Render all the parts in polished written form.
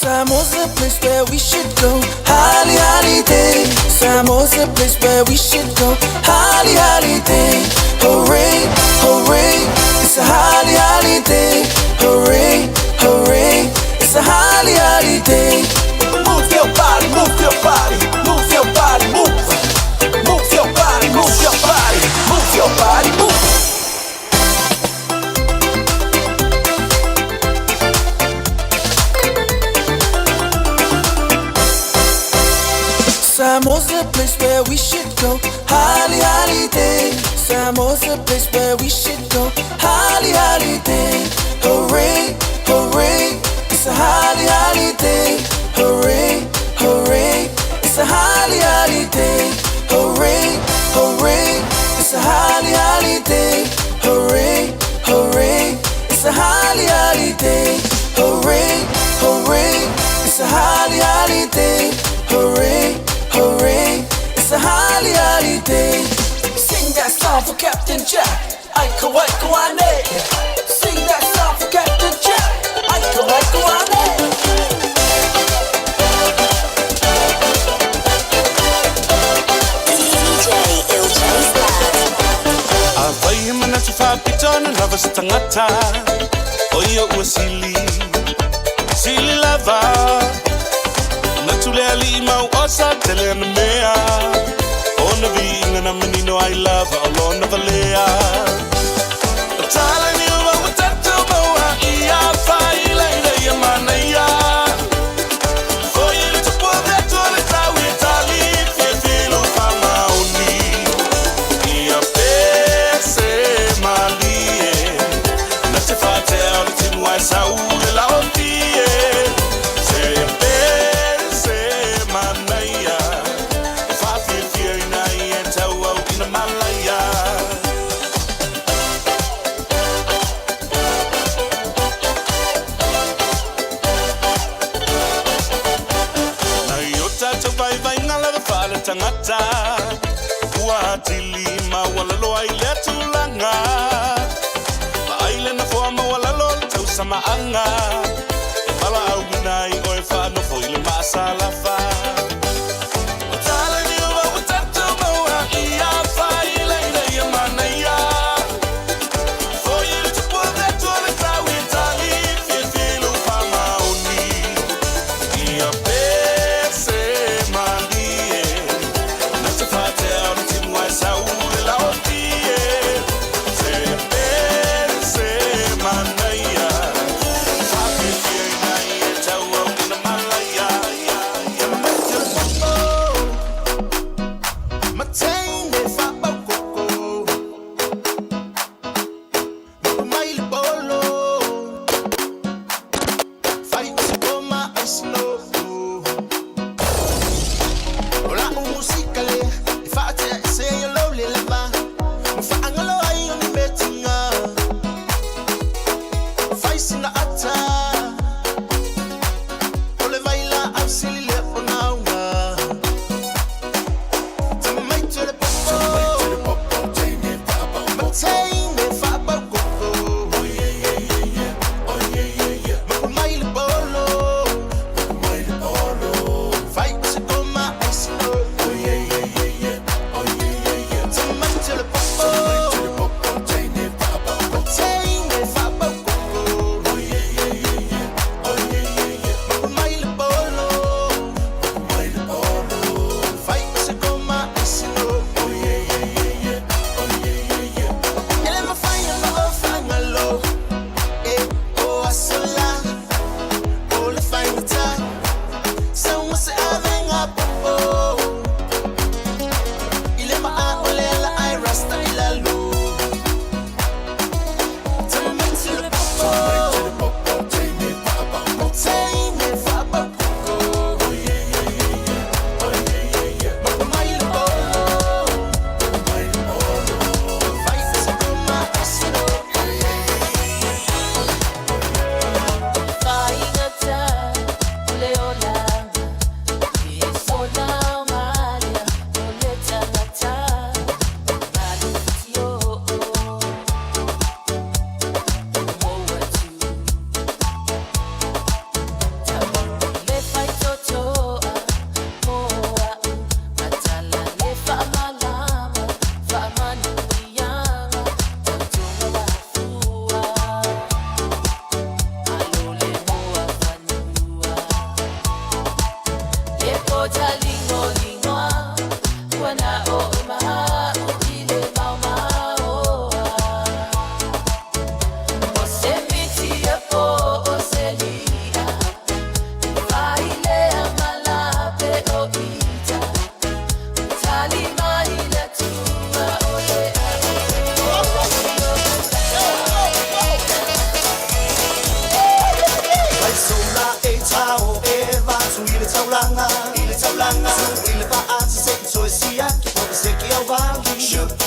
Samoa's the place where we should go. Holly holiday. Samoa's the place where we should go. Holly holiday. Hooray, hooray. It's a holly holiday. Hooray, hooray. It's a holly holiday. Move your body, move your body, move your body, move. Move your body, move your body, move your body, move. Samoa's the place where we should go. Holly holiday. Samoa's the place where we should go. Holly holiday. holly, holiday. Hooray, hooray, it's a holly, holiday. Hooray, hooray, it's a holly, holiday. Sing that song for Captain Jack. Aika waika wane. Sing that song for Captain Jack. Aika waika wane. Avai mana tu whapitona lava sa tangata. Oia ua sili, sili lava. Na tule ali mau osa tele ana mea. Ona vinga na menino I love alona valea. Tala ni ua watatu maua ia whai leira ia mana ia. Oia tu po vetu ale tau e tali fie filo whamaoni. Ia pese malie. Na te whateo le tinu ai sau le laotie. Se pese manaia. Whawhie fie ina I e tau au ina malaya. Tangata ua tili mawalalo ai le tulanga Aile na foa mawalalo tau samaanga E pala au minai oe whano fo ile masalafa Otala ni ua utatu maua ia whai leira ia manaia Fo ile tupua vetu ale tau I tali fie filo whamaoni Ia pese malie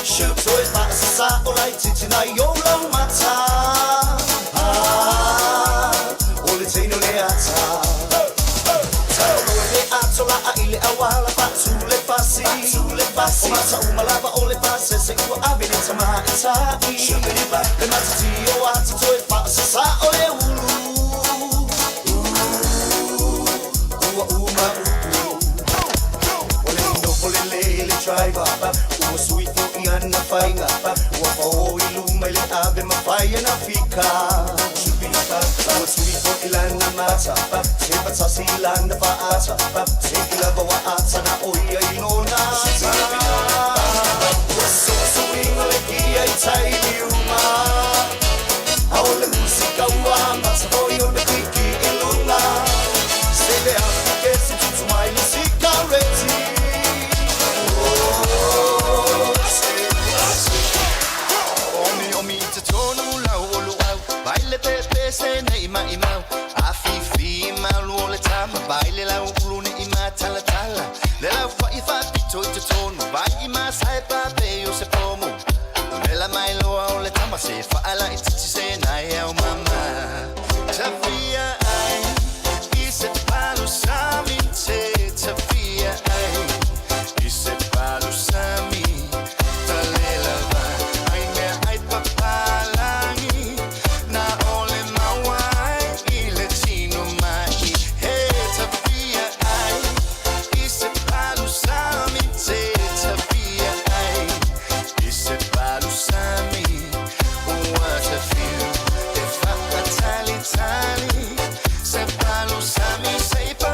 Shoot, so it's not a sa or I teach you now, you're my time. fácil. O masa uma lava ole passa se ua abele sama insai. Shubiriba le masa tio ati toi passa sa ole ulu. Ua uma ole no ole le driver. Ua sui fo iana fainga. Ua fo ilu mai le ave ma faia na fika. Ua sui fo ilana mata. Se patsa si ilana paata. Se ilava wa ata na oia ilona. Ua so swinga le kia I tai liuma. Aole musika ua mata fo iona kiki ilona. Se le afu kesi tutu mai musika reti. Baile pepe se ne ima imau Afifi malu ole tama Baile la ulu ne ima tala tala Le la fa I fa pito I te tonu Vai ima sai pape o se pomo Le la mai loa ole tama Se fa ala I titi se nai au mama Tafia ai I se palu sami te Tafia ai I se palu sami Talela va Ai mea ai papalangi Na ole mawai I le tino mai He Tafia ai I se palu sami te Tafia ai I se palu sami What a feel E fa tali tali Se palu sami Se pa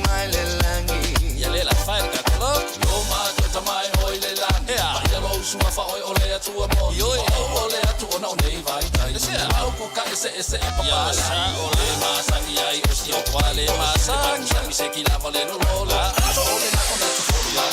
mai le langi Ya le la fair katalo lo ma to tamai hoi le langi ya lo sua fa oi ole atu mo ole atu ona nei vai tai au ku ka ese pa ya sa ole ma sangi ai o si o kwale ma sangi se ki la vole no rola ole na kona tu fo la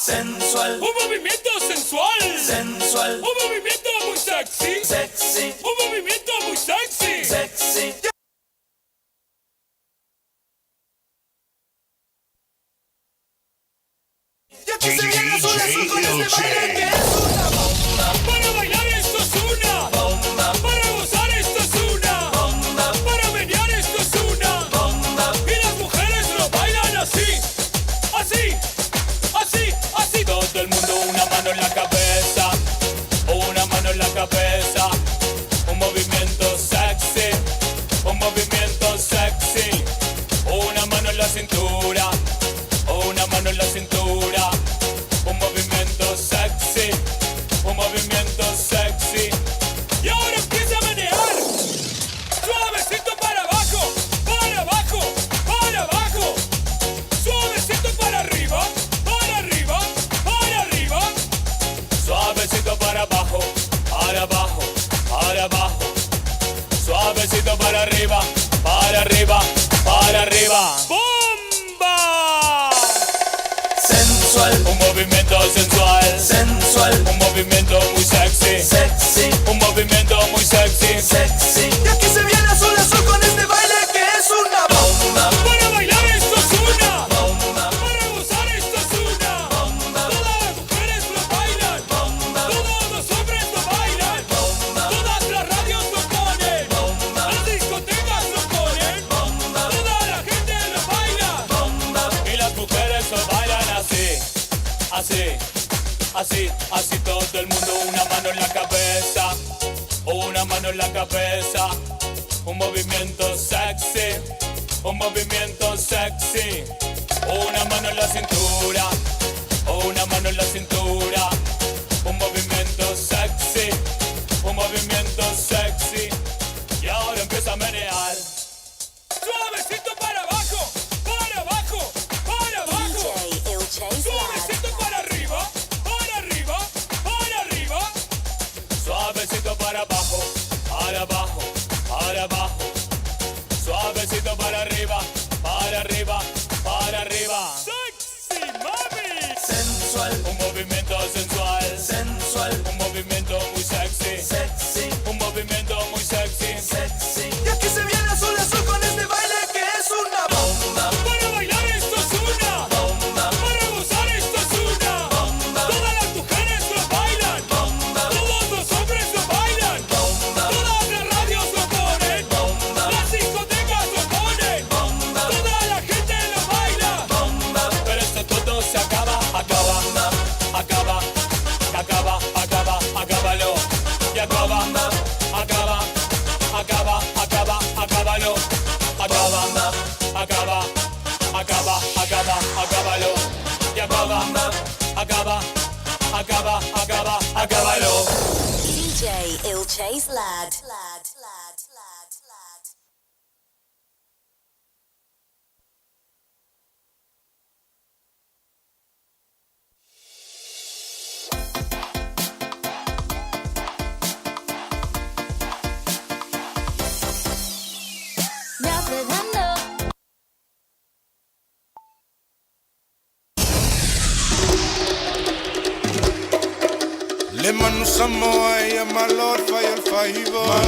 sensual, un movimiento sensual, sensual, un movimiento muy sexy, sexy, un movimiento muy sexy, sexy. Y aquí se viene azul azul con este baile que es una bomba. para bailar esto es una Bomba, para gozar esto es una bomba, para menear esto es una bomba. y las mujeres lo bailan así, así, así, así. Todo el mundo una mano en la cabeza, una mano en la cabeza, un movimiento sexy, un movimiento sexy, una mano en la cintura, una mano en la cintura, un movimiento sexy, un movimiento sexy. Y ahora empieza a menear, suavecito para abajo, para abajo, para abajo, suavecito para arriba, para arriba, para arriba, suavecito para abajo, para abajo, para abajo, suavecito para arriba, para arriba, para arriba. ¡Bomba! Sensual, Un movimiento sensual, sensual, un movimiento muy sexy, sexy, un movimiento muy sexy. sexy. Y aquí se viene azul azul con este baile que es una bomba. Para bailar esto es una, Bomba, para gozar esto es una. bomba, Todas las mujeres lo bailan, bomba, todos los hombres lo bailan, bomba, todas las radios lo ponen, bomba, las discotecas lo ponen, bomba, toda la gente lo baila bomba. y las mujeres lo bailan así, así, así, así. Todo el mundo una mano en la cabeza, una mano en la cabeza, un movimiento sexy, un movimiento sexy, una mano en la cintura, una mano en la cintura, un movimiento sexy, un movimiento sexy. Y ahora empieza a menear, suavecito para abajo, para abajo, para abajo, suavecito para arriba, para arriba, para arriba, suavecito para abajo, para abajo, para abajo, suavecito para arriba, para arriba, para arriba. Sexy mami, Sensual, un movimiento sensual, sensual, un movimiento muy sexy, sexy, un movimiento muy sexy. sexy. Y aquí se viene azul azul con este baile que es una bomba. Para bailar esto es una, Bomba, para gozar esto es una. bomba, Todas las mujeres lo bailan, bomba, todos los hombres lo bailan, bomba, todas las radios lo ponen, bomba, las discotecas lo ponen, bomba, toda la gente lo baila. bomba, Pero esto todo se acaba, acaba, acaba, acaba, acaba, acábalo. Y acaba, acaba, acaba, acaba, acábalo. Acaba, acaba, acaba, acaba, acábalo. Y acaba, acaba, acaba, acaba, acábalo. DJ Il Chase Lad. Le manu Samoa e my Lord fire el favor.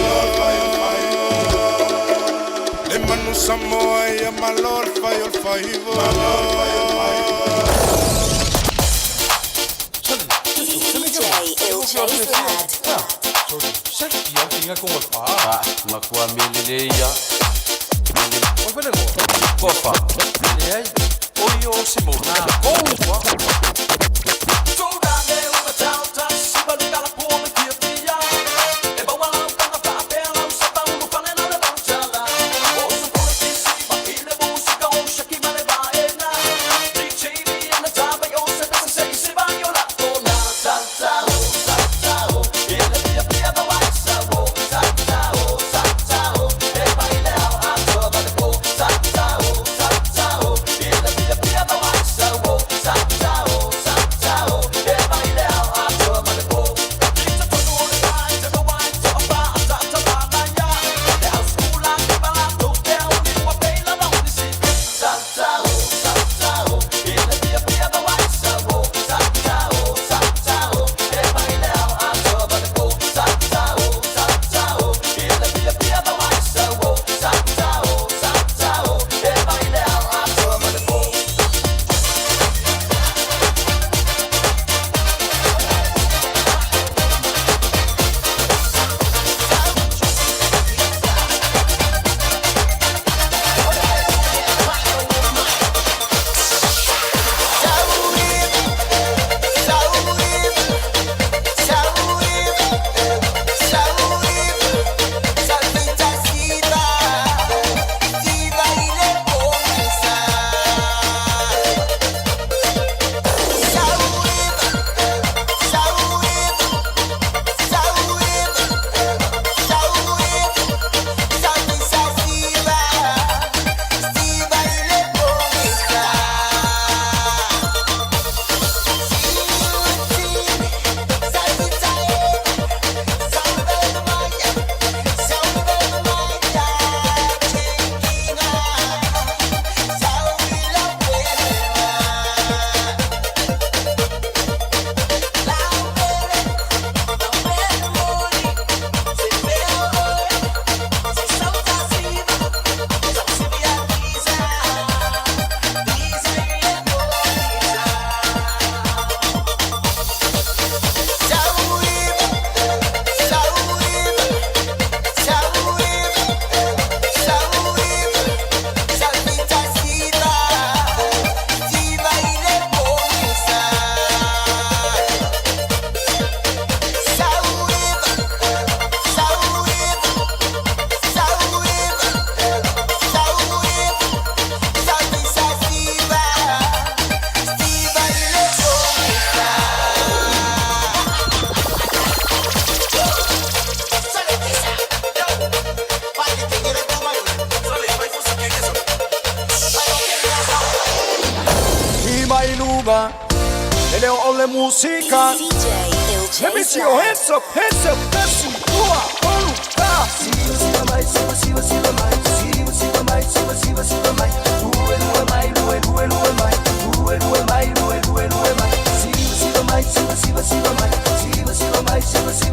Le manu Samoa e my Lord fire el favor. DJ Il Chase Lad. Senti anche in come fa? Ah, ma qua mi leia. Vuoi vedere Cosa fa? lei? O io Simona. Oh, qua. lugar. Ele ole música. Let me see your hands up, Pepsi, Lua, Oluka. Siva mai, siva mai, siva mai, siva mai. Lua mai, lua mai, lua mai, lua mai. Siva mai, siva mai,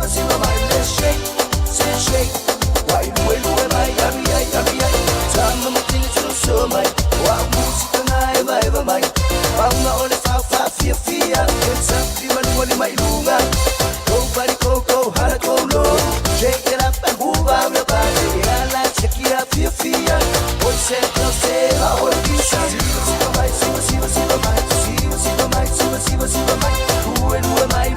siva mai. Let's shake, say shake. Why lua mai, abi. Tama matingi so mai. Wa música na eva mai. Panga ole fa Fiafia. It's up the one mai lunga. Nobody go, hara go low. Shake it up and move out your body. Yeah, like check it out, Fiafia. Boy said, no say, I want to be some. Siva mai. Who am I?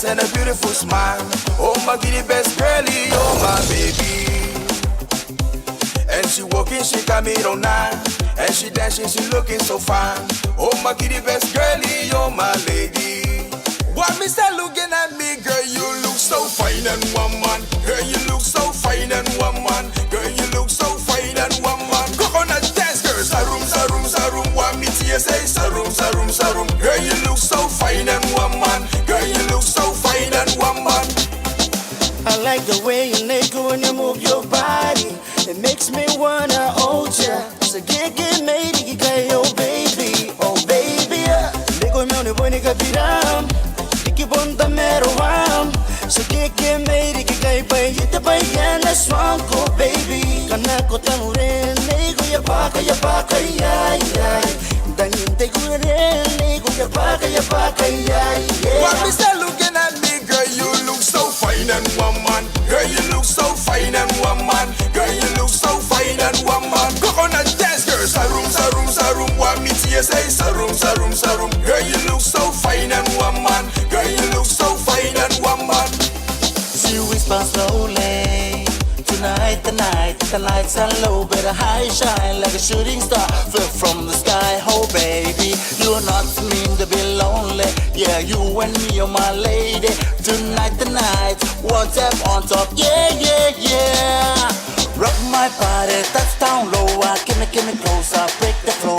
And a beautiful smile. Oh my kitty best girlie, oh my baby. And she walking, she got me on nine. And she dancing, she looking so fine. Oh my kitty best girlie, oh my lady. What me say looking at me, girl, you look so fine and woman. Girl, you look so fine and woman. Girl, you look so fine and woman. Coconut dance, girl, sarum, sarum, sarum. Want me to say sarum, sarum, sarum. Girl, you look so fine and woman. Girl, you look so fine and woman. I like the way you naked when you move your body. It makes me wanna hold ya. So get made, you got your baby, oh baby. Lego me on the bunny kapiram. Iki bonda mero ham. So get made, you got by you the by yana swanko baby. Kanako tamuren, lego ya baka ya. Danin te kuren, lego ya baka ya. What me say looking at me, girl, you look so fine and woman. Girl, you look so fine and woman. Girl, you look so fine and woman. Coconut dance, girl, sarum, sarum, sarum. Want me to say sarum, sarum, sarum. Girl, you look so fine and woman. Girl, you look so fine and woman. She whispers slowly. Tonight, the lights are low, but a high shine like a shooting star. Fell from the sky, oh baby. You're not mean to be lonely. Yeah, you and me are my lady. Tonight, one tap on top. Yeah. Rock my body, touch down low. Give me closer, break the flow.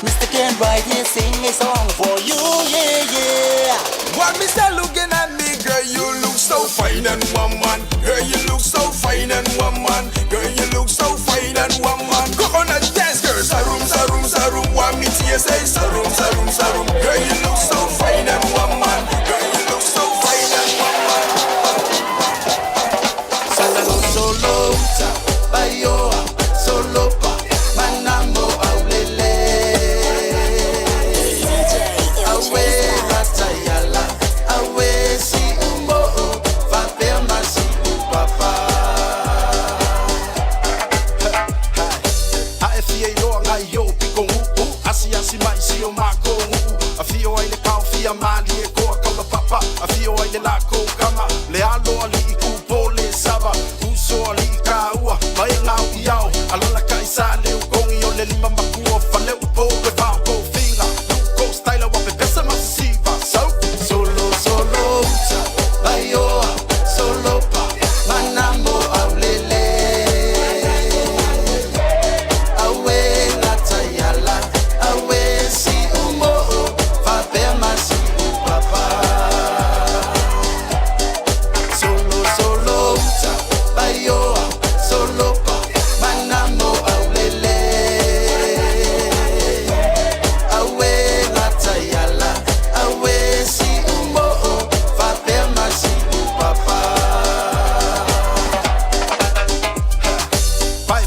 Mr. Ken right here, sing a song for you. Yeah. What me say looking at me, girl, you look so fine and woman. Girl, you look so fine and woman. Girl, you look so fine and woman. Coconut dance, girl, sarum, sarum, sarum. Want me to say sarum, sarum, sarum. Girl, you look so fine and woman. Girl, you look so fine and woman. Solo, bayo, solo pa, manamo aulele. Awe batayala, awe si umo, fapema si upapa. Haefia iloa ngai yo piko upu. Asi mai si o mako upu. Afio ai le kau fia mali e koa kaula papa. Afio ai le lako kama. Le alo ali i kupo le sava. Uso ali i kaua. Mai ngau iau. Alona kai sa le ukongi o le lima makua. Fale upo le vau ko finga. Luko style wa pe pesa masiva. Solo, bayo, solo pa, manamo aulele. Awe natayala, awe si umo, fapema si upapa. Solo, bayo, solo pa, manamo aulele. Awe natayala, awe si umo, fapema si upapa.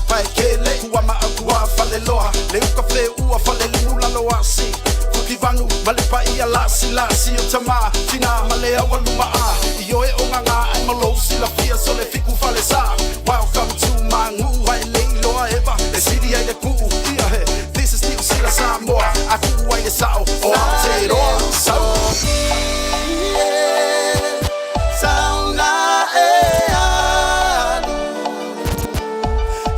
Pai kele kua ma akua fale loha. Le uka fe ua fale lula loasi. Kukivanu male pa ia lasi o tama. Fina male awa lumaa. Io e onganga ai malo sila fia so le fiku fale sa. Welcome to my ngu ai leilo eva. Le city ai le ku ia he. This is still sila Samoa. Aku ai le sao o Aotearoa. Sauna e alu,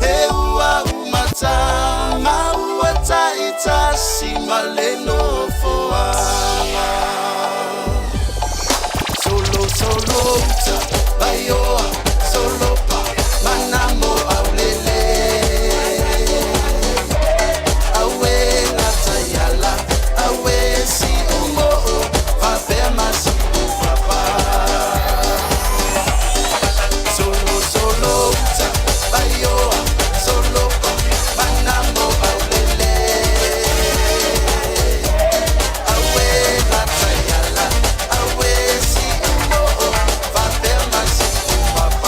e ua umatama, ua taita si maleno foanga. Solo, bayo, solo pa, manamo aulele. Awe natayala, awe si umo, fapema si upapa. Solo, bayo, solo pa, manamo aulele. Awe natayala, awe si umo, fapema si upapa.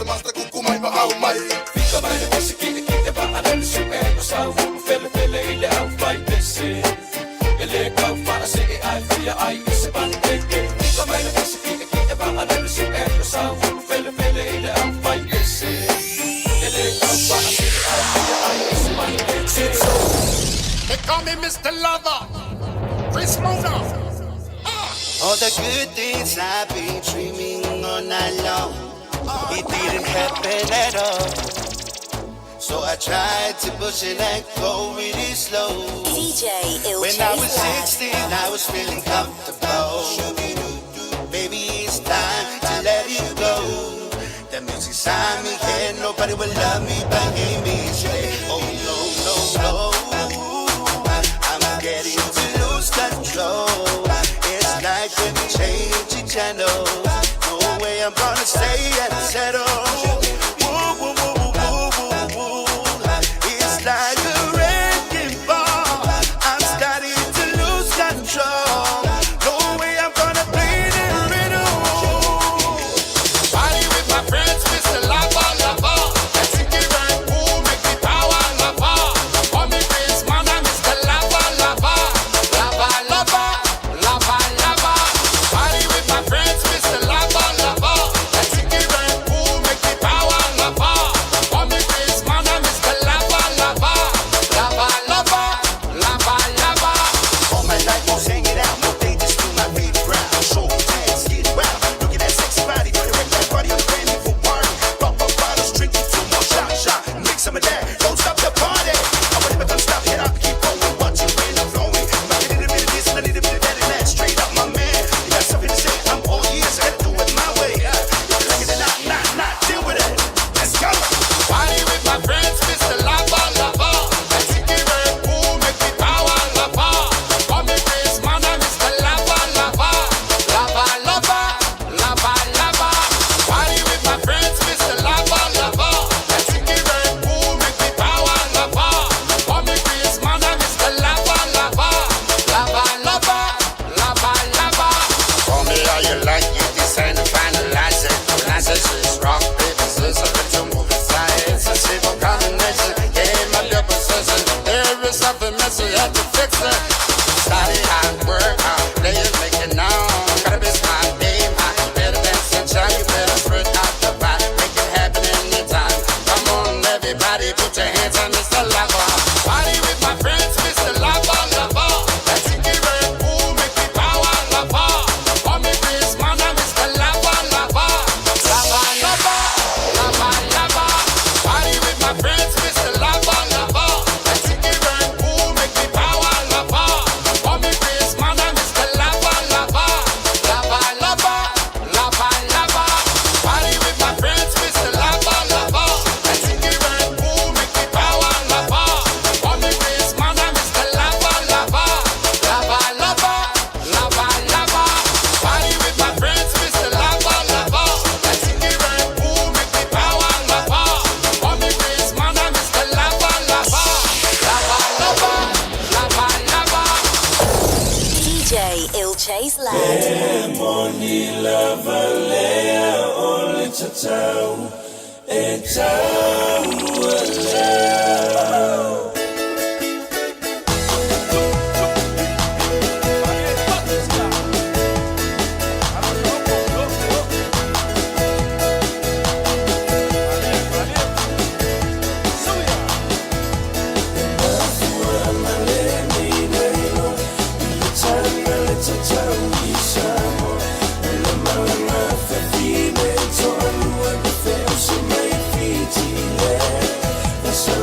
se masta kukumai ma au mai. Fika mai le pese ki e pa alele su e o sa hulu fele fele i le au fai pese. E le kau wha se e ai fia ai i se panteke. Fika mai le pese ki e pa alele su e o sa hulu fele fele i le au fai pese. E le kau wha se e ai fia ai i se panteke. They call me Mr. Lover, Chris Mona. All the good things I've been dreaming all night long, it didn't happen at all. So I tried to push it and go really slow. DJ When I was 16, I was feeling comfortable. Baby, it's time to let it go. The music's on me, and nobody will love me but me. Oh no, no, no. I'm getting to lose control. It's like when we change the channel. No way I'm gonna stay and settle. Woo, woo, woo, woo, woo, woo. It's like a wrecking ball. I'm starting to lose control. No way I'm gonna play the riddle. Party with my friends, Mr. Lava Lava. Let's get right, cool, make me power lava. Call me Prince, man, I'm Mr. Lava Lava. Lava Lava, Lava Lava. Party with my friends, Mr. Lava Lava. Let's get right, cool, make me power lava. Call me Prince, man, I'm Mr. Lava Lava. Lava Lava, Lava Lava. All my life won't hang it out. No, they just do my favorite round. Show dance, get wild. Look at that sexy body. Do the that party on the brand new for party. Pop up bottles, drink it two more shot. Mix some of that. Don't stop the party. I want it, but don't stop. Hit up, keep going. Watch it when I'm flowing. I need a bit of this and I need a bit of that and that. Straight up, my man. You got something to say? I'm all ears. I gotta do it my way. If you like it or not, deal with it. Let's go. Party with my friends, Mr. Lava Lava. Let's get right, cool, make me power lava. Call me Prince, man, I'm Mr. Lava Lava. Lava Lava, Lava Lava. Party with my friends, Mr. Lava Lava. Let's get right, cool, make me power lava. Call me Prince, man, I'm Mr. Lava Lava. Lava Lava, Lava Lava. Call me how you like it, this ain't a finalize it. When I say she's rock, baby, sis, I bet you move inside. It's a simple combination, yeah, my little possession. There is something messy, had to fix it. Started hard work, play it, make it known. Gotta be smart, babe, you better dance and shine, you better spread out the vibe. Make it happen anytime. Come on, everybody, put your hands on Mr. Lava. Party with my friends, Mr. Lava Lava. Let's get right, cool, make me power lava. Call me Prince, man, I'm Mr. Lava Lava. Lava Lava, Lava Lava. Party with my friends, Mr. Lava Lava. Let's get right, cool, make me power lava. Call me Prince, man, I'm Mr. Lava Lava. Lava Lava, Lava Lava. Party with my friends, Mr. Lava Lava. Let's get right, cool, make me power lava. Call me Prince, man, I'm Mr. Lava Lava. Lava Lava, Lava Lava. Party with my friends, Mr. Lava Lava. Let's get right, cool, make me power lava. Call me Prince, man, I'm Mr. Lava Lava. Lava Lava, Lava Lava. DJ Chase Lad. Moni Lafaele ole tatau e tau alea. So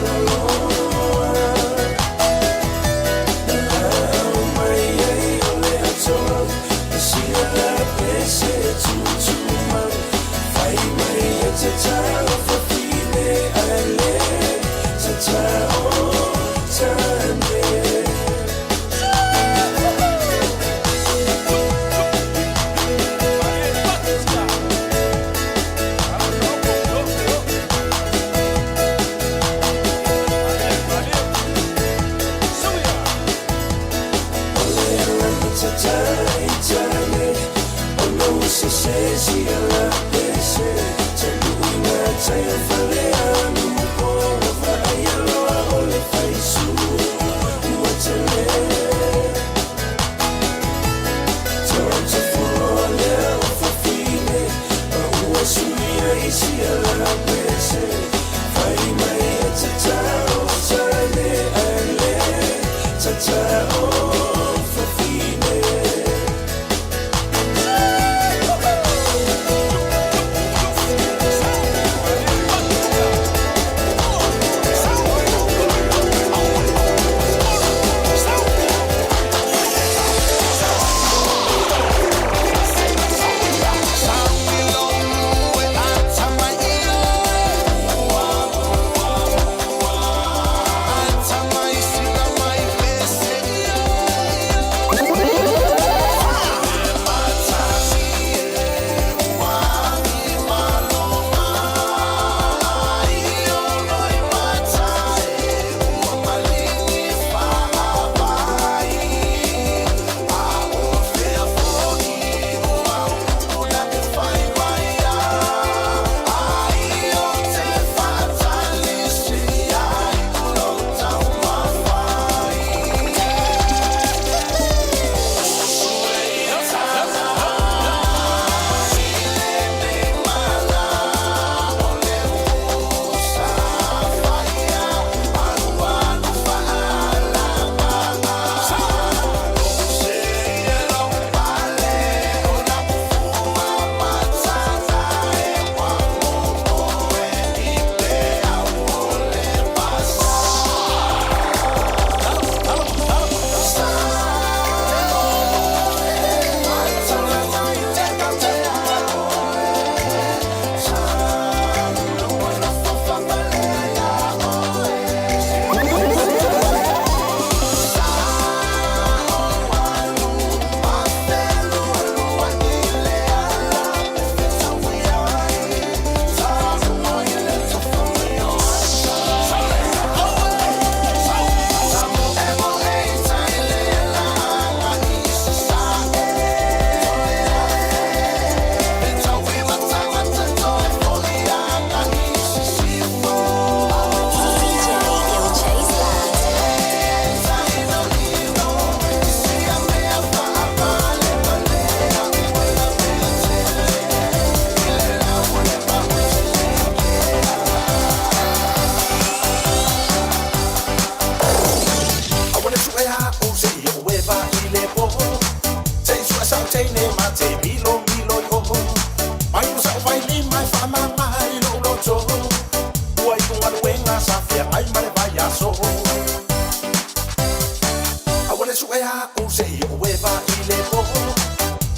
say weva ile po.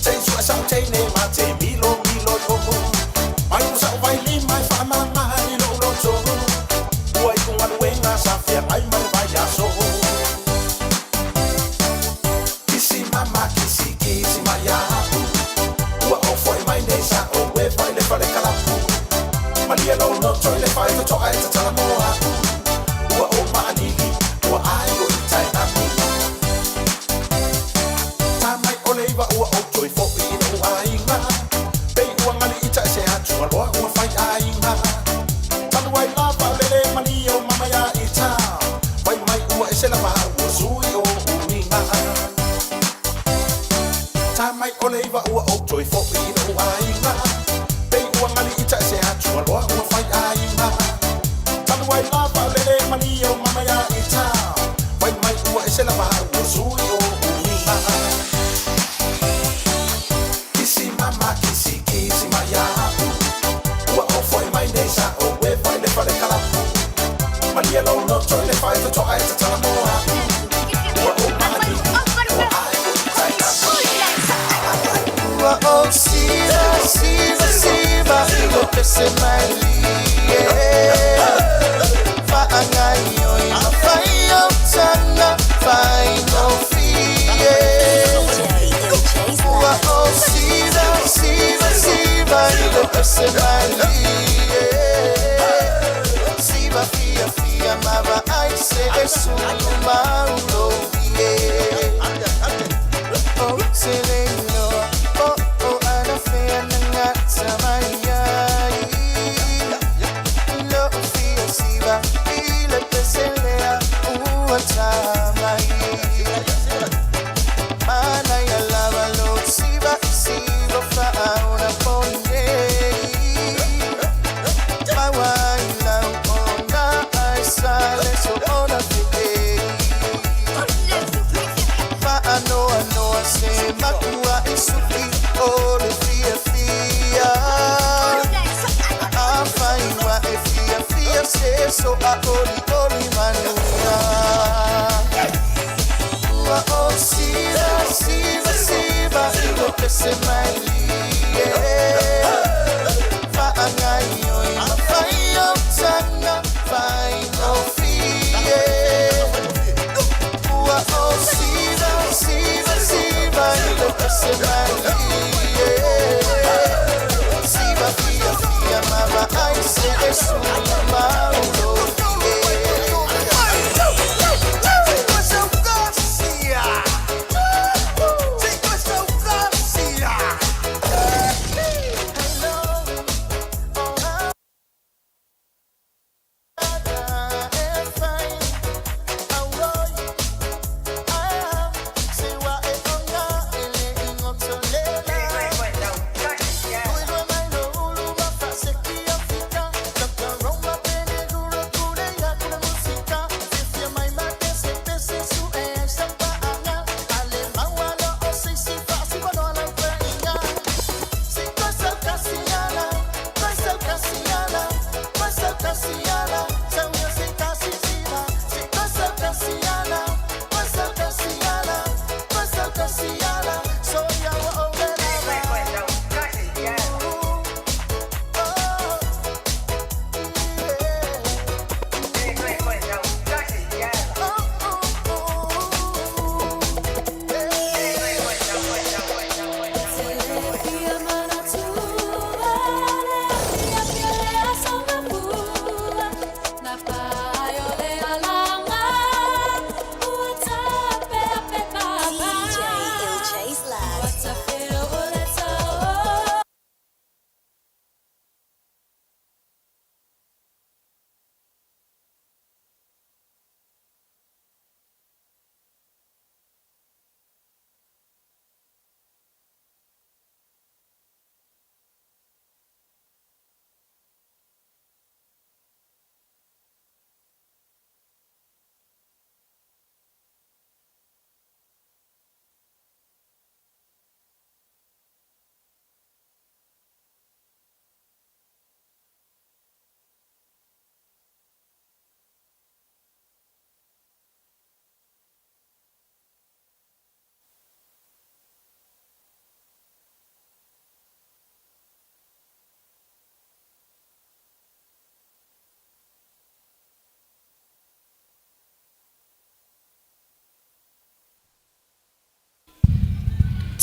Sensual sa tene mate milo yo. Mai usa vai li mai fa mama lo so. Uai kung anu wenga sa fia mai mai vaya so. Kisi mama kisi maya. Ua o foi mai nesa o weva ile fa le kalapu. Malia lo no toi le fa to ai ta tala moa. Ua o manili ua ai o tai na mi. Tamai oleva ua o toi fo I no ai nga. Pe ua ngali ita se atu aloa ua fai ai nga. Tanu ai lava lele mani o mama ya ita. Wai mai ua e se lava ua sui o umi nga. Tamai oleva ua o toi fo I no ai nga. Pe ua ngali ita se atu aloa ua fai ai nga. Tanu ai lava lele mani o mama ya ita. Wai mai ua e se lava ua sui o umi nga. Kisi mama kisi maya. Ua o foi mai nesa o we vai le fale kalapu. Malia lo no toi le fai to ai ta tala moa. Ua o mani ua ai o tai na. Ua o siva ilo pese mai lie. Fa angai oi ma fai o tana fai no fie. Ua o siva ilo pese mai lie. Siva fia mava ai se esu maulo ie. Oh seleno oh ana fea nanga samaya. Lo fia siva ile pese lea ua tamai. Mana ya lava lo siva fa una ponde. Mawai la ona ai sale so ona fide. Fa ano se makua isuki ole fia. Afai wa e fia se so a oli manua. Ua o siva ilo pese mai lie. Fa angai oi ma fai o tana fai no fie. Ua o siva ilo pese mai lie. Siva fia mava ai se esu maulo ie. Tole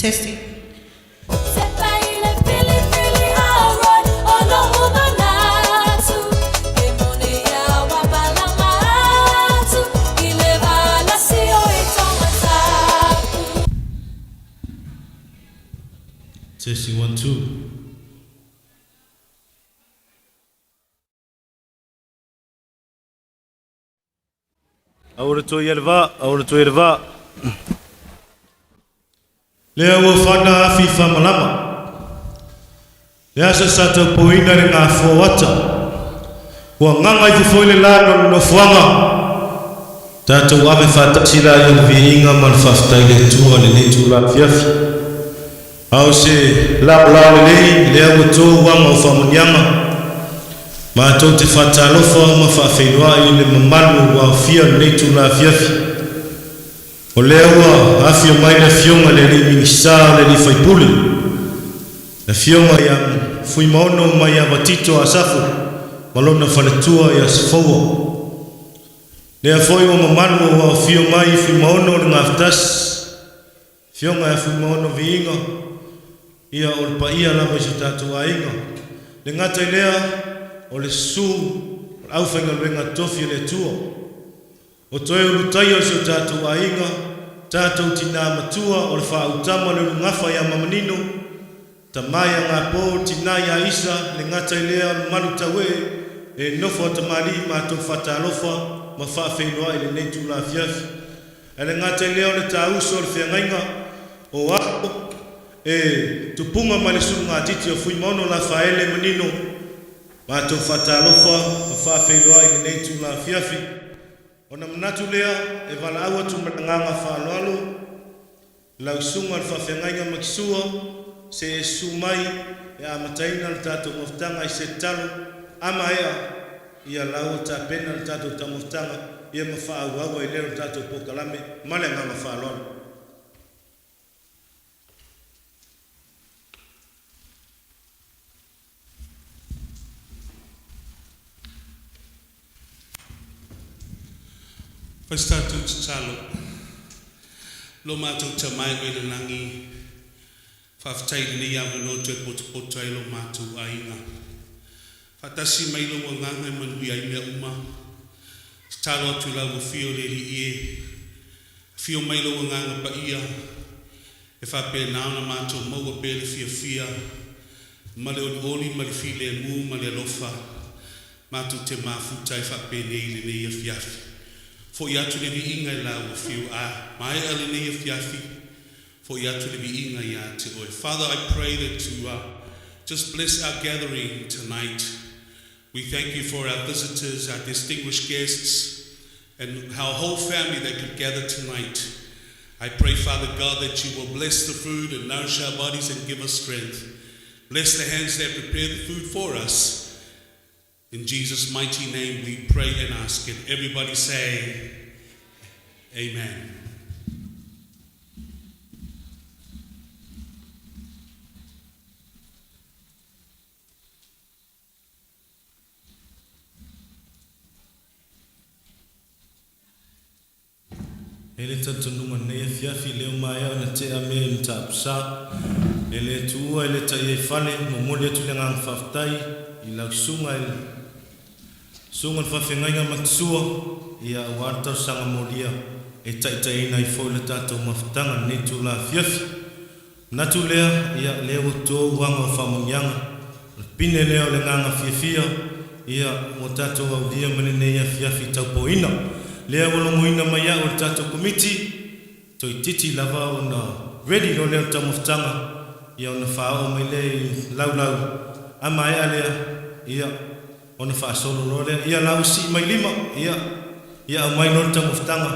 Testing. Testing 1, 2. Ahora estoy elva. Lea ua whana FIFA malama. Lea sa sata poina le ngā whawata. Ua nganga i fufoile lano no whanga. Tātou ame whatasira i o viinga man whaftai le tua le netu la Fiafia. Au se la lei lea ua tō wanga o whamunianga. Mātou te whatalofa ma whawhenua i le mamanu wa fia netu la Fiafia. O lea ua afia mai na fionga le li minisa le li whaipuli. Na fionga ia Fuimaono mai a Vito a safu. Malona whaletua ia safaua. Lea foi o mamanu wa fio mai Fuimaono le ngaftas. Fionga ia Fuimaono viinga. Ia o le paia lava i sa tātou ainga. Le ngata i lea o le su au whainga luenga tofi le tua. O toi urutai o sa tātou ainga. Tātou tina matua o le whautama le ngafa ia mamanino. Ta mai a ngā pō tina ia isa le ngata i lea le malu tawe e nofo ta mali mātou whatalofa ma whawhenua i le neitu la Fiafia. E le ngata i lea o le tāuso o le whiangainga o ako e tupunga ma le sunga titi o Fuimaono Lafaele Vito mātou whatalofa ma whawhenua i le neitu la Fiafia. Ona manatu lea e wala awa tu matanganga whaaloalo lau sunga le whawhengainga makisua se e sumai e amataina le tātou moftanga i se talo ama ea ia lau ta pena le tātou ta moftanga ia ma whaauawa i leo le tātou pokalame male nganga whaaloalo. Pastatu tsalo lo matou tamai o le langi whaftai ni ia no te poto lo matou ainga fatasi mai lo nganga manui ai me uma tsalo tu la wo fio le ie fio mai lo nganga pa ia e fa pe na na matou mo pe le Fiafia male o oli male file mu male lofa matou te mafuta e fa pe nei le ia Fiafia. For yatu le viinga I lau fiu a mai ale nei Fiafi. For yatu le viinga ya te oe. Father, I pray that you just bless our gathering tonight. We thank you for our visitors, our distinguished guests, and our whole family that could gather tonight. I pray, Father God, that you will bless the food and nourish our bodies and give us strength. Bless the hands that prepare the food for us. In Jesus' mighty name we pray and ask it. Everybody say, Amen. Ele tatununga nei Fiafi leo mai ona te ame mtapsa. Ele tua ele tai e fale mo mole tu lenga whaftai I lau sunga sunga whawhengainga matsua ia warta sanga molia e taitaina I fōle tātou mawhtanga netu la Fiafi. Natu lea ia leo tō wanga whamungianga. Pine leo le nganga Fiafia ia mo tātou au dia manenea Fiafi taupoina. Lea walongoina mai au tātou komiti toi titi lava ona ready no leo ta mawhtanga ia ona whao mai le lau ama ea lea ia ona whaasolo role ia lau si mai lima ia au mai nolta mawhtanga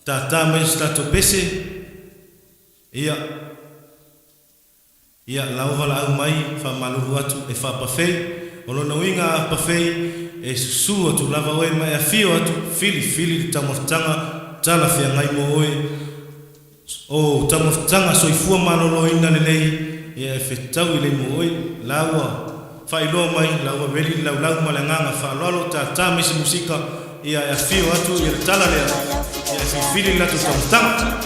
tata mai stato pese ia lau wala au mai whamaluru atu e whapawhei olona winga pawhei e susu atu lava oe mai a fio atu fili ta mawhtanga tala fia ngai mo oe o ta mawhtanga soifua malolo ina lelei ia e whetau I le mo oe laua whailoa mai laua veli lau malanganga whalolo ta mesi musika ia e fio atu ia tala lea ia e fili latu ta mawhtanga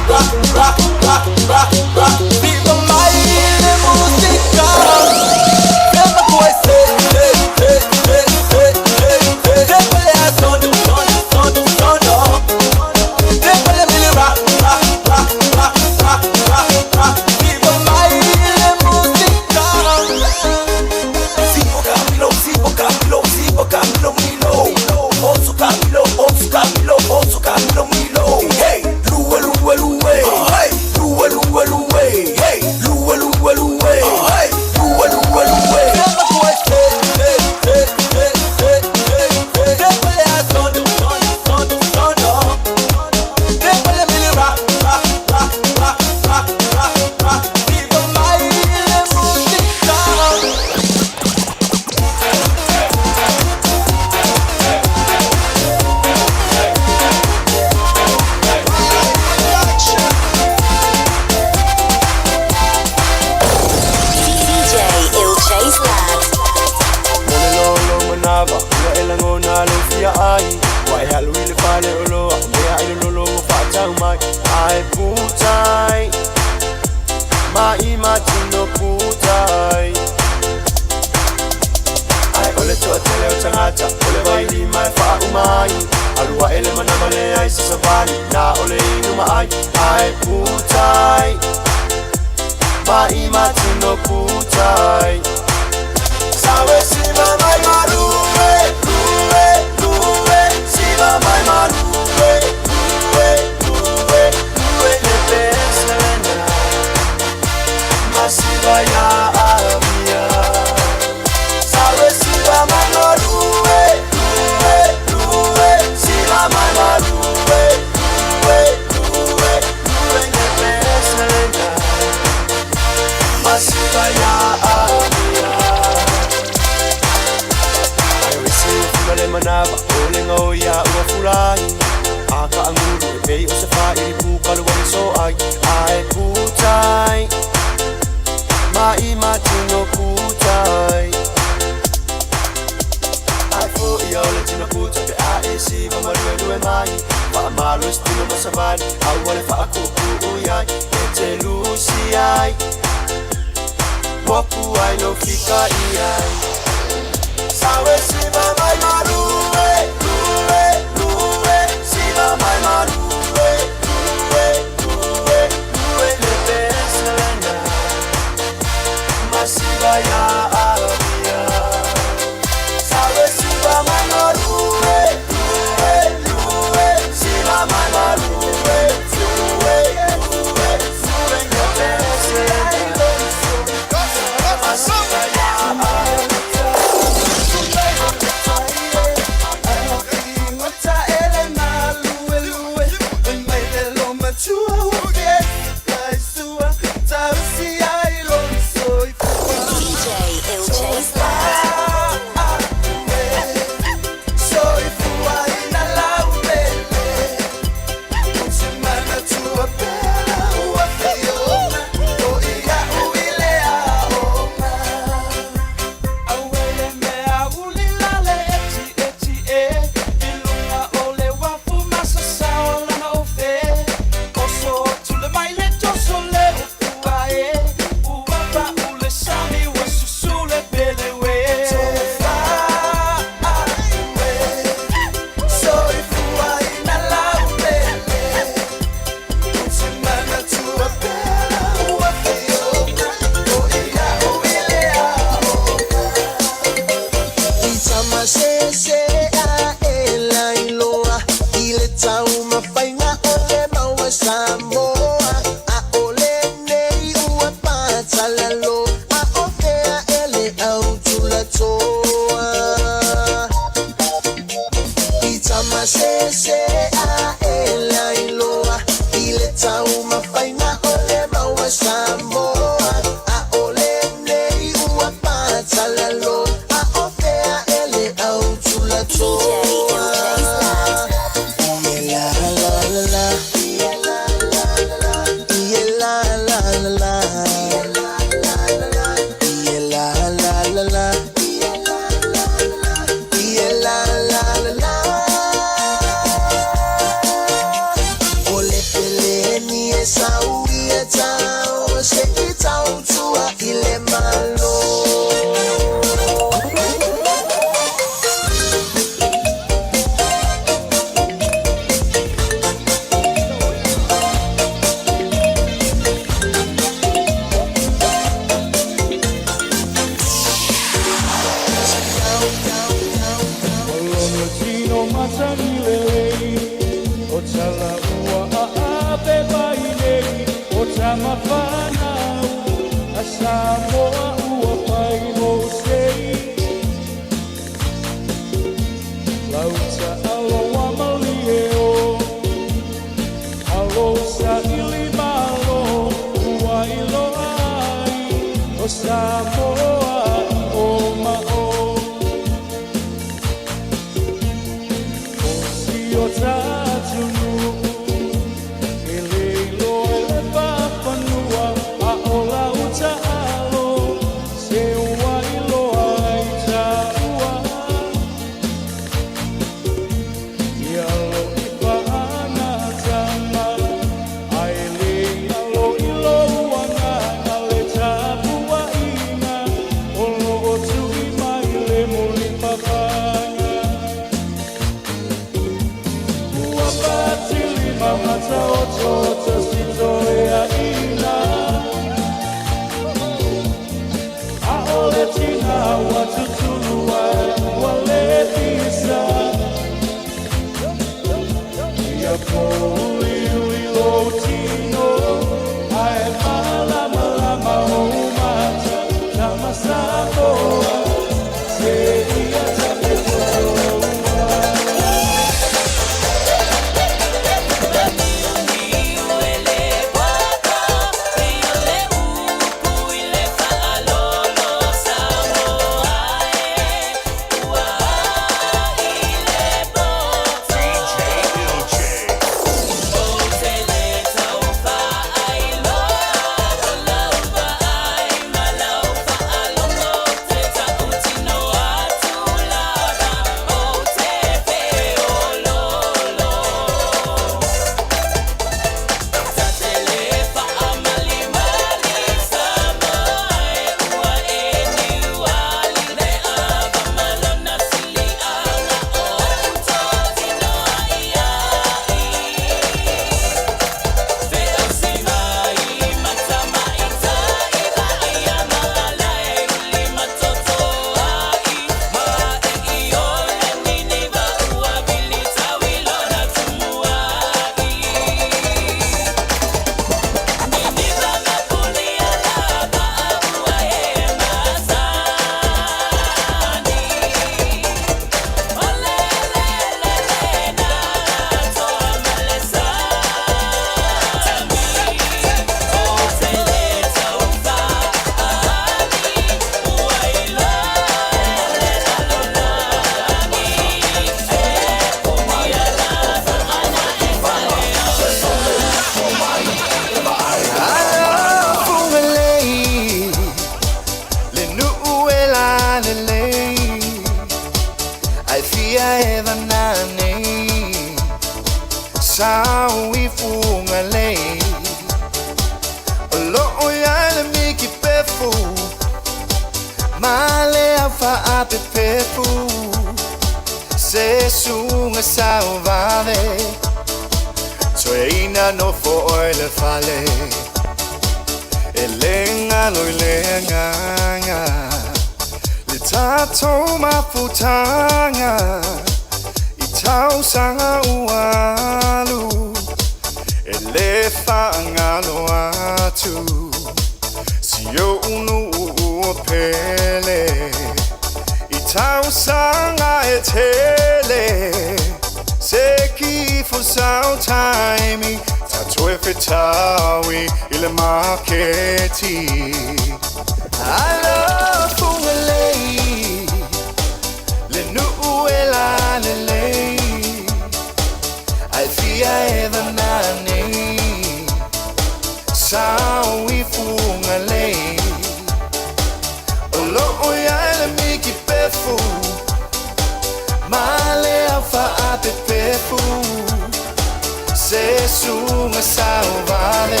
Se sunga salvare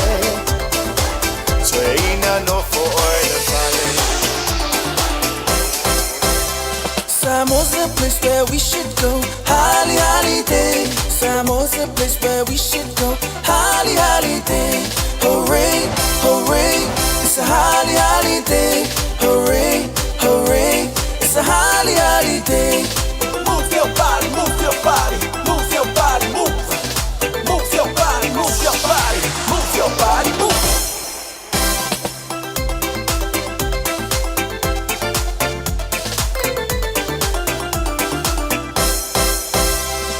place where we should go. Holly holiday. Samoa's a place where we should go. Holly holiday. Hooray, hooray. It's a holly holiday. Hooray, hooray. It's a holly holiday. Move your body, move your body, move your body, move. Move your body, move your body, move your body, move.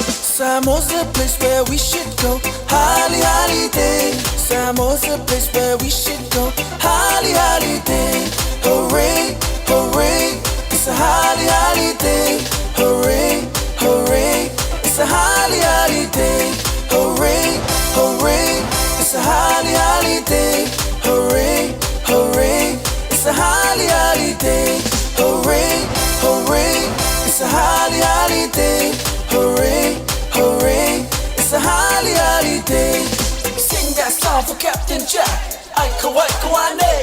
Samoa's a place where we should go. Holly holiday. Samoa's a place where we should go. Holly holiday. Hooray, hooray. It's a holly holiday. Hooray, hooray. It's a holly holiday. Hooray, hooray. It's a holly holiday. Hooray, hooray. It's a holly holiday. Hooray, hooray. It's a holly holiday. Hooray, hooray. It's a holly holiday. Sing that song for Captain Jack. Aiko aiko ane.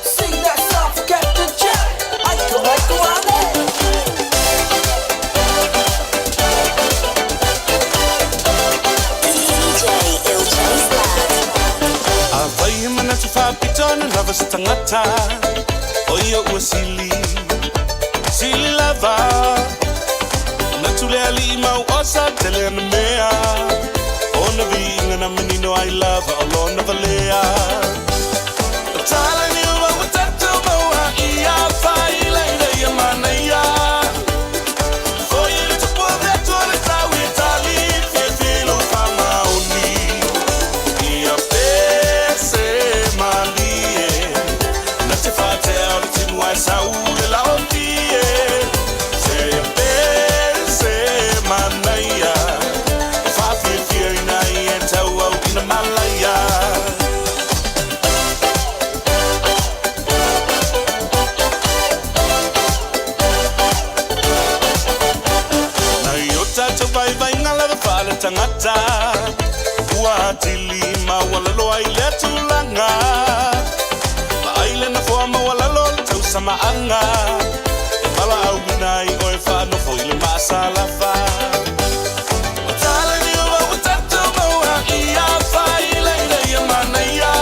Sing that song for Captain Jack. Aiko aiko ane. Avai mana tu whapitona lava sa tangata. Oia ua sili, sili lava. Na tule ali mau osa tele ana mea. Ona vinga na menino I love alona valea. Tala ni ua utatu maua ia whai leira ia mana ia. Oia ni tupu vetu ole tau i tali fie filo whamaoni. Ia pese malie. Na te whateo ni tinu ai sau le laotie. Se pese manaia. Whawhia fia ina i e tau au ina malaya. Tata vai vai ngala the fale tangata. Ua tili ma wala loa I le tulanga. Ma aile na foa ma wala loa tau sama anga. E mala au minai oe whano fo ile masala wha. O tala ni ua utatu maua ia whai leira ia mana ia.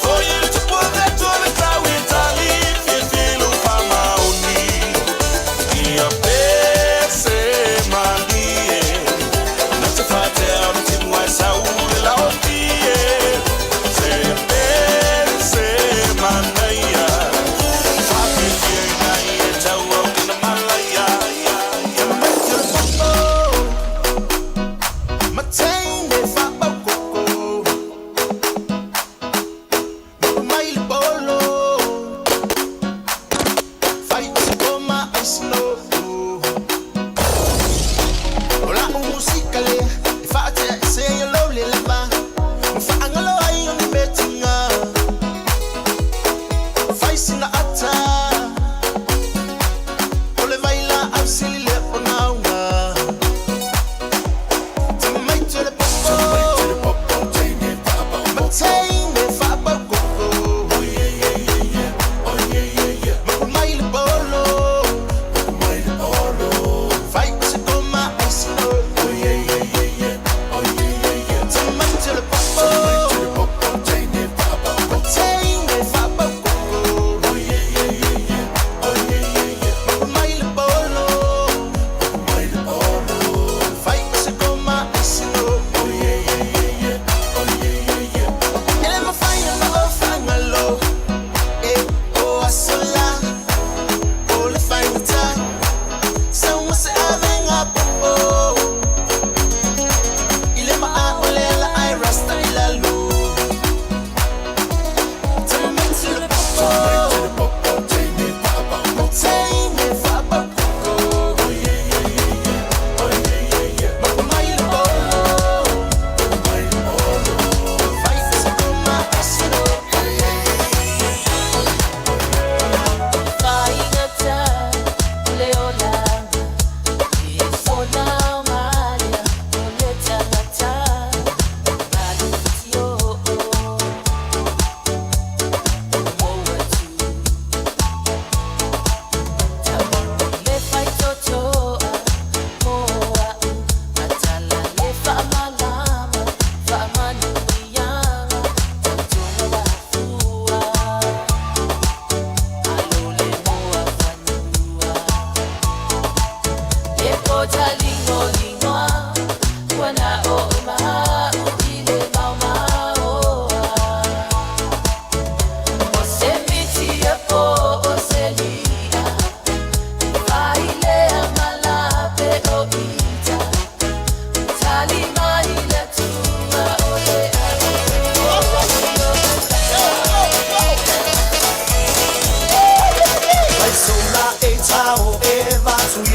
Fo ile tupua vetu ole tau I tali fie filu whamaoni. Ia pese malie. Na te whateo na timu ai sau le laotie. Se pese manaia. Whapifia ina I e tau au ina malaya.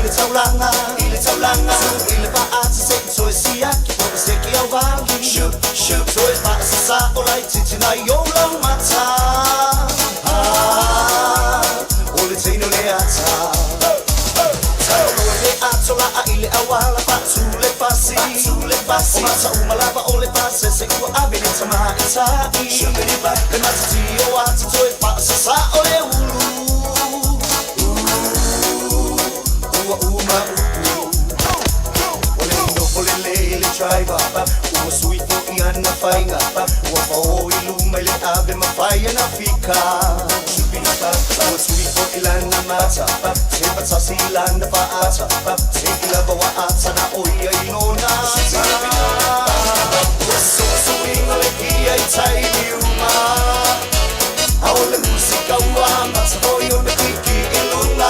ile taulanga ile pa atse so sia ki se ki awali shoot so pa sa olai titina yo long mata ole tino le ata Atola ile awala patule pasi Omata umalaba ole pase se ua abine tama itai Shubiri ba le matiti o ati toe pasa sa ole ulu Ua uma Ole ino ole le driver Ua suito iana fainga Ua fao iluma ile abe mafaya na fika Ua suito ilana mata Sepa tasi ilana paata Sekila bawa ata na oia inona Ua soa inga le kia itai liuma Aole musika ua mata hoyo me kiki iluna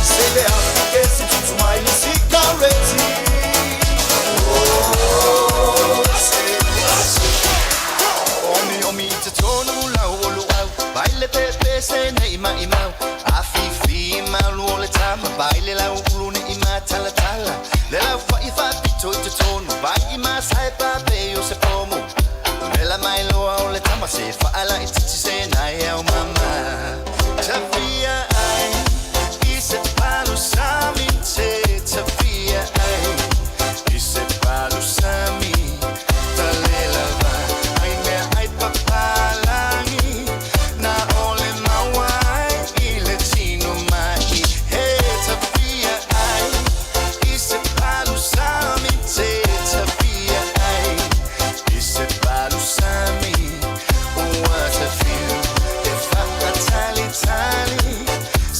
Sele afikesi tutumai musika reti Omi te tonu lau olu au Baile pepe se ne ima imau Afifi malu ole tama Baile lau ulu ne ima tala tala Le lau whaifa pito te tonu Vai ima saipa pe o se pomu Le la mai loa ole tama Se whaala i titi se nai au mama Tawhia ai I se palu sami te Tawhia ai I se palu sami Talela va Ai mea ai papalangi Na ole mawai I le tino mai He tawhia ai I se palu sami te Tawhia ai I se palu sami Ua te fiu E whaka tali tali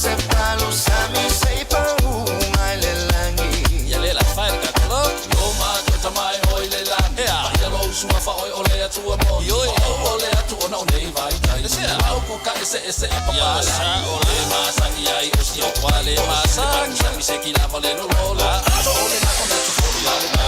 Se palu sami Se pa umai le langi Ia le la whaere katalo Lo mātua tamai hoi le langi Ia lo sua whaoi o le atua mo O le atu o nao nei vai tai Au kuka ese e papala O le masangi ai o si o kwa le masangi Sangi se ki lava le no rola O le nako na tufori ale mai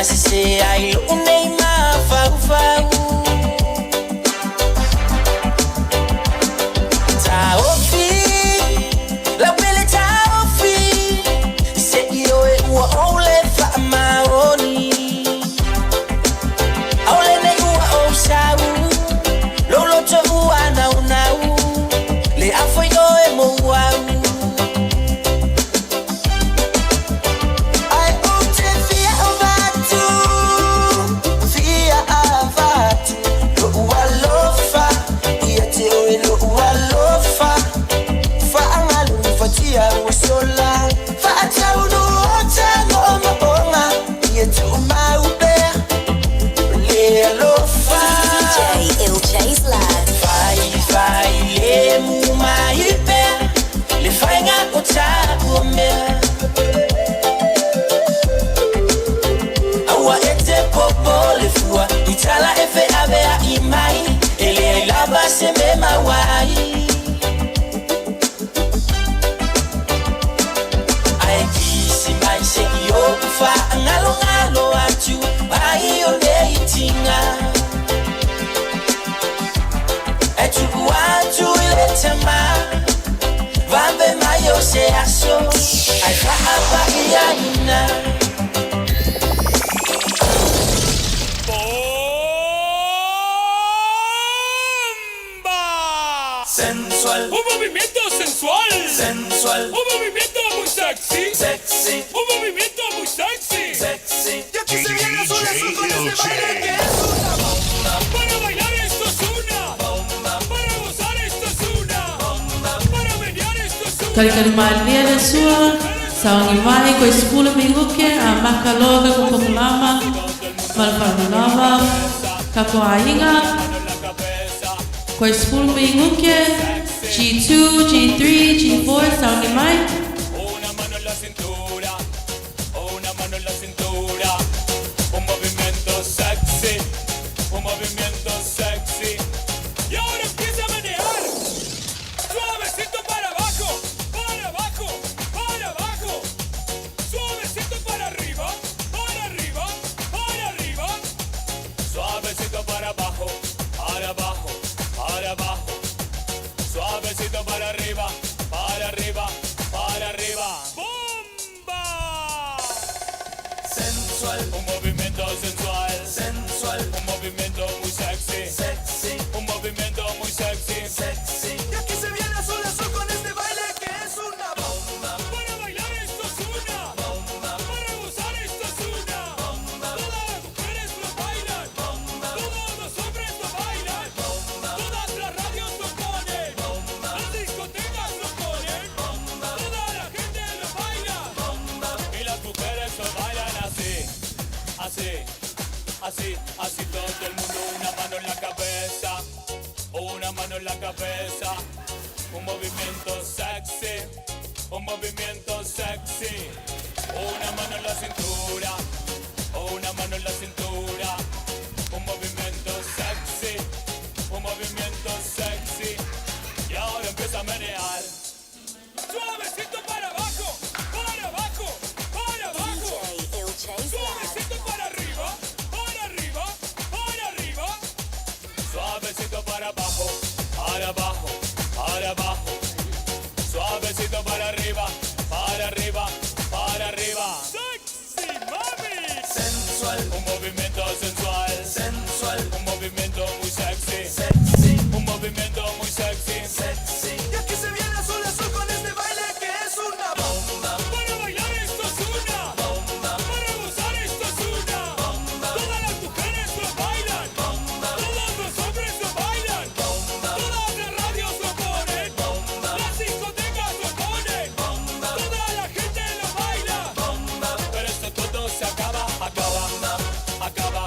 Say I unei ma fau fau Taofi La pele taofi Se io e ua ole fa maoni Ole ne ua o sau Lolo to ua nau nau Le afo yo e mo wau I ute fia o vatu aina. Sensual, un movimiento sensual, sensual, un movimiento muy sexy, sexy, un movimiento muy sexy, sexy. Y aquí se viene azul azul con este baile que es una bomba. Para bailar esto es una bomba, para gozar esto es una bomba, para menear esto es una. Kalkalmalia na sua, saungi mai ko iskula minguke a makaloga ko kumlama, malfanulama, kako ainga, ko iskula minguke, G2, G3, G4, saungi mai. Una mano en la cintura, una mano en la cintura, un movimiento sexy, un movimiento sexy. Y ahora empieza a menear, suavecito para abajo, para abajo, para abajo, suavecito para arriba, para arriba, para arriba, suavecito para abajo, para abajo, para abajo, suavecito para arriba, para arriba, para arriba. ¡Bomba! sensual, Un movimiento sensual, sensual, un movimiento muy sexy, sexy, un movimiento muy sexy, sexy. Y aquí se viene azul azul con este baile que es una bomba. Para bailar esto es una bomba, para gozar esto es una bomba. Todas las mujeres lo bailan, bomba, todos los hombres lo bailan, bomba, todas las radios lo ponen, bomba, las discotecas lo ponen, bomba, toda la gente lo baila, bomba. y las mujeres lo bailan así, así, así, así todo el mundo, una mano en la cabeza, una mano en la cabeza, un movimiento sexy, un movimiento sexy, una mano en la cintura, una mano en la cintura, un movimiento sexy, un movimiento sexy, y ahora empieza a menear, suavecito para abajo, para abajo, para abajo, suavecito para arriba, para arriba, para arriba, suavecito para abajo, para abajo, para abajo, suavecito para arriba, para arriba, para arriba. Sexy mami. Sensual, Un movimiento sensual, sensual, un movimiento muy sexy, sexy, un movimiento muy sexy, sexy. Y aquí se viene azul azul con este baile que es una bomba. para bailar esto es una bomba, para gozar esto es una bomba, todas las mujeres lo bailan, bomba, todos los hombres lo bailan, bomba, todas las radios lo ponen, bomba, las discotecas lo ponen, bomba, toda la gente lo baila, bomba. pero esto todo se acaba, acaba, acaba,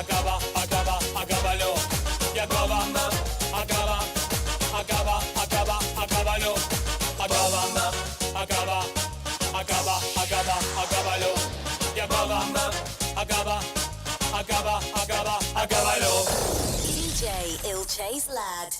acaba, acaba, acábalo, y acaba, acaba, acaba, acaba, acábalo, acaba, acaba, acaba, acaba, acábalo, y acaba, acaba, acaba, acaba, acábalo. DJ Ilchase Lad.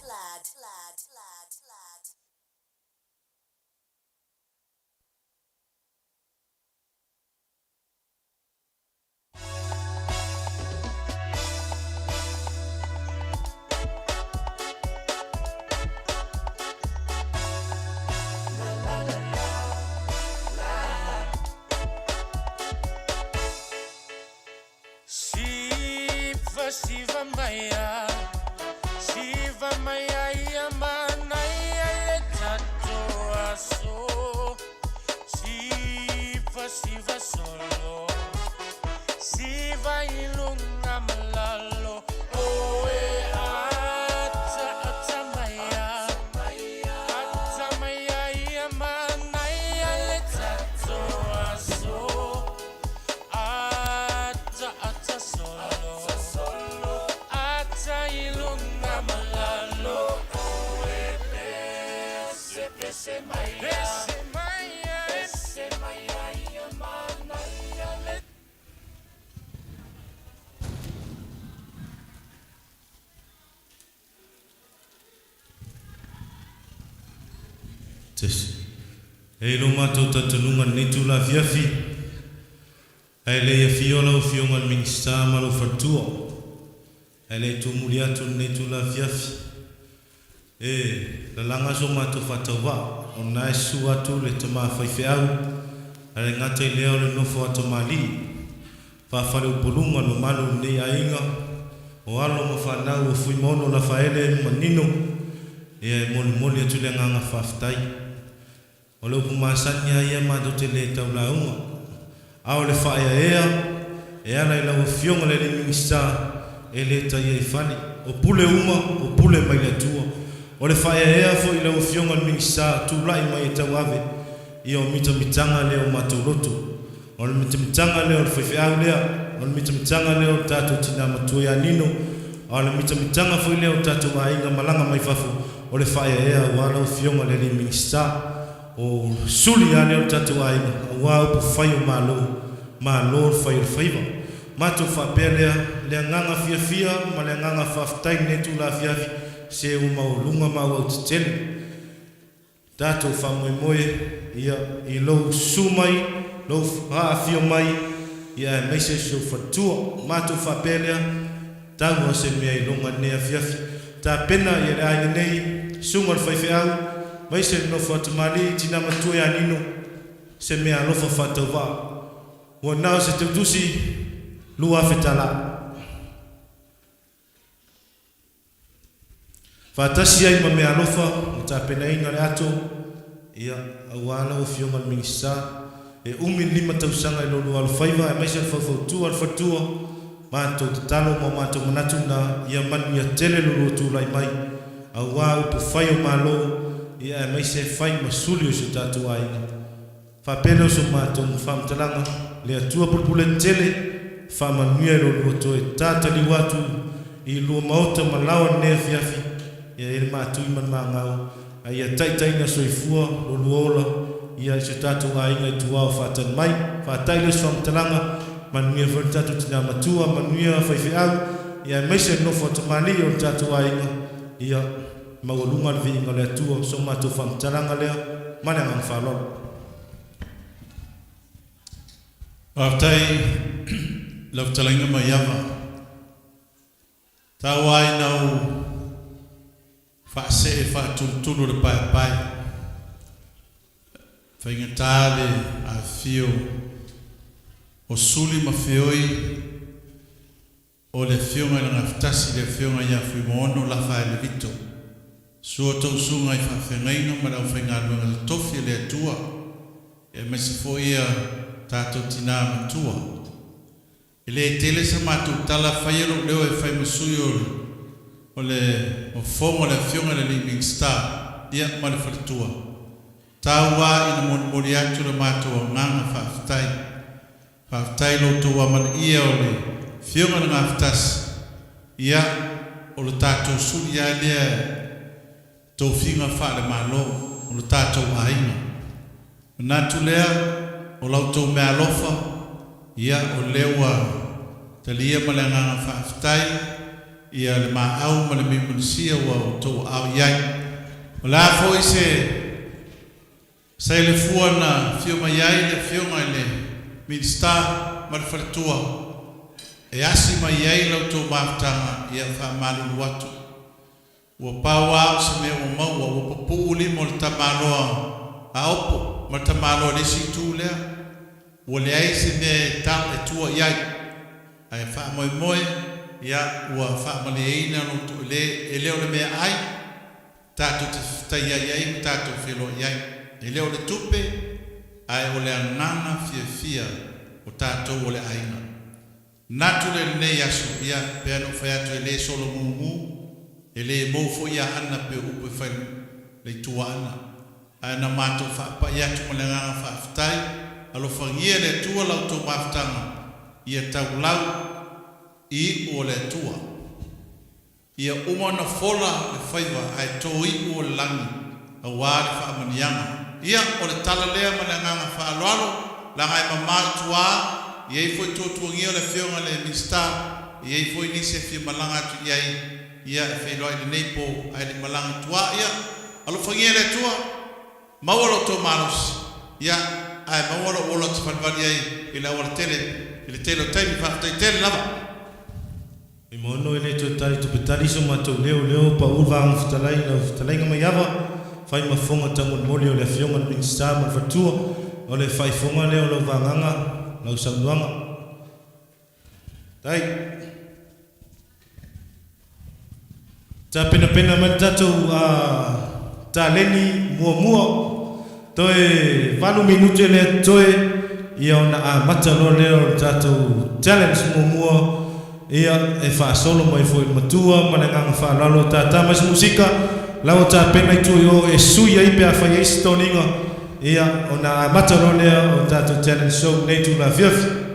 Shiva Maya, Shiva Maya, Yamanaya, Letato Aso, Shiva, Shiva Solo, Shiva Ilunga Malalo, Oe Ata, Ata Maya, Ata Maya, Yamanaya, Letato Aso, Ata, Ata Solo. Ilunga malalo, ese maya, yamanaya, E lo matou tatanunga nei tu la fiafi. E le ia fiola o fionga minsta ma lo fatua. E le tu muliatu nei tu la fiafi. E la langa so matou fatawa. O nai su atu le tama fai feau. Ale ngata I leo le nofo ata mali. Whawhare upolunga no malu nei ainga. O alo mo whanau o Fuimaono Lafaele manino. E moli atu le nganga whaftai. O leo pumasani a ia mato te le tau launga. Ao le whaia ea. E ana I lau fionga le le minista. E le ta ia I whani. O pule uma, o pule mai le tua. O le whaia ea fo I lau fionga le minista. Tu lai mai e tau ave. I o mita mitanga leo mato roto. O le mita mitanga leo le whaiwhiau lea. O le mita mitanga leo tātou tina matua ia nino. O le mita mitanga fo I leo tātou a inga malanga mai whafu. O le whaia ea ua lau fionga le le minista. O suli a leo tātou a inga. Ua upu whai o malo whai o whaiva. Mato whapea lea nganga Fiafia. Ma lea nganga whaftai netu la Fiafi. Se o maulunga mau au titele. Tātou whamoe ia I lou sumai, lou haafio mai, ia e meise so fatua, mātou whapelea, tāua se mea I longa nea Fiafi. Tā pena ia le aini nei, sunga le whaiwhiau, meise no whatamali, tina matua ia nino, se mea lofa whatau wā. Ua nao se teutusi, lua whetala. Whatasi ai ma mea lofa, tā pena inga le ato, ia awala o fionga minista e umi lima tausanga I lolo alfaiva e maisa alfautua alfatua mātou te talo ma mātou manatu na ia manu ia tele lolo tūlai mai awa upu whai o mālo ia e maisa e whai masuli o so tātou ainga whapele o so mātou mwhamtalanga le atua pulpule tele whamanuia lolo to e tātali watu I lua maota malawa nea Fiafi ia ere mātou I man māngau ia taitaina soifua loluola ia I se tātou a inga I tuao whatan mai whataile swamtalanga manuia whare tātou tina matua manuia whaiwhiau ia meise nofo tamali o tātou a inga ia maulunga le inga lea tua so mātou whamtalanga lea manangang whalolo. Whaftai lautalinga mai awa tau ai nau Whaase e whaatulutulu le pai. Whaingatale a fio o suli ma feoi o le fionga I ngafutasi le fionga ia Fuimaono Lafaele Vito. Sua tausunga I whawhengaina ma rau whaingaluenga le tofi le atua. E mese fo ia tātou tina matua. E le tele sa mātou tala whaiero leo e whaimasui o le fonga le fionga le living star ia ma le whalatua. Tāua ina mori atu le mātua nganga whaftai lo toa mana ia o le fionga le ngaftas ia o le tātou suri ia lea tau whinga wha le malo o le tātou hainga. Natu lea o lau tau mea lofa ia o lewa talia ma le nganga whaftai ia le maau ma le mimunisia ua o tau au iai. O la foi se le fua na fioma iai le fionga le minsta ma le whaletua. E asi ma iai lau tau maftanga ia whamalulu atu. Ua pau au se mea ua maua ua papu limo le tamaloa a opo ma le tamaloa le situ lea. Ua le ai se mea tau e tua iai. Ai wha moe moe ia ua whaamaleina e leo le mea ai tātou te whtaia iai tātou whelo iai e leo le tupe ai o le angana Fiafia o tātou o le ainga natu le nei aso ia pea no whai atu e le solo mungu e le moufo ia ana pe upe whai le tua ana ai na mātou whaapa ia tu ma le nganga whaaftai alo whangia le tua lau tō maftanga ia tau lau I o le tua. Ia umana fola le whaiva ai tōi o le langi a wāre whaamanianga. Ia o le tala lea ma le nganga whaaloalo la ngai mamau tua ia I foi tōtuangia le whionga le minsta ia I foi nise whia malanga tu iai ia e whailoi le neipo ai le malanga tua ia alo whangia le tua mawalo tō manos ia ai mawalo ola te whanwari ai I la wala tele I le tele o taimi whaftai tele lava. I mono e le to tari to petari so matou leo pa urva ang futalai mai ava fai mafonga tangon moli o le fionga minsta ma fatua o le whaifonga leo lo vanganga lau samduanga. Tai. Ta pena man tatou ta leni mua toe 4 minute le toe ia ona mata lo leo tatou challenge mua ia e fa solo mai foi matua mananga fa lalo tata mas musika lao ta pena tu yo e suia i pe a fa stoninga ia ona mata lo leo tatou challenge show nei tu la Fiafia.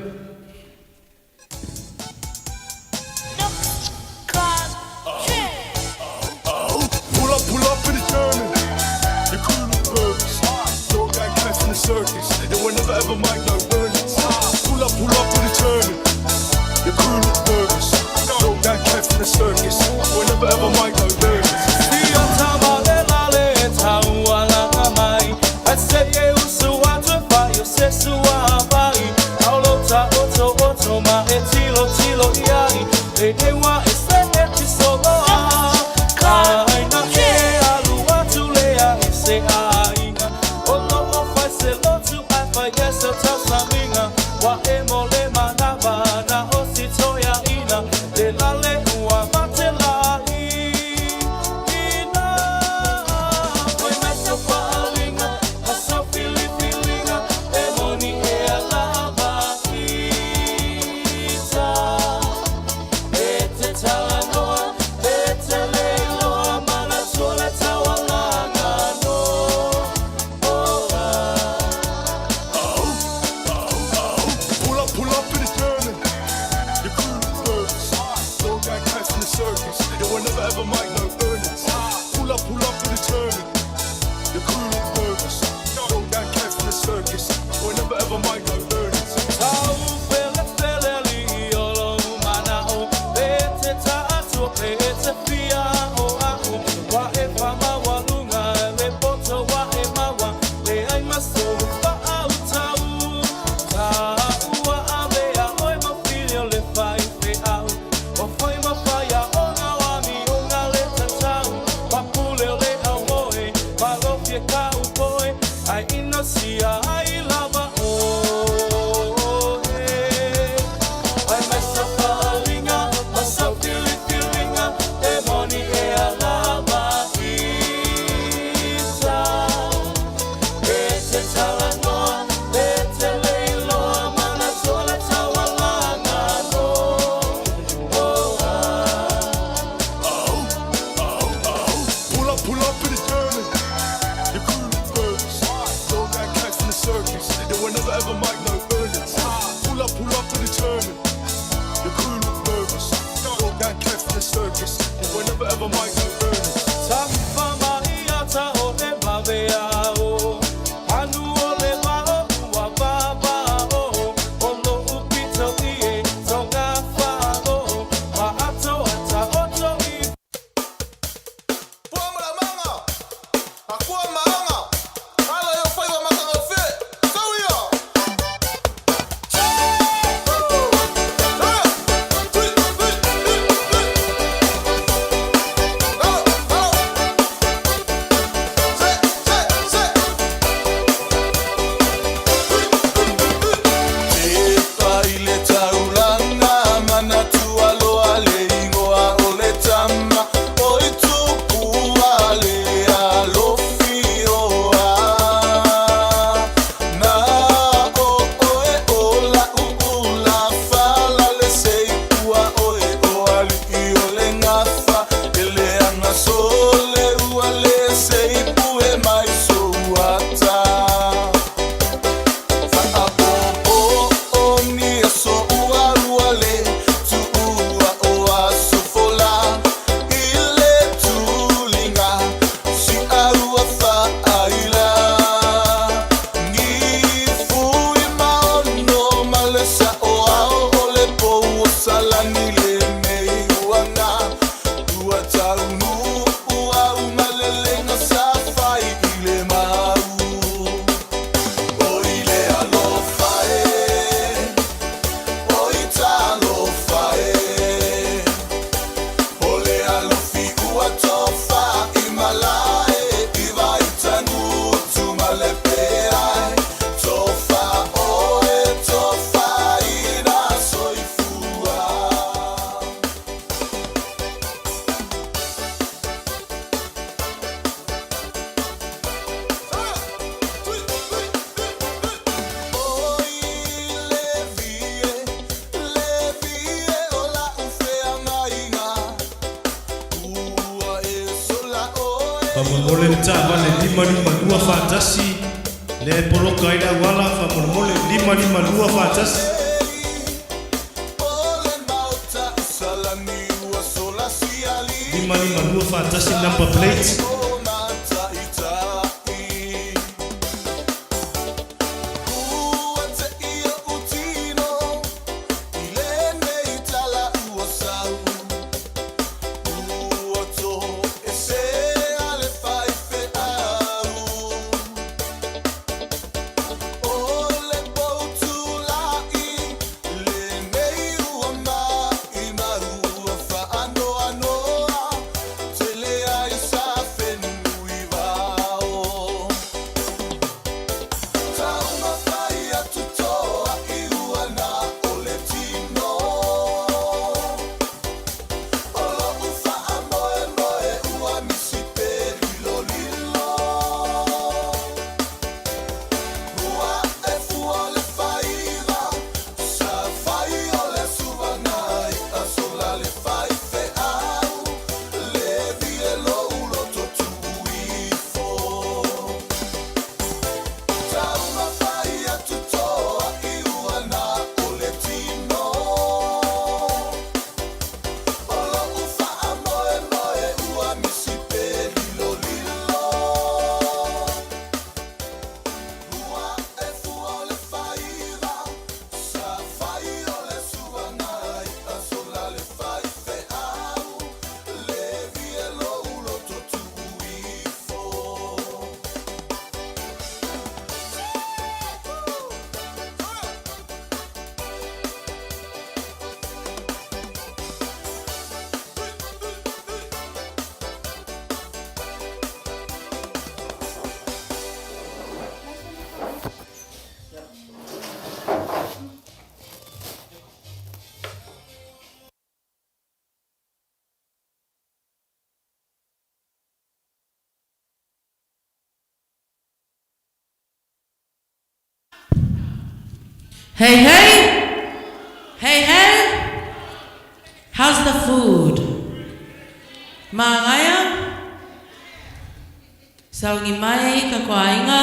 Famole ta vale lima lua fatasi. Le poloka ina wala famole lima lua fatasi. Lima lua fatasi number plate. Hey, hey! Hey, hey! How's the food? Maangaya? Saungi mai kako ainga,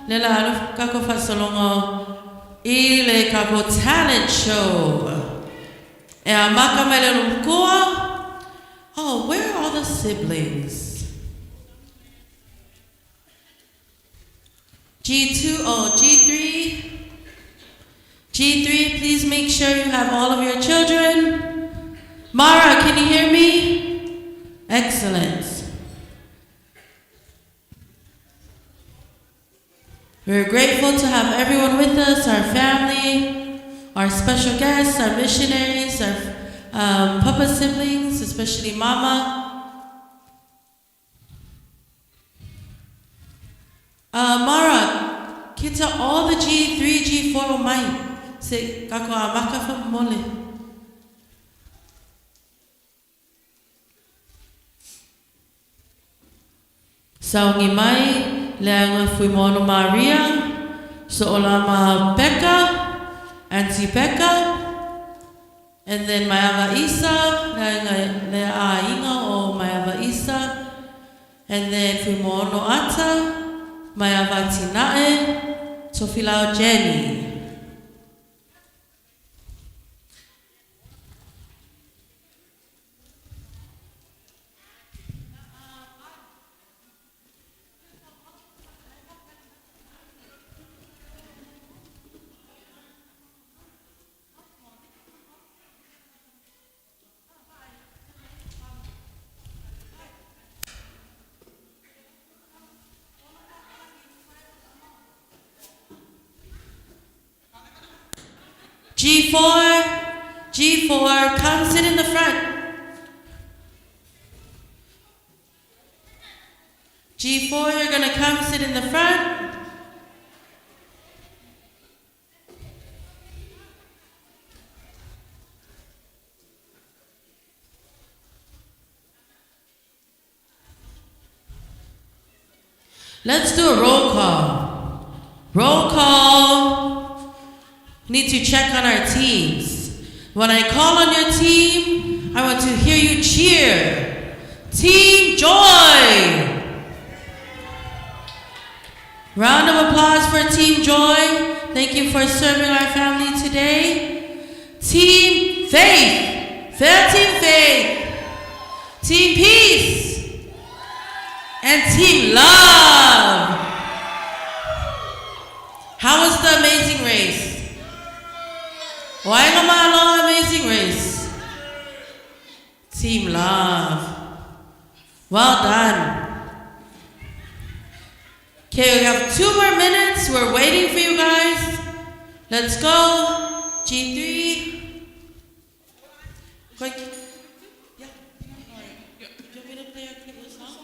lela alu kako fasolongo, ile kako talent show. E amaka mele lumkua. Oh, where are all the siblings? G2, oh, G3. G3, please make sure you have all of your children. Mara, can you hear me? Excellent. We're grateful to have everyone with us, our family, our special guests, our missionaries, our Papa siblings, especially Mama. Mara, kita all the G3, G4 mai. Se kako amaka fa mole. Saungi mai leanga Fuimaono Maria, so olama Becca, Auntie Becca, and then Maiava Isa, leanga lea inga o Maiava Isa, and then Fuimaono Ata, Maiava Tinae, Tofilao Jenny. G4, come sit in the front. G4, you're gonna come sit in the front. Let's do a roll call. Roll call. Need to check on our teams. When I call on your team, I want to hear you cheer. Team Joy. Round of applause for Team Joy. Thank you for serving our family today. Team Faith. Fair Team Faith. Team Peace. And Team Love. How was the amazing race? Why am I on amazing race? Team Love. Well done. Okay, we have 2 more minutes. We're waiting for you guys. Let's go. G3. Quick. Yeah. Do you want me to play a quick song?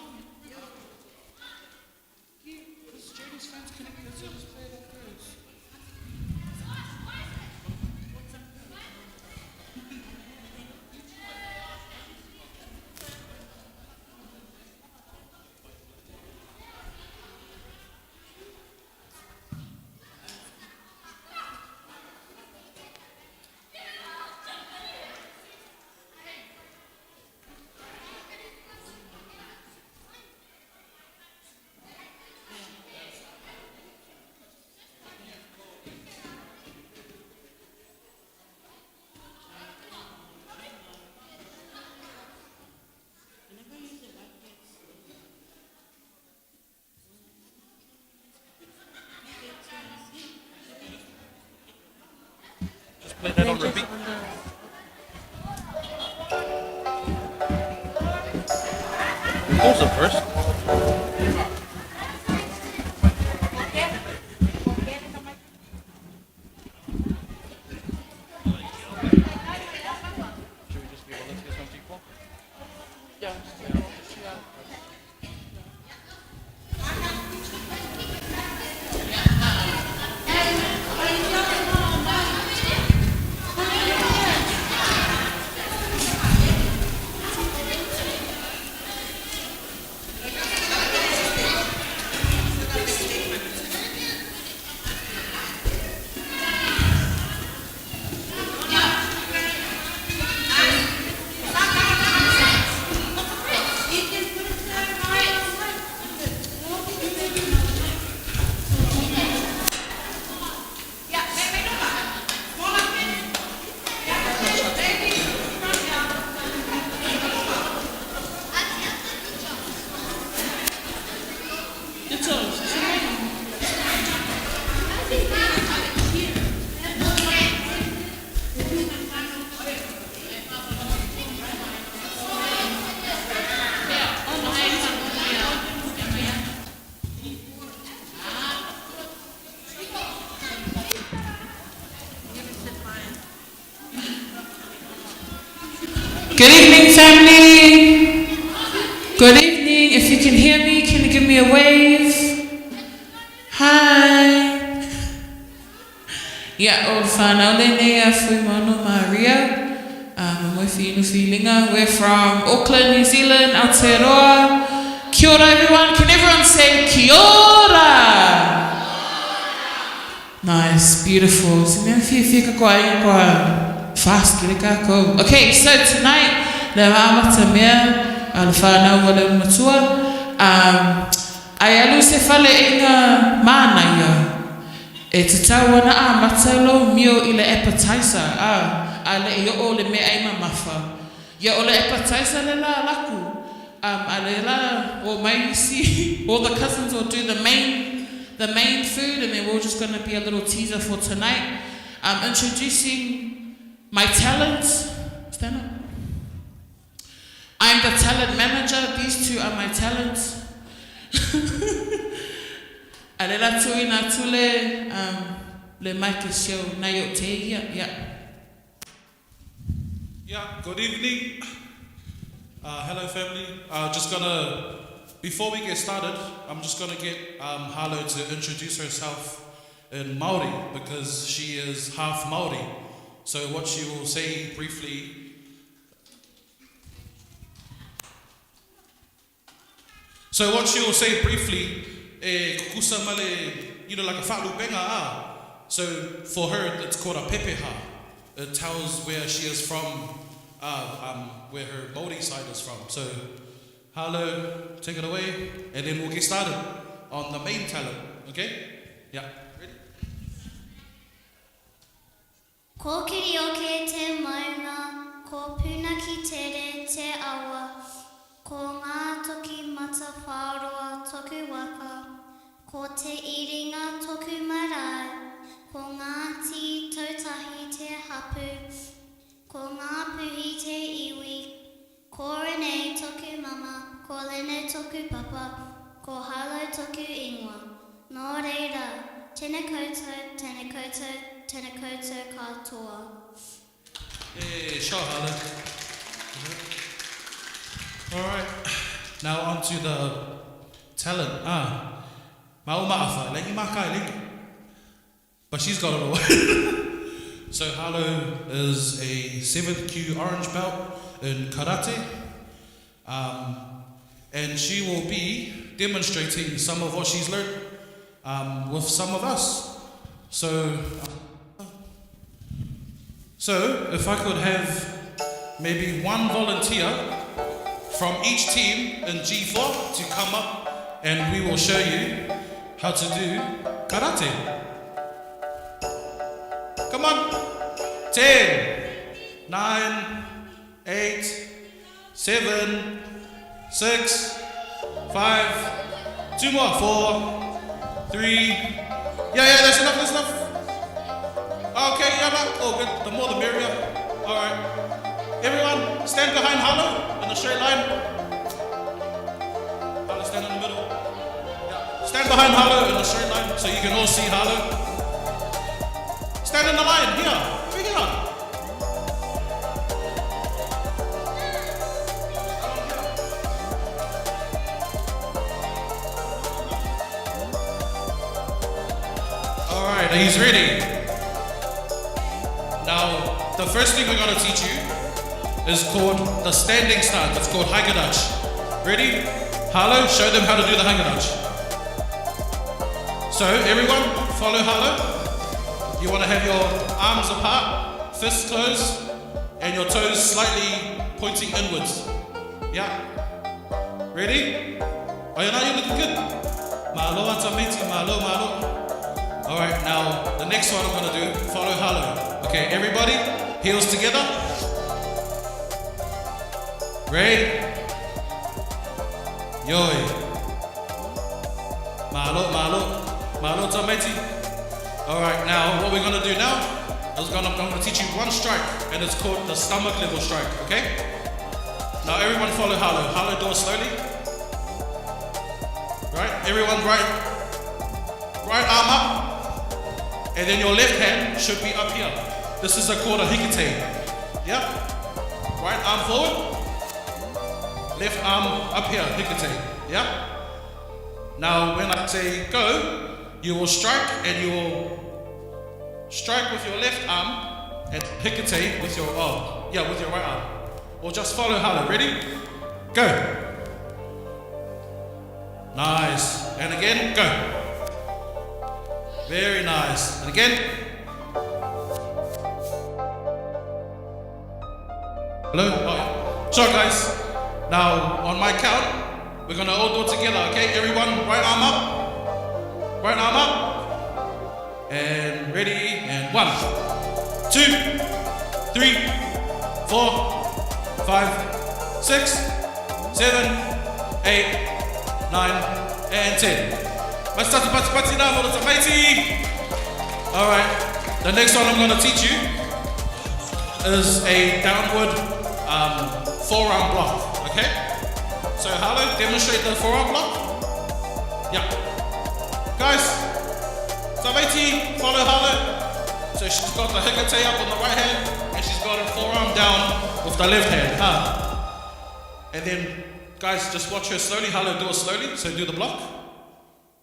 Play that on repeat. Who's up first? Good evening, family. Good evening. If you can hear me, can you give me a wave? Hi. Yeah, old whanau lene Fuimaono Maria. We're from Auckland, New Zealand, Aotearoa. Kia ora, everyone. Can everyone say kia ora? Nice, beautiful. Fast, okay, so tonight, le amata mea, al whanau wale matua, ai alu se fale inga mana ia. E te tau wana amata lo mio i le appetizer, a le i o le mea ima mafa. Ia o le appetizer le la laku, a le la, or maybe see, all the cousins will do the main food, and then we're just going to be a little teaser for tonight. I'm introducing my talent. Stand up. I'm the talent manager. These two are my talents. Alela tui na tule le Michael show na yo te yeah. Yeah, good evening. Hello family. Just gonna, before we get started, I'm just gonna get Harlow to introduce herself in Māori because she is half Māori. So what she will say briefly. Kukusa male, like a whalu benga. So for her, it's called a pepeha. It tells where she is from, where her Māori side is from. So, Harlow, take it away, and then we'll get started on the main talent. okay? Yeah. Ready? Ko kiri o ke te maunga, ko puna ki tere te awa, ko ngā toki mata whāroa toku waka, ko te iringa toku marae, ko ngā ti tautahi te hapu, ko ngā puhi te iwi, ko renei toku mama, ko lene toku papa, ko halo toku ingoa. Nō reira, tēnā koutou, tēnā koutou, tēnā koutou katoa. Yeah, sure, Harlan. All right, now on to the talent. Mau ma'awha, lengi makai lengi. But she's got it all. So Harlow is a 7th Q orange belt in karate. And she will be demonstrating some of what she's learned with some of us. So if I could have maybe one volunteer from each team in G4 to come up and we will show you how to do karate. Come on. 10, 9, 8, 7, 6, 5, 2 more, 4, 3. Yeah, that's enough. Okay, yeah, oh good. The more the merrier. All right. Everyone, stand behind Harlow in a straight line. Harlow, stand in the middle. Yeah. Stand behind Harlow in a straight line so you can all see Harlow. Stand in the line, here, over here. All right, are you ready? Now, the first thing we're gonna teach you is called the standing stance. It's called hagadash. Ready? Harlow, show them how to do the hagadash. So, everyone, follow Harlow. You want to have your arms apart, fists closed, and your toes slightly pointing inwards. Yeah? Ready? Oh, you're looking good. Malo atameti, malo. Alright, now the next one I'm going to do, follow Harlow. Okay, everybody, heels together. Ready? Yoi. Malo tameti. Alright, now what we're going to do now is I'm going to teach you one strike, and it's called the stomach level strike, okay? Now everyone follow Harlow. Harlow, do it slowly. Right, everyone right arm up, and then your left hand should be up here. This is called a hikite. Yeah? Right arm forward, left arm up here, hikite. Yeah? Now when I say go, you will strike, and you will strike with your left arm and hikite with your with your right arm. Or just follow Harlow. Ready? Go. Nice. And again, go. Very nice. And again. Hello? Oh, yeah. Sure, guys. Now, on my count, we're going to all do it together, okay? Everyone, right arm up. Right arm up, and ready, and 1, 2, 3, 4, 5, 6, 7, 8, 9, and 10. Alright, the next one I'm going to teach you is a downward forearm block, okay? So Harlow, demonstrate the forearm block. Yeah. Guys, Savaiti, follow Harlow. So she's got the hikate up on the right hand, and she's got her forearm down with the left hand. And then, guys, just watch her slowly. Harlow, do it slowly. So do the block.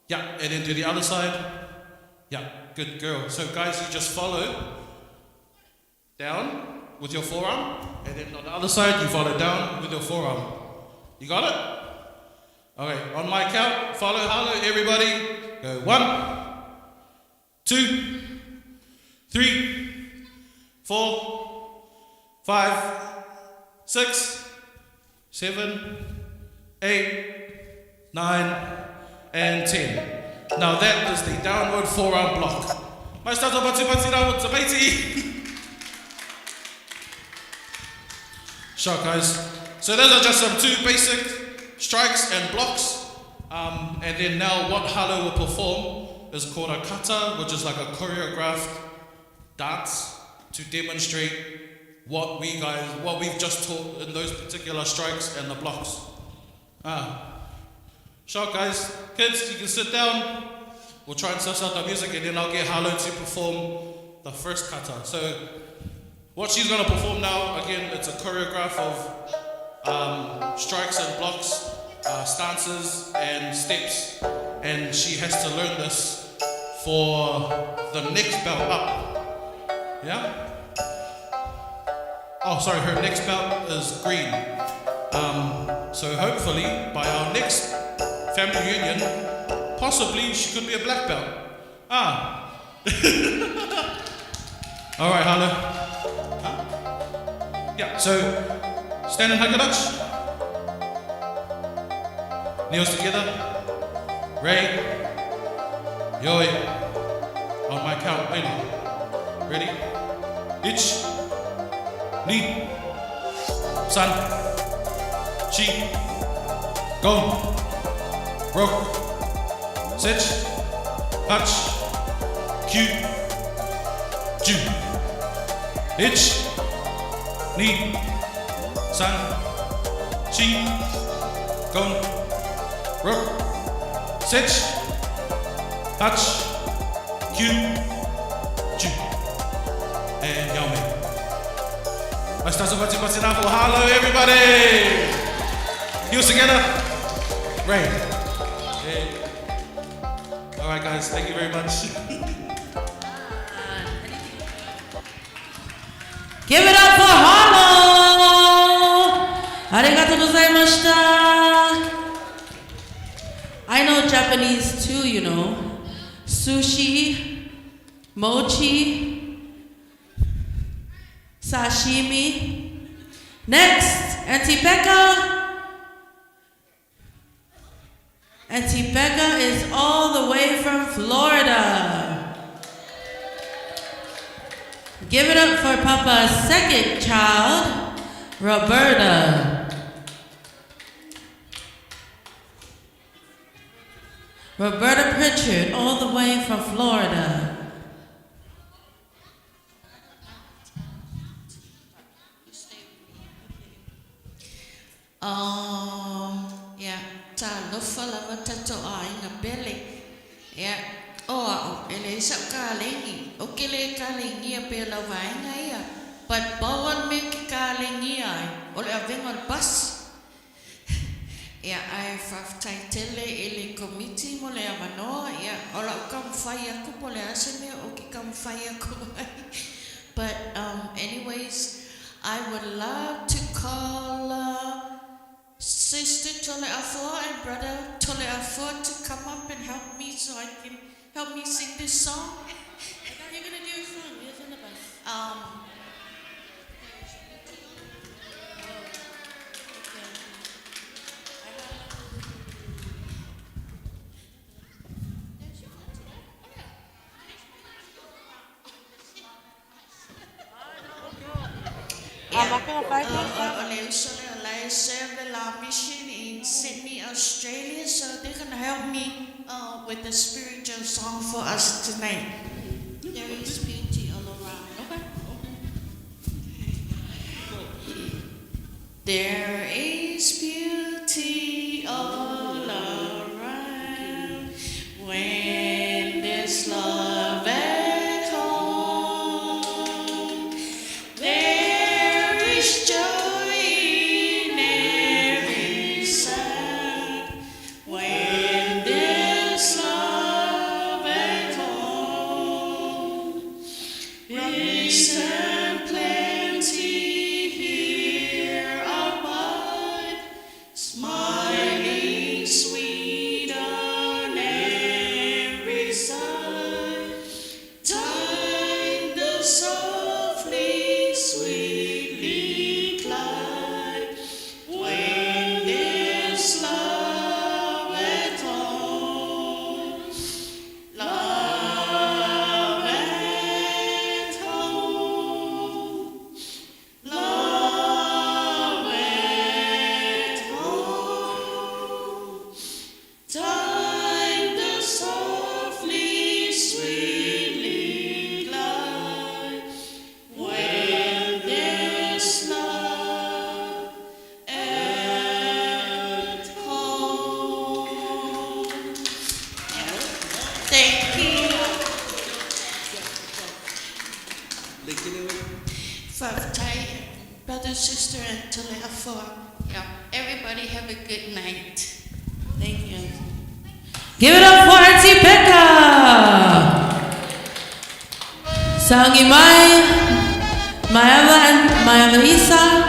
Yeah, and then do the other side. Yeah, good girl. So guys, you just follow down with your forearm, and then on the other side, you follow down with your forearm. You got it? Okay, on my count, follow Harlow, everybody. Go 1, 2, 3, 4, 5, 6, 7, 8, 9, and 10. Now that is the downward forearm block. Mais tātou pati rau, tamaiti. Sure, guys. So those are just some 2 basic strikes and blocks. And then now what Halo will perform is called a kata, which is like a choreographed dance to demonstrate what we've just taught in those particular strikes and the blocks. Sure, guys. Kids, you can sit down. We'll try and suss out the music, and then I'll get Halo to perform the first kata. So what she's going to perform now, again, it's a choreograph of strikes and blocks, stances and steps, and she has to learn this for the next belt up. Yeah? Oh, sorry, her next belt is green. So hopefully by our next family reunion, possibly she could be a black belt. All right, Hala. Yeah, so stand in Hakadach. Kneels together. Ray. Yoi. On my count, ready? Ich. Ni. San. Chi. Gon. Rok. Sech. Hach. Q. Ju. Ich. Ni. San. Chi. Gon. Rok. Sech. Hach. Q. Ju. And Yaume. Let's start some Hello, everybody. Heels together. Ray. Hey. All right, guys. Thank you very much. Give it up for Harlow! Arigatou gozaimashita! I know Japanese too, you know. Sushi, mochi, sashimi. Next, Auntie Becca. Auntie Becca is all the way from Florida. Give it up for Papa's second child, Roberta. Roberta Pritchard, all the way from Florida. Yeah, ta lofa lava tato a ina bele. Yeah. Oh, ele sa kalengi. Okele kalengi a pe lava ina ia. But bawan me ki kalengi ai. Ole avengal bus. Yeah, I have taitele ele committee mole amanoa. Yeah, ola ukam faya ku pole aseme o ki kam faya ku. But anyways, I would love to call Sister Tole Afua and Brother Tole Afua to come up and help me so I can help me sing this song. I thought you were gonna do a song. Yes, in the bus. I serve the mission in Sydney, Australia, so they're gonna help me with the spiritual song for us tonight. There is beauty all around. Okay. There is beauty all around when there's love at home. There is joy. brother, sister, and to therefore, yeah, everybody have a good night. Thank you. Give it up for Auntie Becca. Sangi Maya Isa,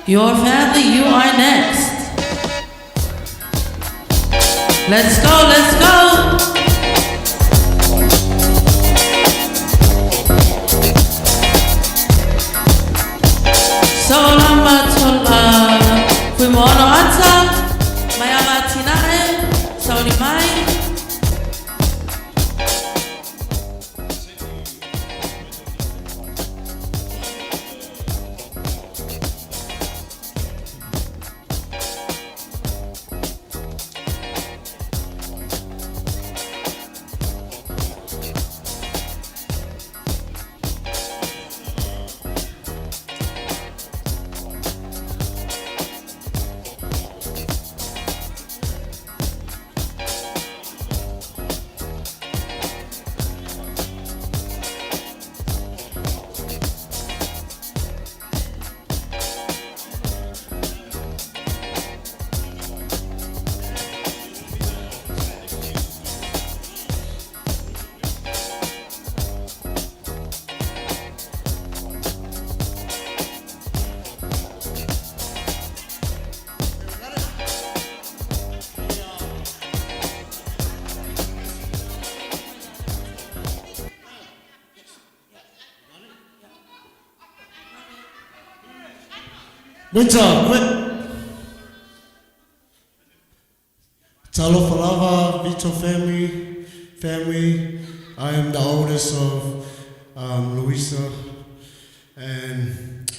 your family, you are next. Let's go, let's go. Solama tola, Fuimaono ata, Maya matinae, Sauli mai. Talofa Lava, Vito family. I am the oldest of Louisa, and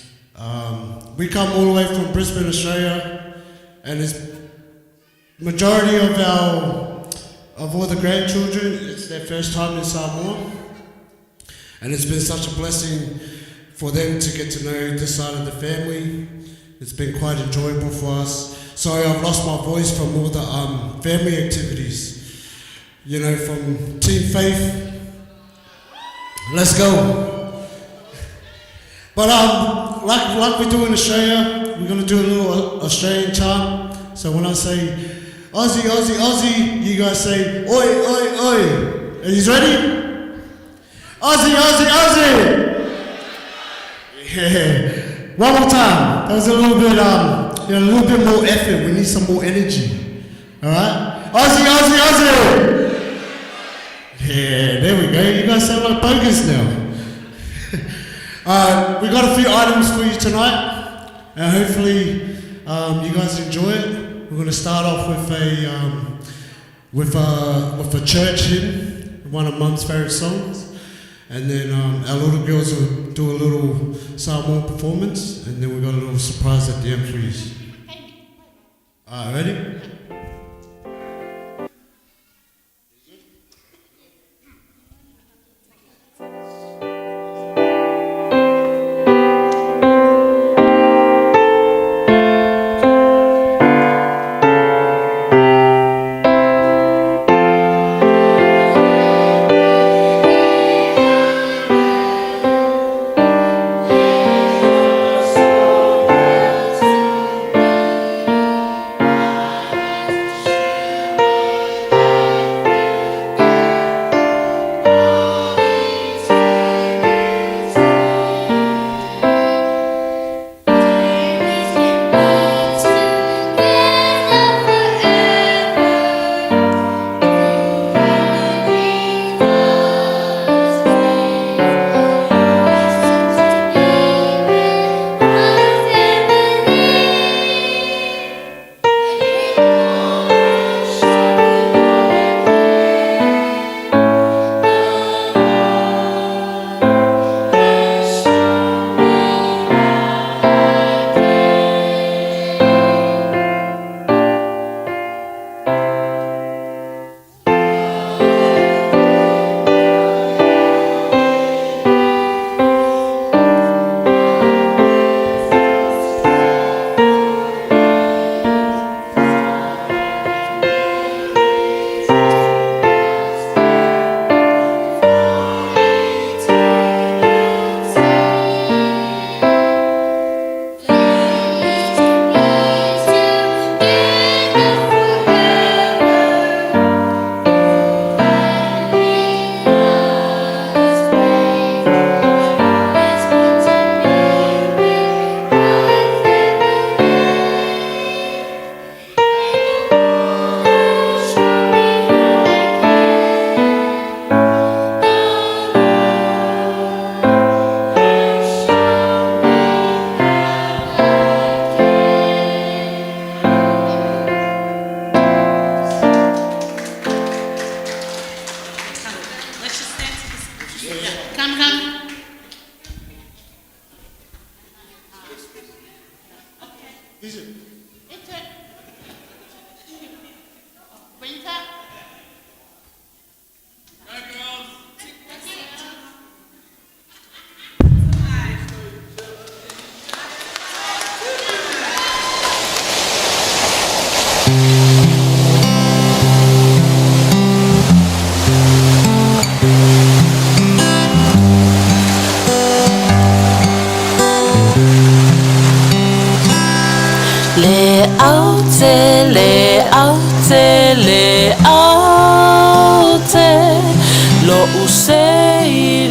we come all the way from Brisbane, Australia, and it's majority of all the grandchildren, it's their first time in Samoa, and it's been such a blessing for them to get to know this side of the family. It's been quite enjoyable for us. Sorry, I've lost my voice from all the family activities. You know, from Team Faith. Let's go. But like we do in Australia, we're gonna do a little Australian chant. So when I say Aussie, Aussie, Aussie, you guys say oi, oi, oi. Are you ready? Aussie, Aussie, Aussie. Yeah. One more time. That was a little bit, a little bit more effort. We need some more energy. All right? Aussie, Aussie, Aussie. Yeah, there we go. You guys sound like bogus now. We got a few items for you tonight, and hopefully you guys enjoy it. We're going to start off with a church hymn, one of Mum's favorite songs. And then our little girls will do a little Samoan performance, and then we got a little surprise at the end for you. Alright, ready?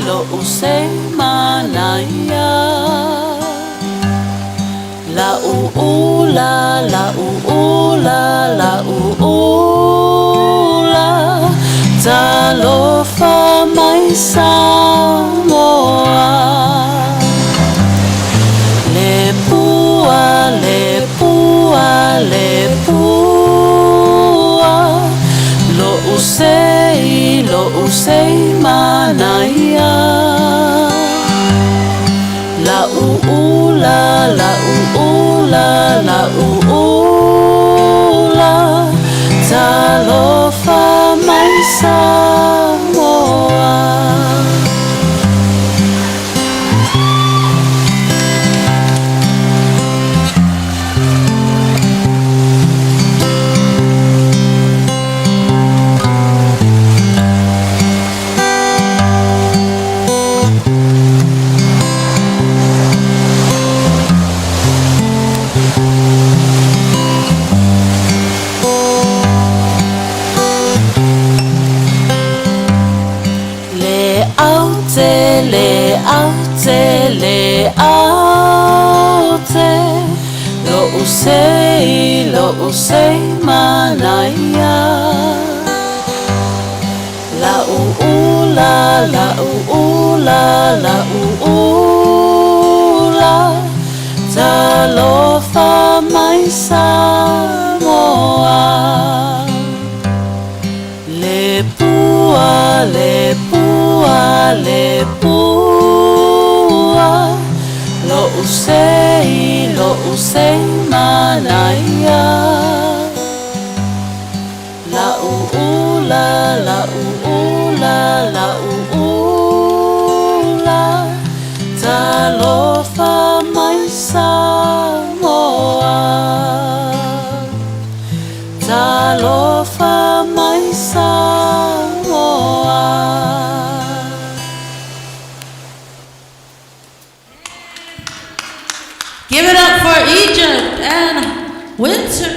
Lo usei manaya. La uula, la uula, la uula. Talofa mai Samoa. Lepua, lepua, lepua. Lo usei manaya. La uula, la uula, la uula. Talofa mai Samoa. Le aute, lo usei manaya. La uula, la uula, la uula. Talofa mai Samoa. Lepua, lepua, lepua. Lo usei manaya. La uula, la uula, la uula. Talofa mai Samoa. Talofa mai Samoa. Give it up for Egypt and Winter.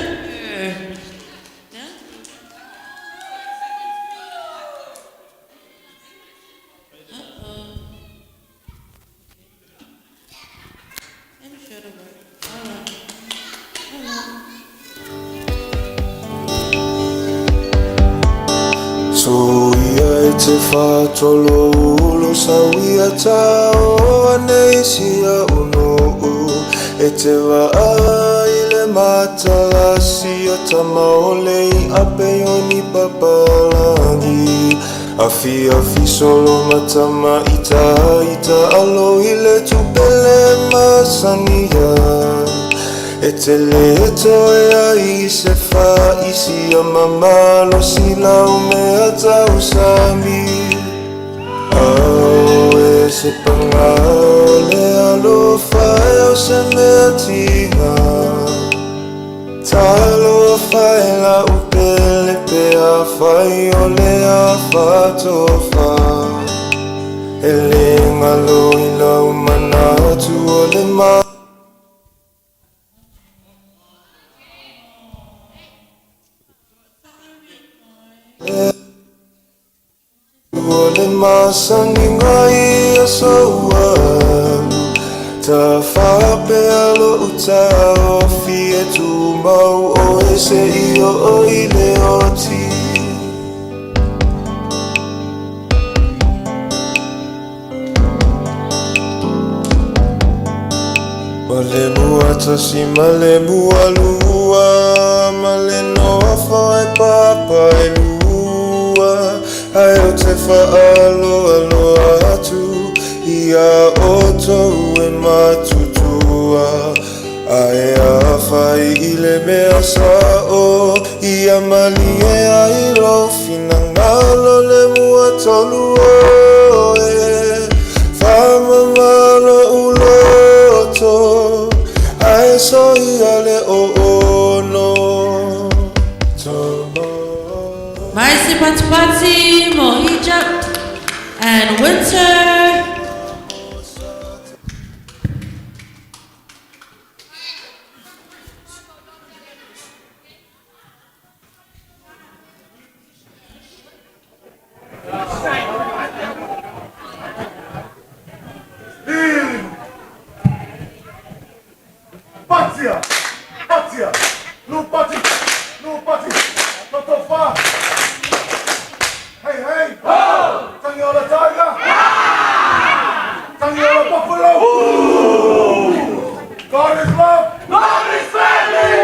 So ia te whātolo ulo sauia tao aneisia uno e te waa i le matalasi a tamaolei a peoni papalangi a fi solo matama ita alo i le tupele masania e te leto e ai se fa isi a mamalo si lau mea tau sami au e se pangao le alo fai au se mea tina talo fai la upele pe a fai o le a fatofa e le ngalo i lau manatu o le ma Ole masani ngai a saualu Ta whape alo uta o fie tu mau o ese i o i le oti Male mua tasi male mua lua Male noa whae papa e lua Ai o te whaalo alo atu Ia oto e matutua Ai a whai i le mea sao Ia mali e ai tolu oe fama malo uloto ai so iale o no Maisi Patipati, Mo Egypt, and Winter. Patia, patia, no pati, not so far. Hey, hey, ho! Tangyola tiger, Tangyola buffalo. God is love, God is family.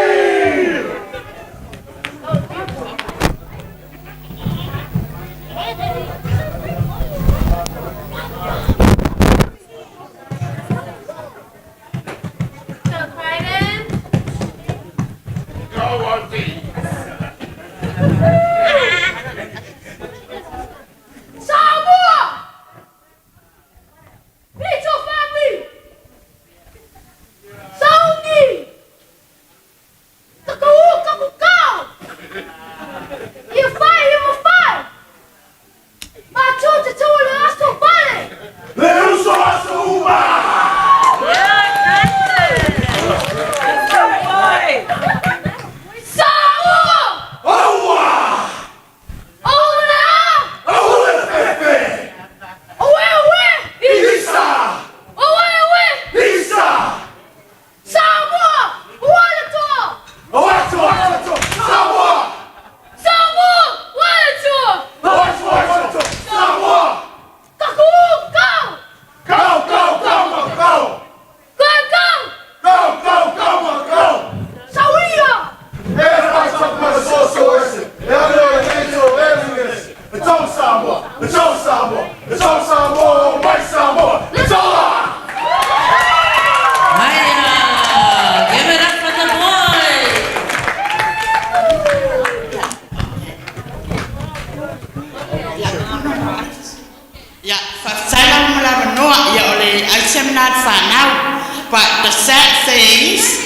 But the sad thing is,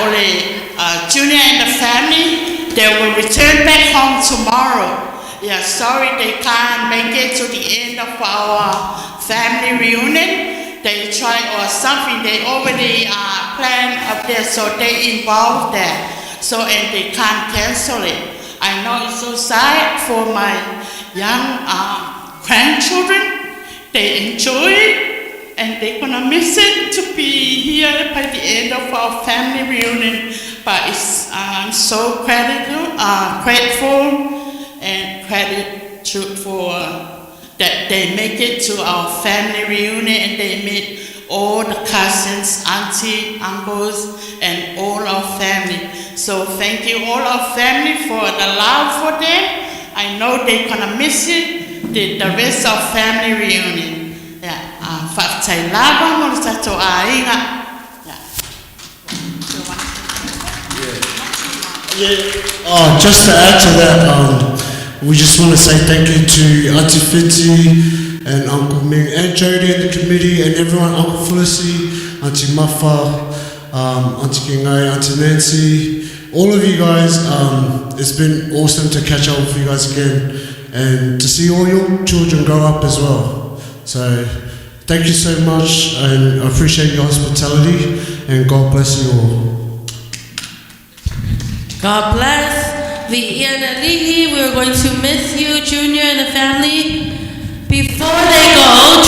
only Junior and the family, they will return back home tomorrow. Sorry they can't make it to the end of our family reunion. They try or something, they already planned up there, so they involved there. And they can't cancel it. I know it's so sad for my young grandchildren. They enjoy it. And they're gonna miss it to be here by the end of our family reunion. But I'm so grateful and gratitude for that they make it to our family reunion and they meet all the cousins, auntie, uncles, and all our family. So thank you all our family for the love for them. I know they're gonna miss it, the rest of family reunion. Just to add to that, we just want to say thank you to Auntie Fitzy and Uncle Ming and Jody and the committee and everyone, Uncle Felicity, Auntie Mafa, Auntie Kingai, Auntie Nancy, all of you guys. It's been awesome to catch up with you guys again and to see all your children grow up as well. So thank you so much, and I appreciate your hospitality, and God bless you all. God bless the Ianalihi. We're going to miss you, Junior, and the family. Before they go,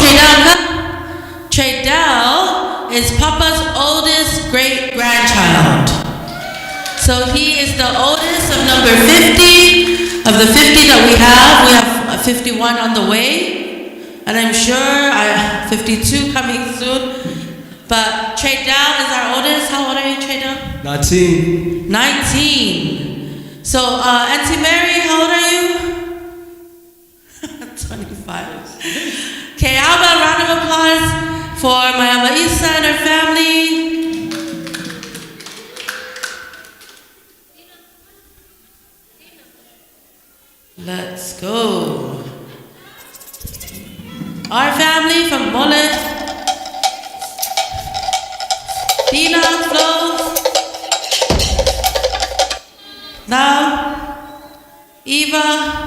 Tradell is Papa's oldest great-grandchild. So he is the oldest of number 50. Of the 50 that we have 51 on the way. And I'm sure I have 52 coming soon. But Tradell is our oldest. How old are you, Tradell? 19. 19. So Auntie Mary, how old are you? 25. Okay, how about a round of applause for my Ama Isa and her family? Let's go. from Mole. Tina, Flo. Now, Eva.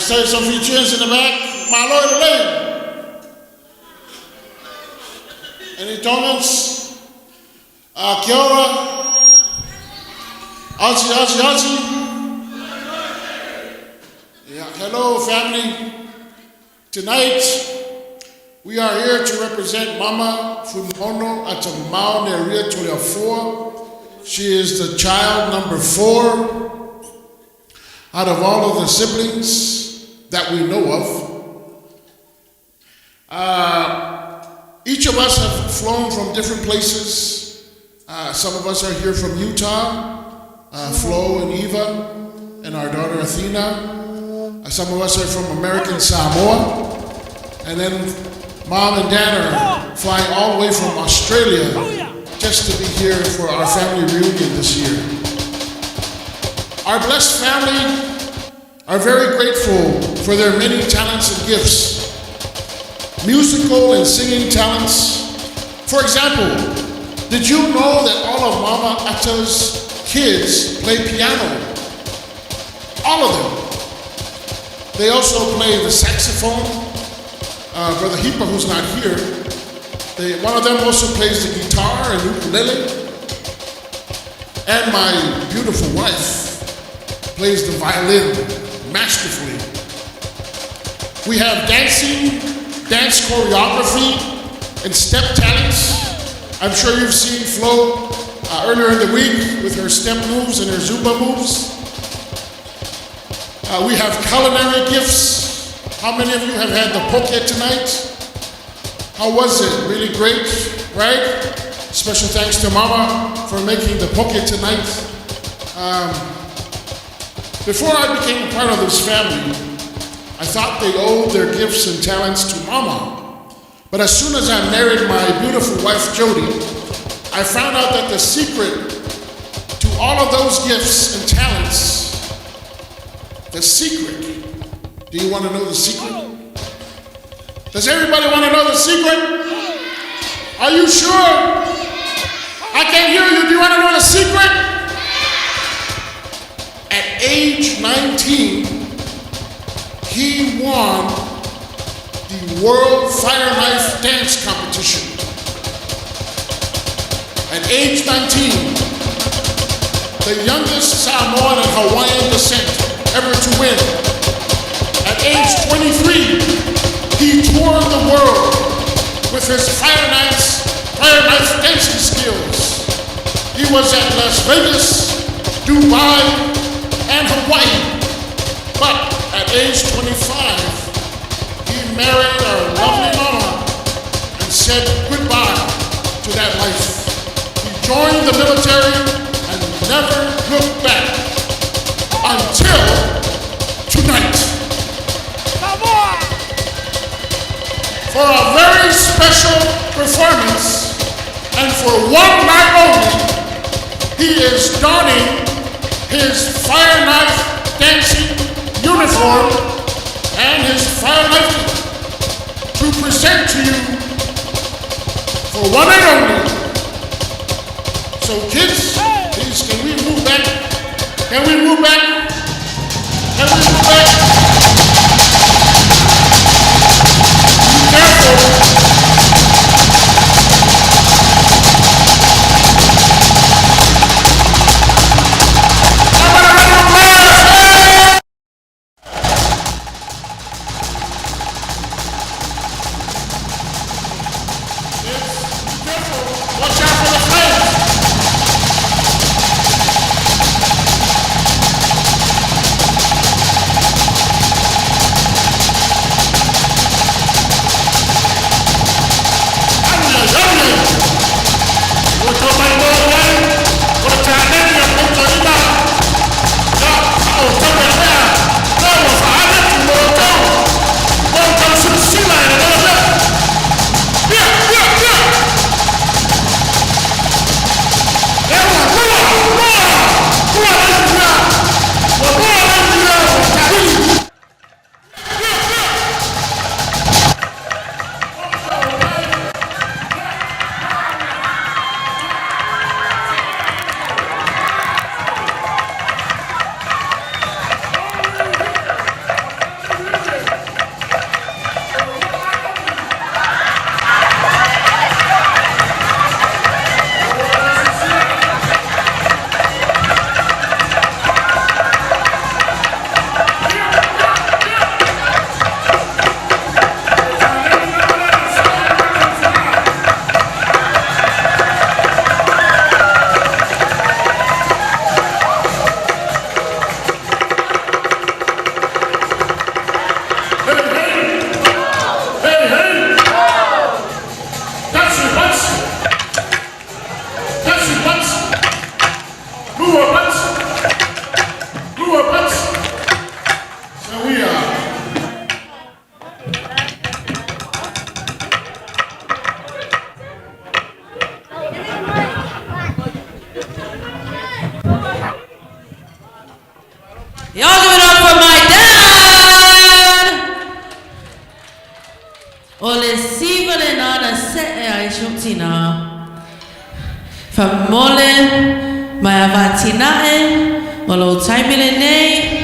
Say some few cheers in the back. My Lord and Lady. Any comments? Kia ora. Achi. Yeah, hello family. Tonight we are here to represent Mama Fuimaono Lafaele Vito. She is the child number 4 out of all of the siblings that we know of. Each of us have flown from different places. Some of us are here from Utah, Flo and Eva, and our daughter Athena. Some of us are from American Samoa. And then Mom and Dad are flying all the way from Australia just to be here for our family reunion this year. Our blessed family are very grateful for their many talents and gifts, musical and singing talents. For example, did you know that all of Mama Ata's kids play piano? All of them. They also play the saxophone. Brother Hipa, who's not here, one of them also plays the guitar and ukulele. And my beautiful wife plays the violin masterfully. We have dancing, dance choreography, and step talents. I'm sure you've seen Flo earlier in the week with her step moves and her Zumba moves. We have culinary gifts. How many of you have had the poke tonight? How was it? Really great, right? Special thanks to Mama for making the poke tonight. Before I became a part of this family, I thought they owed their gifts and talents to Mama. But as soon as I married my beautiful wife, Jody, I found out that the secret to all of those gifts and talents, the secret, do you want to know the secret? Does everybody want to know the secret? Are you sure? I can't hear you. Do you want to know the secret? At age 19, he won the World Fire Knife Dance Competition. At age 19, the youngest Samoan and Hawaiian descent ever to win. At age 23, he toured the world with his fire knife dancing skills. He was at Las Vegas, Dubai, and Hawaii. But at age 25, he married our lovely Mama and said goodbye to that life. He joined the military and never looked back until tonight. For a very special performance and for one night only, he is donning his fire knife dancing uniform and his fire knife to present to you for one night only. So kids, please can we move back? Can we move back? Can we move back? Be careful. Y'all give it up for my dad! Ole siva le nana se e ai shoktina. Famole mai avatinae, molo taimile nei.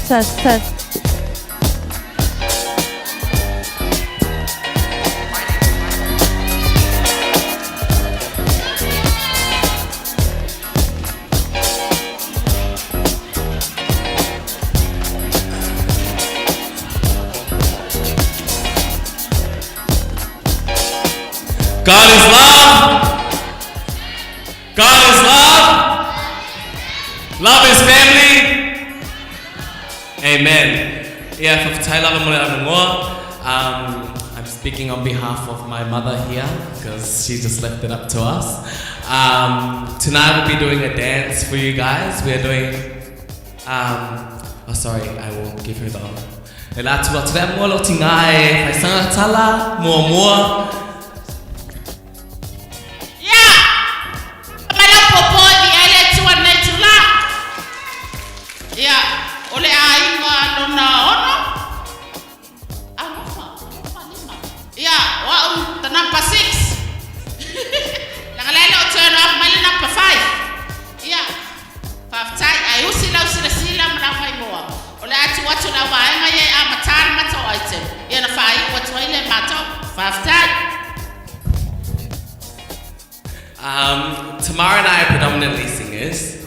Test. God is love. God is love. Love is family. Amen. Yeah, I'm speaking on behalf of my mother here because she just left it up to us. Tonight we'll be doing a dance for you guys. We are doing, sorry, I will give her the honor. Number 6. Langalelo turn up my number 5. Yeah. 5 tai I usi la mna mai moa. Ole ati watu na waenga ye amatan mato item. Ye na fai watu ile mato 5 tai. Tamara and I are predominantly singers.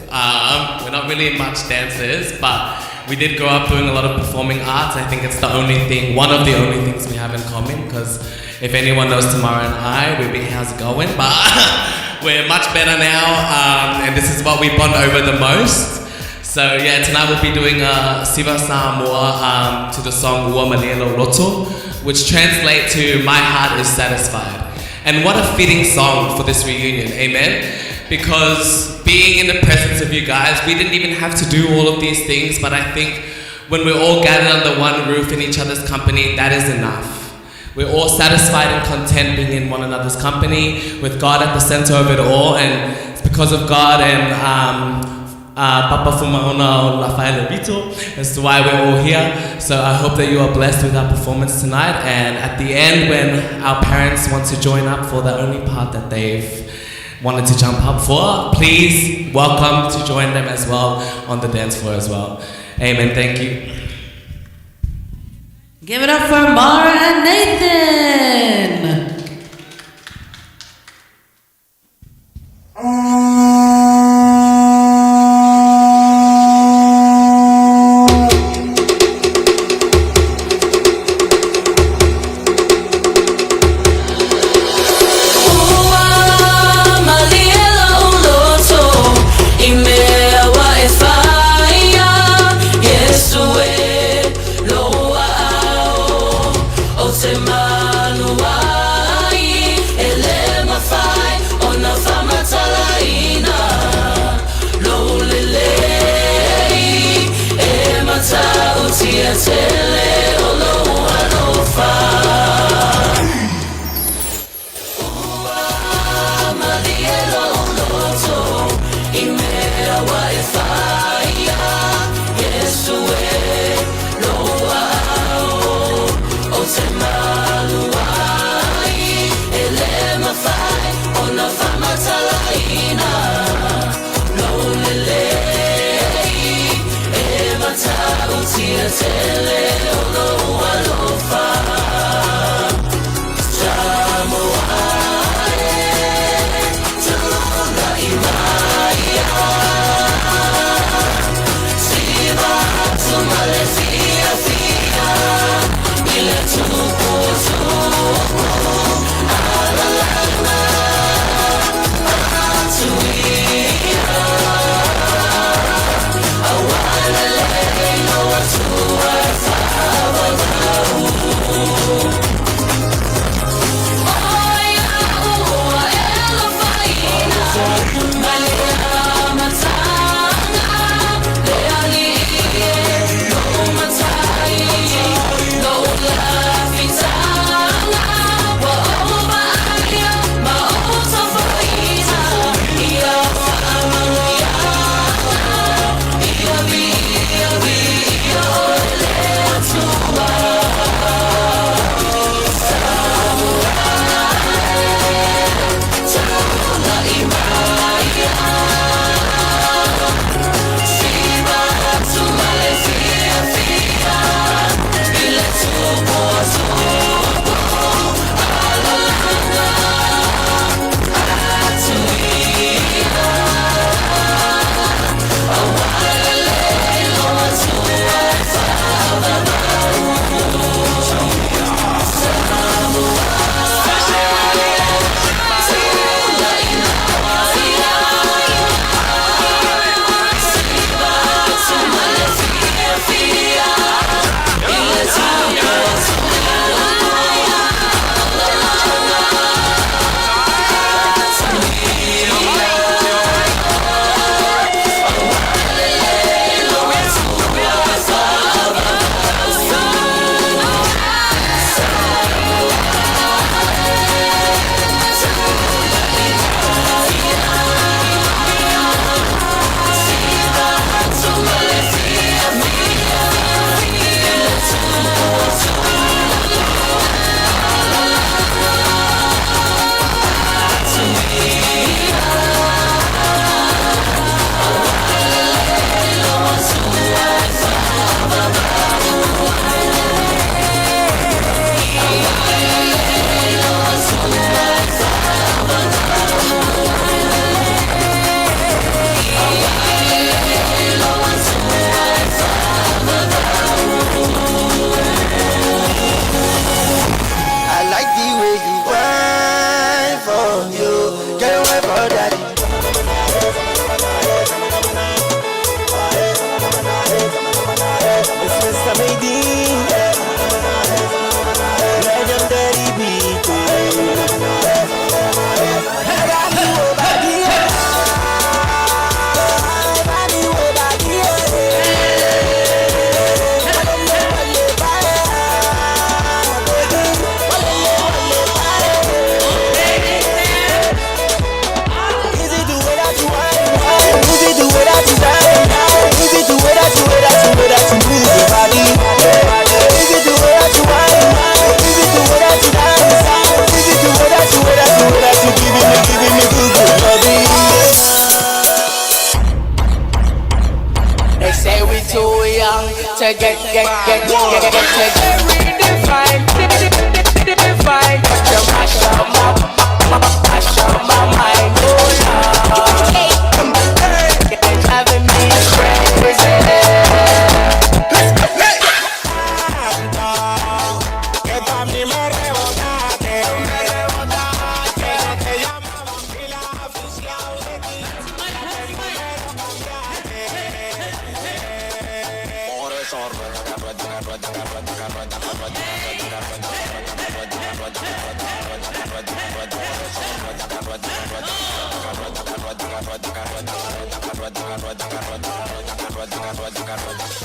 We're not really much dancers, but we did grow up doing a lot of performing arts. I think it's one of the only things we have in common, because if anyone knows Tamara and I, we'd be, how's it going? But we're much better now, and this is what we bond over the most. So yeah, tonight we'll be doing Siva Samoa to the song Ua Malelo Loto, which translates to My Heart is Satisfied. And what a fitting song for this reunion, amen? Because being in the presence of you guys, we didn't even have to do all of these things, but I think when we're all gathered under one roof in each other's company, that is enough. We're all satisfied and content being in one another's company, with God at the center of it all, and it's because of God and Papa Fuimaono Lafaele Vito as to why we're all here. So I hope that you are blessed with our performance tonight, and at the end, when our parents want to join up for the only part that they've wanted to jump up for, please welcome to join them as well on the dance floor as well. Amen. Thank you. Give it up for Mara and Nathan. Sensual.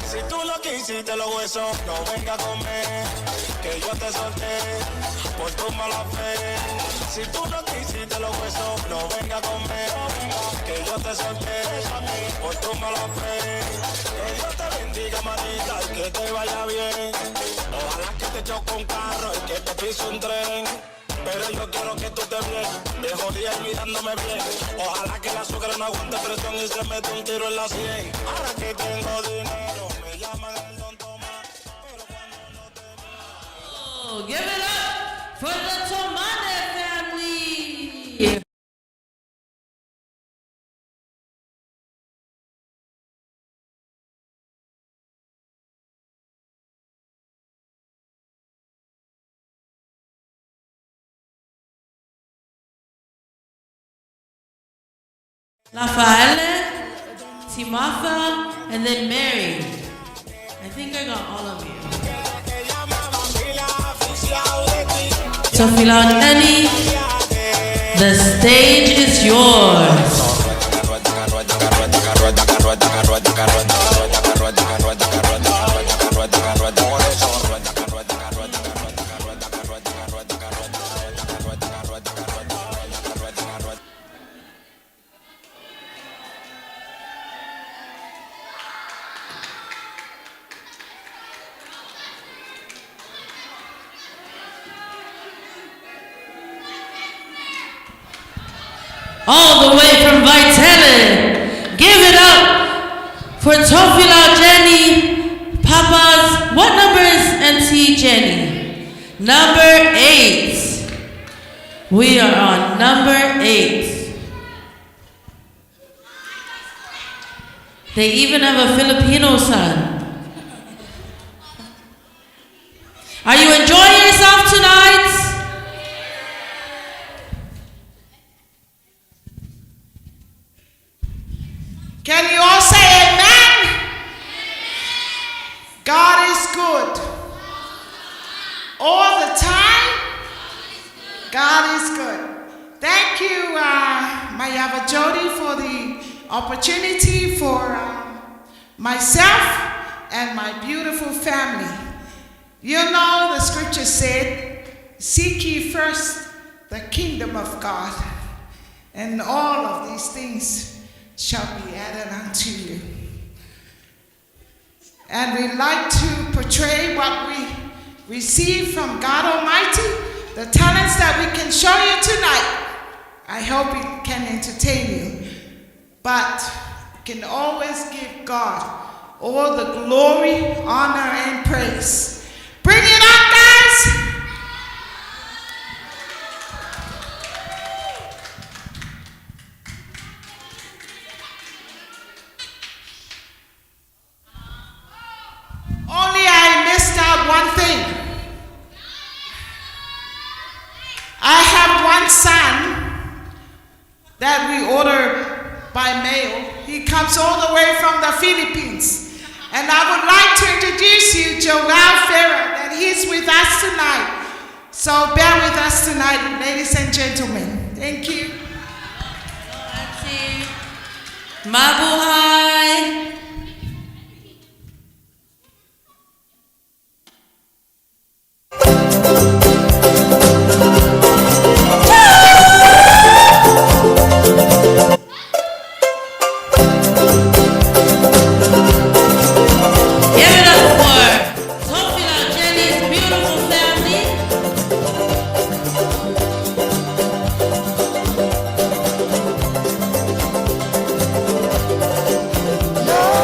Si tú lo quisiste los huesos, no venga a comer, que yo te solté por tu mala fe. Si tú no quisiste los huesos, no venga a comer, que yo te solté por tu mala fe. Que Dios te bendiga, manita, y que te vaya bien. Ojalá que te choque un carro y que te pise un tren. Pero yo quiero que tú estés bien, de jodida y mirándome bien. Ojalá que la suegra no aguante presión y se mete un tiro en la 100. Ahora que tengo dinero, me llaman el Don Tomás. Pero cuando no tengo... Give it up for the Tomane family. Lafaele, Timafa, and then Mary. I think I got all of you. Tofilani, the stage is yours. All the way from Vitale, give it up for Tofila Jenny, Papa's, what number is NT Jenny? Number 8. We are on number 8. They even have a Filipino son. Are you enjoying yourself tonight? Can you all say amen? God is good. All the time, God is good. Thank you, Mayava Jody, for the opportunity for myself and my beautiful family. You know, the scripture said, seek ye first the kingdom of God, and all of these things shall be added unto you. And we like to portray what we receive from God Almighty, the talents that we can show you tonight. I hope it can entertain you. But you can always give God all the glory, honor, and praise. Bring it up, guys! Only I missed out one thing. I have one son that we order by mail. He comes all the way from the Philippines. And I would like to introduce you to Joel Ferrer, that he's with us tonight. So bear with us tonight, ladies and gentlemen. Thank you. Mabuhay! No.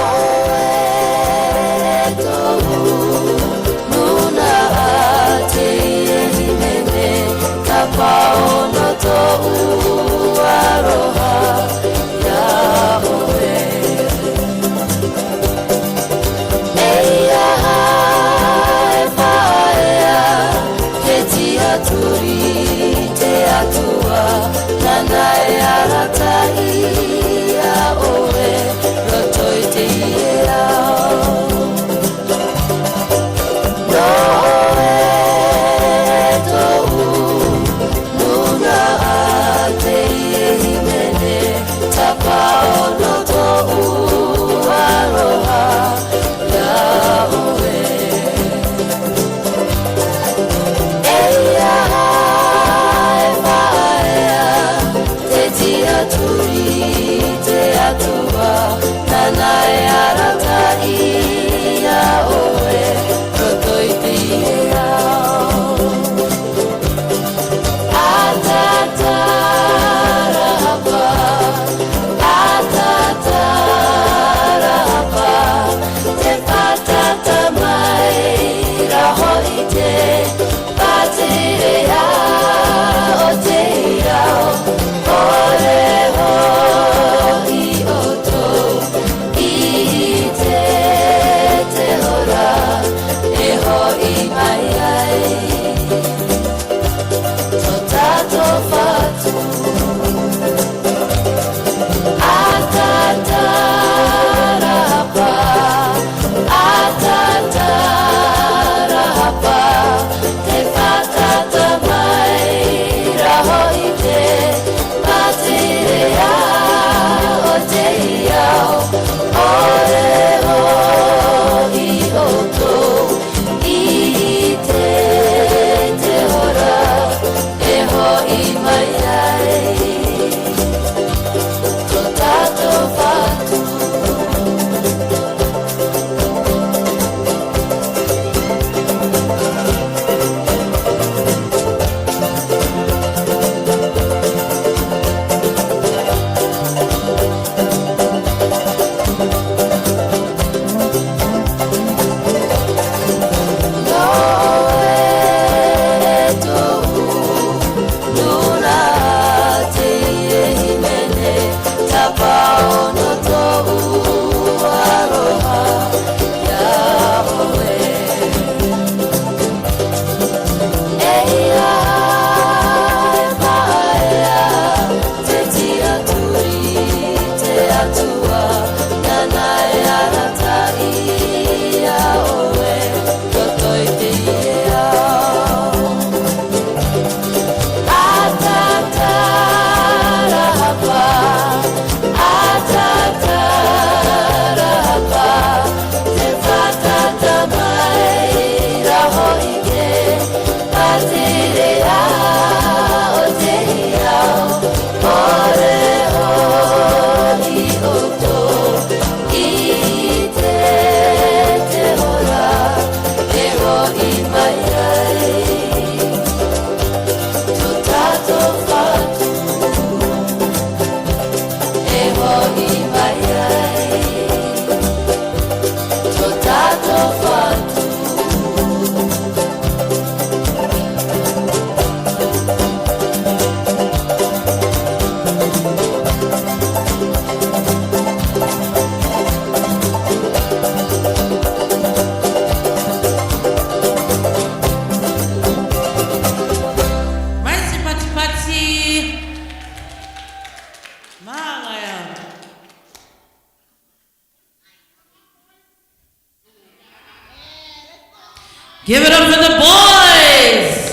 Give it up for the boys!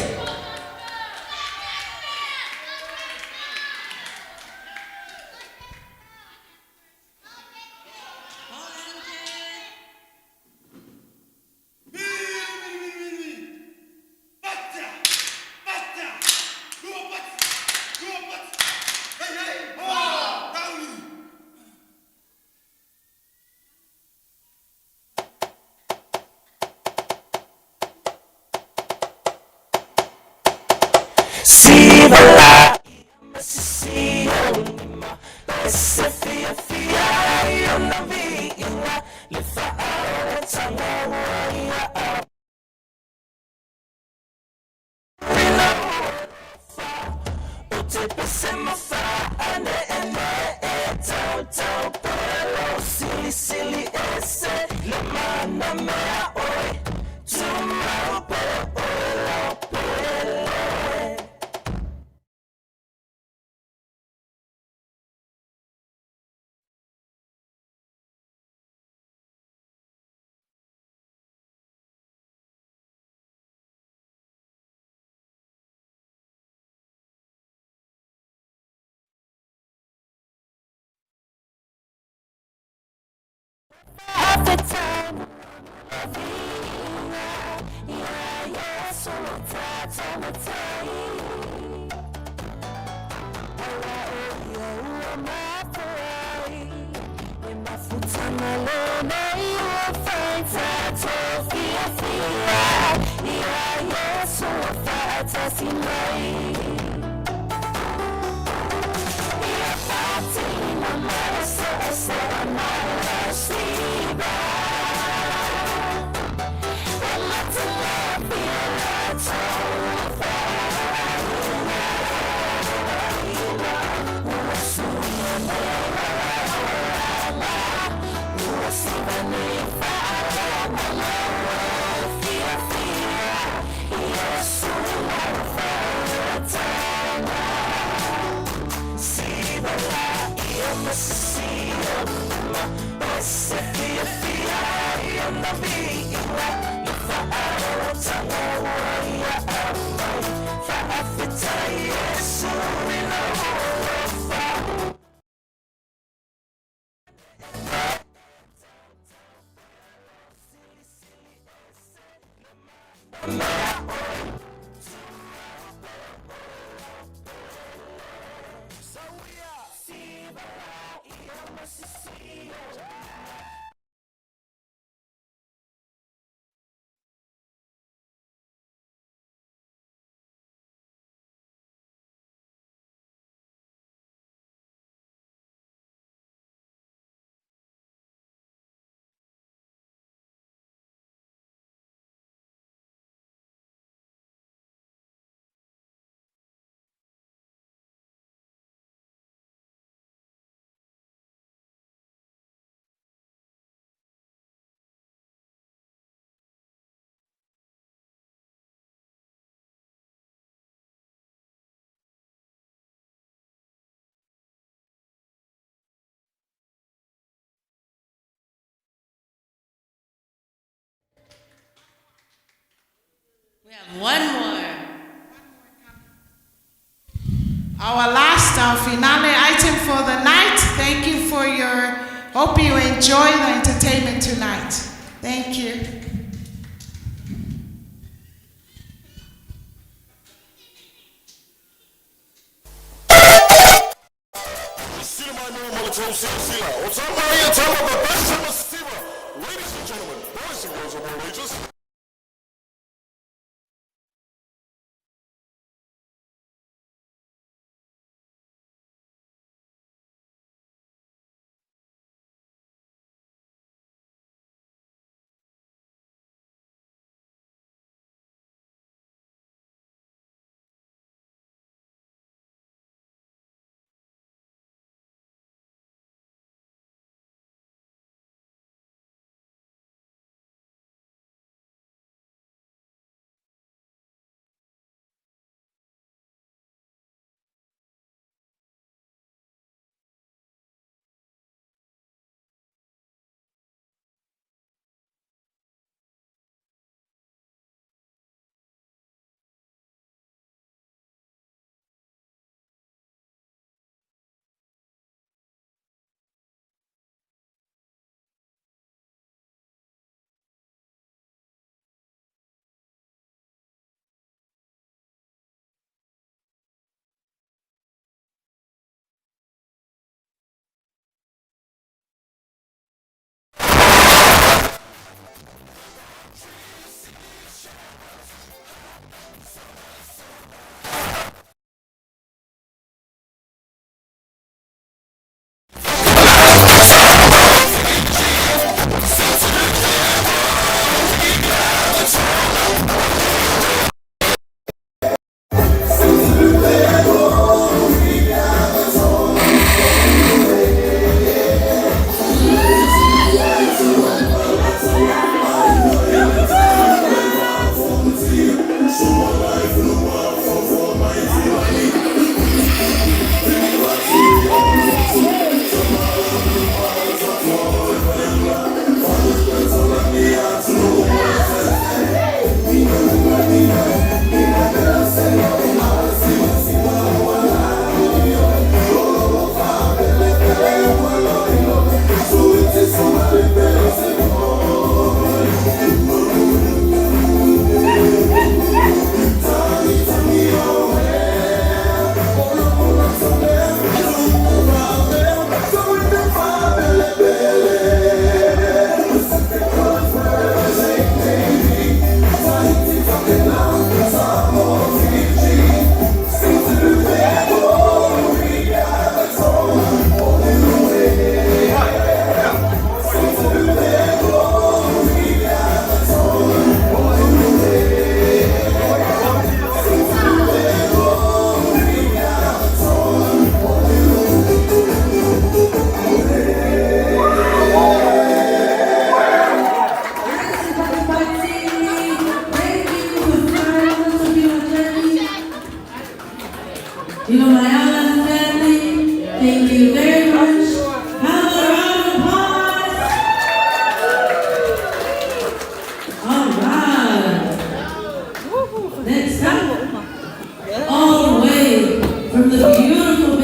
Silly, silly, ese, le manda mea hoy, tomorrow, We have one more. Our last, our finale item for the night. Thank you for your, hope you enjoy the entertainment tonight. Thank you. Ladies and gentlemen, boys and girls of all ages.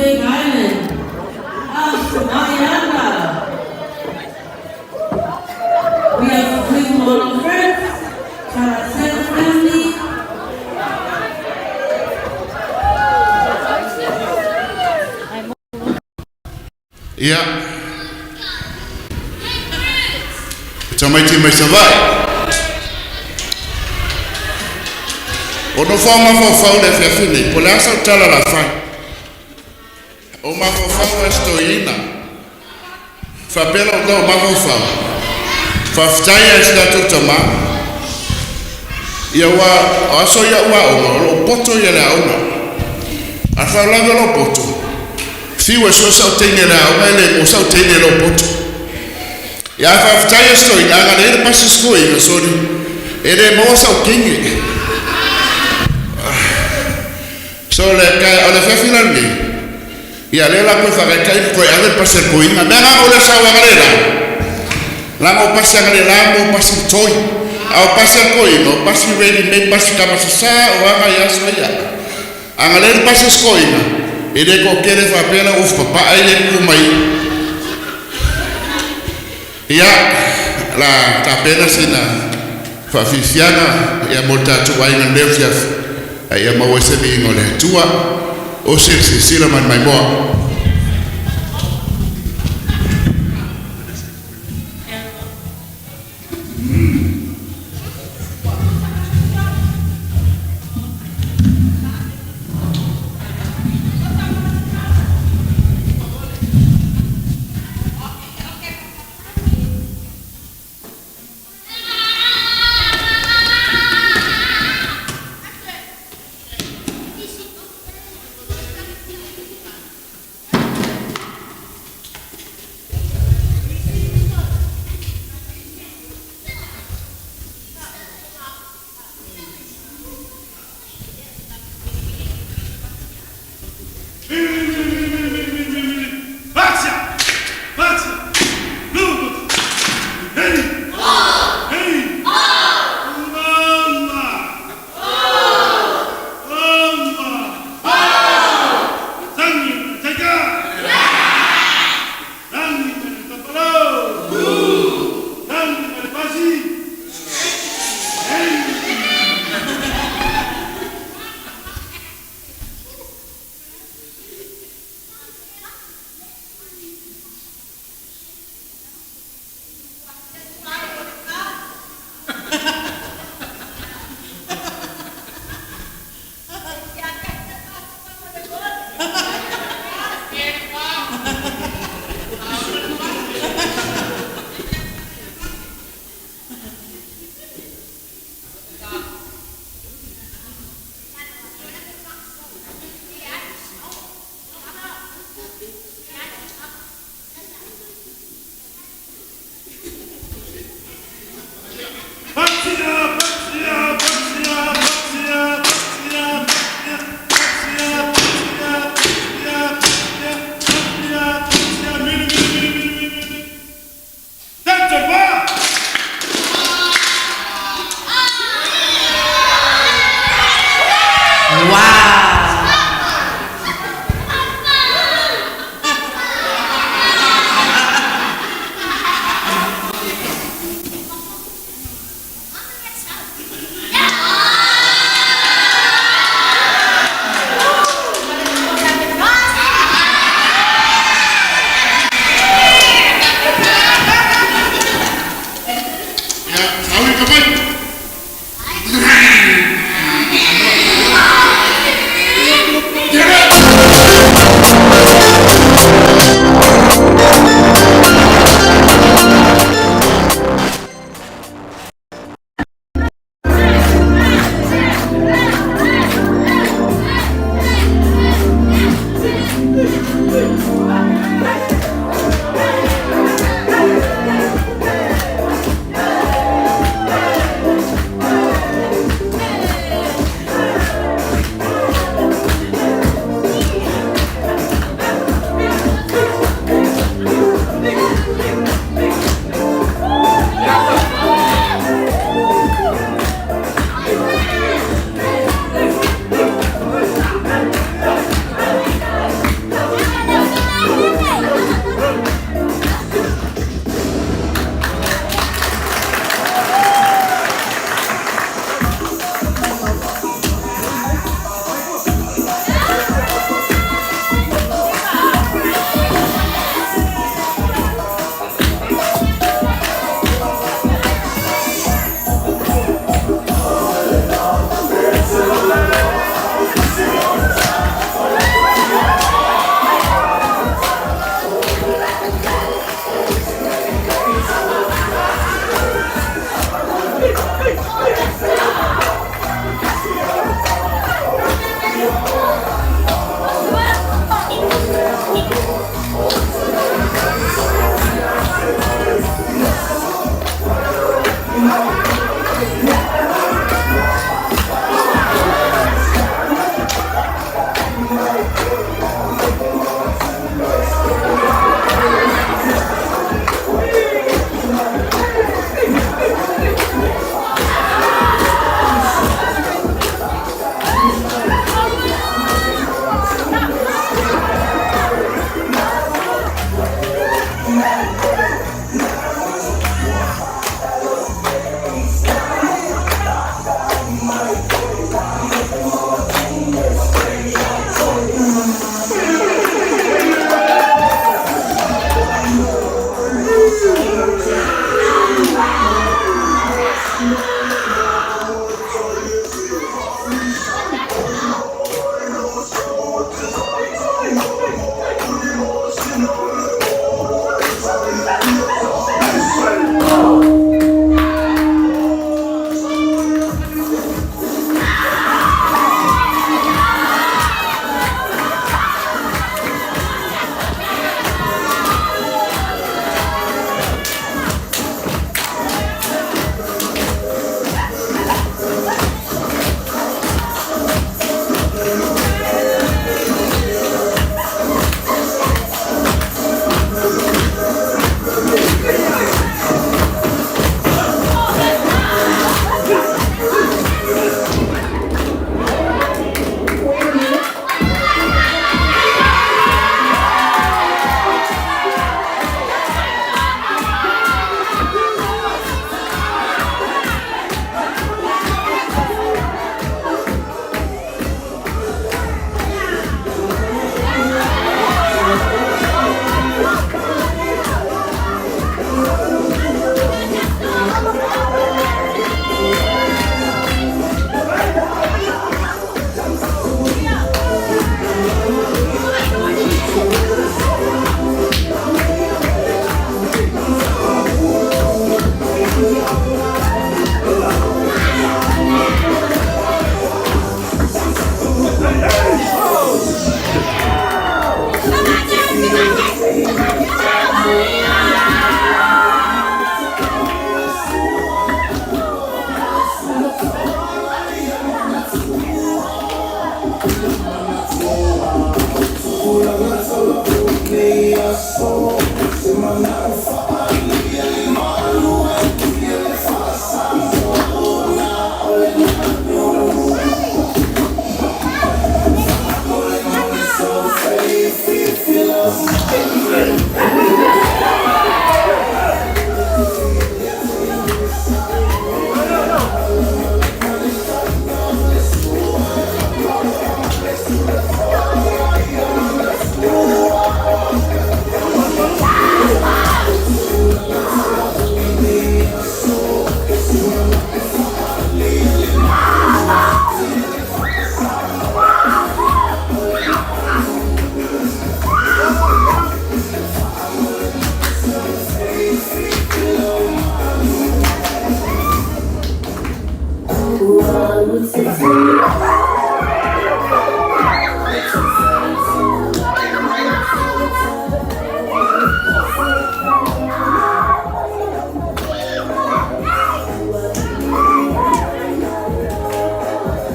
Big Island. Mariana. We have Fuimaono friends, Celebratory family. Yeah. Tamaiti mai savai. Ono fa ma le fiafini, po le asa tala la fai. O ma fa estoina. Fa pelo do ma fa. Fa ftai esta tutama. Ia wa aso ia wa o poto ia la ona. Afa la lo poto. Fiwa so sa tene la o ele o sa tene lo poto. Ya fa ftai esto ina ga le pasi sko ina sori. Ere mo sa kingi. So le kai o le fafila ni. Ya le la ko fa kai ko ya le pasi ko ina. Mera o le sa wa galera. La mo pasi galera mo pasi toy. Au pasi ko ina, pasi ready me pasi kama sa o aga ya so ya. Anga le pasi sko ina. Ere ko kere fa pela o papa ai le ku mai. Ya la tapena sina fa Fiafia ya molta tu ai na Fiafia ya mawese ni ngole tua o sila man mai mo.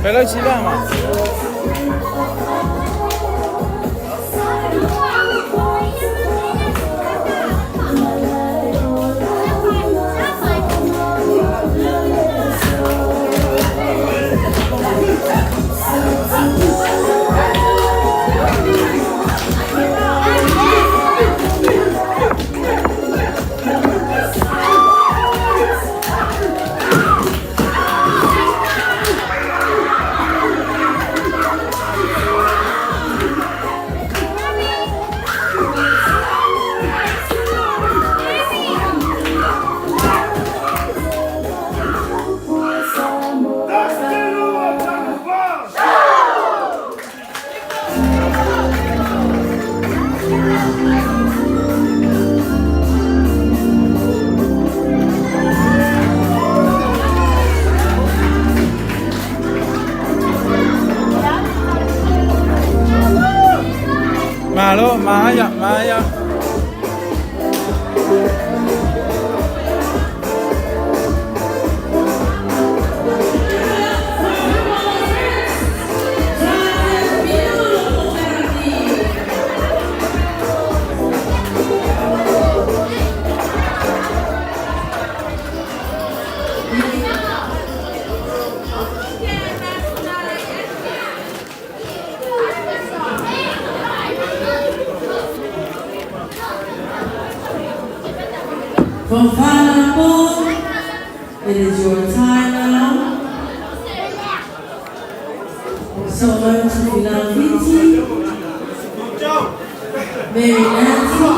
Hello, Chibama. Malo, Maya, Maya. From Pineapple, it is your time now. So learn to Fiafia, Mary Nancy,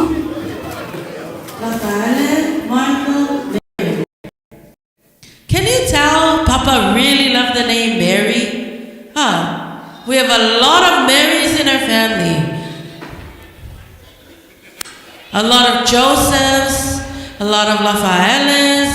Lafaele, Michael, Mary. Can you tell Papa really loved the name Mary? Huh? We have a lot of Marys in our family. A lot of Josephs, a lot of Lafaeles.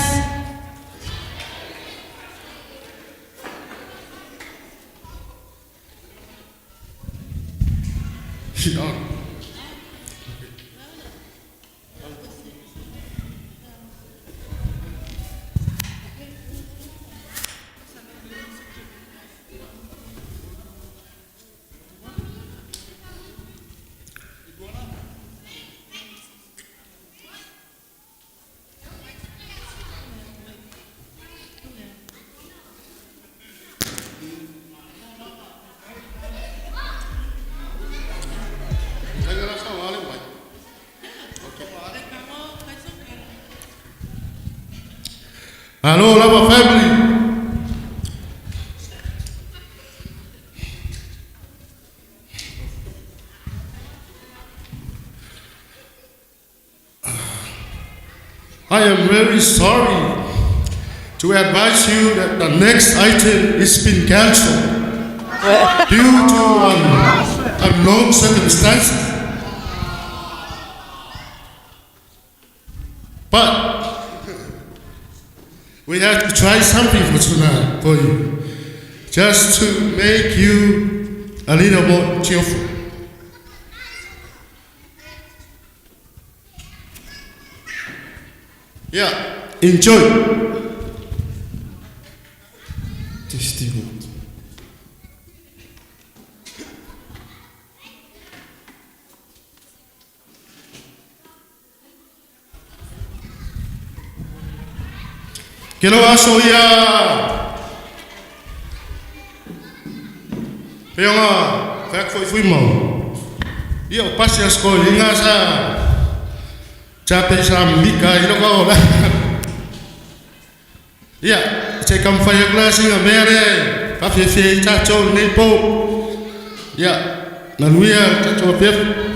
Hello, Lava family. I am very sorry to advise you that the next item has been cancelled due to unknown circumstances. But we have to try something for tonight for you, just to make you a little more cheerful. Yeah, enjoy. Ke lo aso ia. Peonga, fak Fuimaono. Ia o pasi a skole inga sa. Chape sa mika ilo ka ola. Ia, se kam fai klasi nga mere. Ka Fiafia tacho nei po. Ia, na luia tacho pep.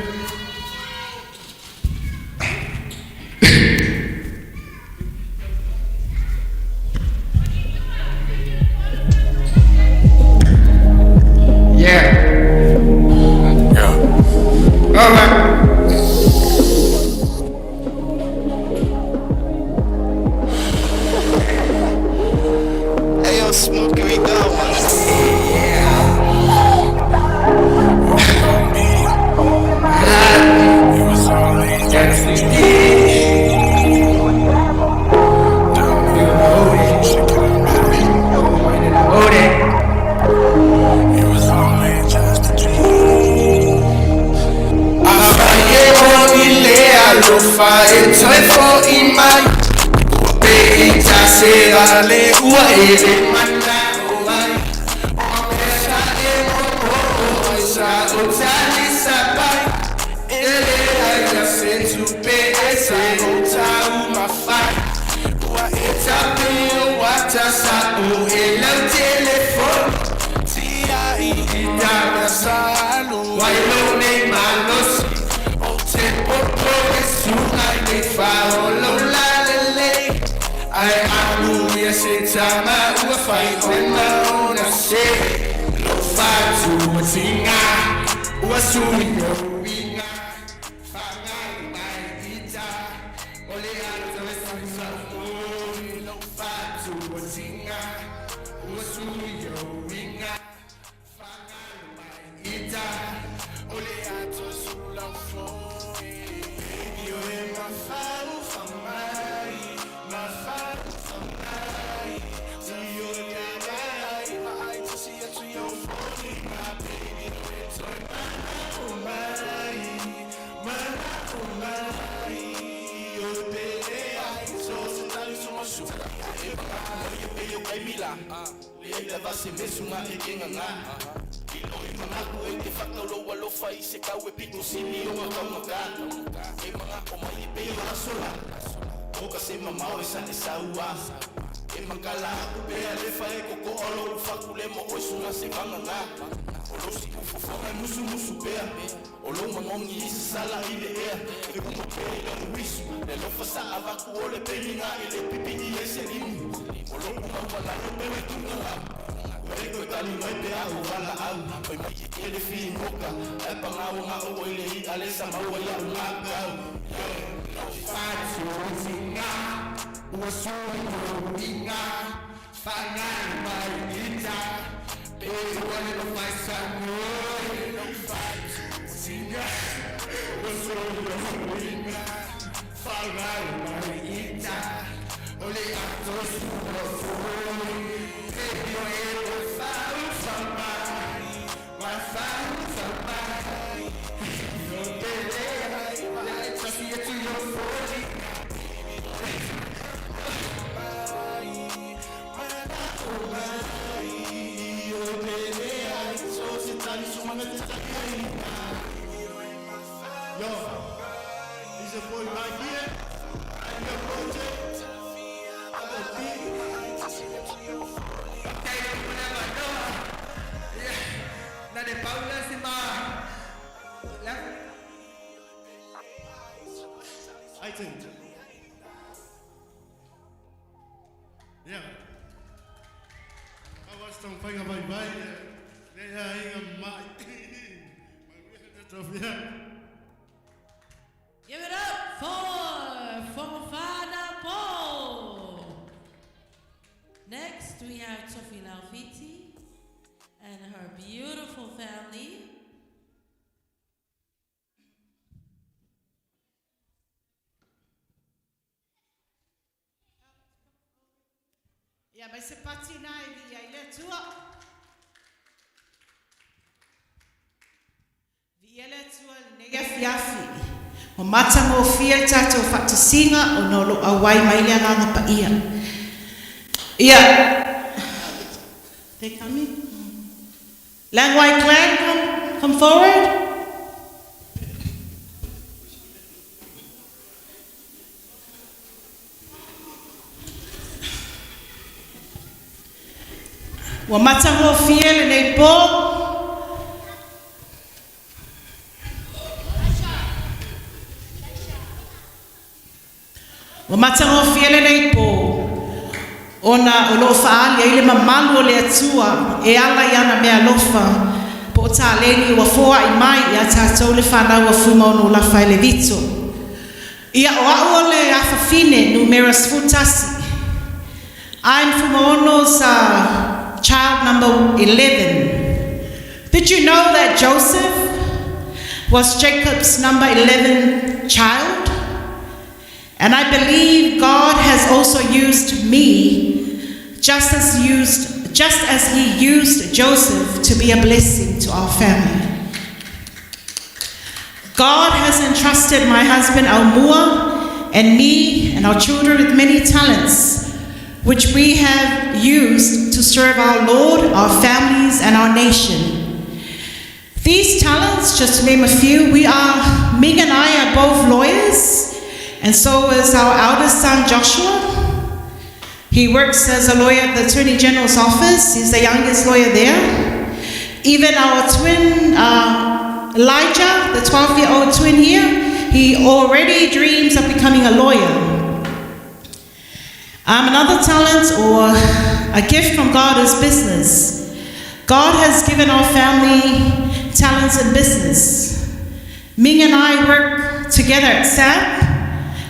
Give it up for Father Paul. Next, we have Sensual and her beautiful family. Yeah, but c'est parti là, il est tout. Nega Fiafia. O matango fia tato whaktasinga o nolo awai mai lea nganga pa ia. Yeah. They coming? Langwai clan, come forward. Wa matango fiel nei po. Wa matango fiel nei po. Ona o lo faali ile mamalu o le atua e ala yana mea lofa po ta leni wa foa I mai ia tātou le whanau a Fuimaono Lafaele Vito. Ia o au le awhawhine numerous futasi. I'm Fuimaono's child number 11. Did you know that Joseph was Jacob's number 11 child? And I believe God has also used me just as he used Joseph to be a blessing to our family. God has entrusted my husband Aumua and me and our children with many talents, which we have used to serve our Lord, our families, and our nation. These talents, just to name a few, Ming and I are both lawyers, and so is our eldest son, Joshua. He works as a lawyer at the Attorney General's office. He's the youngest lawyer there. Even our twin, Elijah, the 12-year-old twin here, he already dreams of becoming a lawyer. Another talent or a gift from God is business. God has given our family talents in business. Ming and I work together at SAP,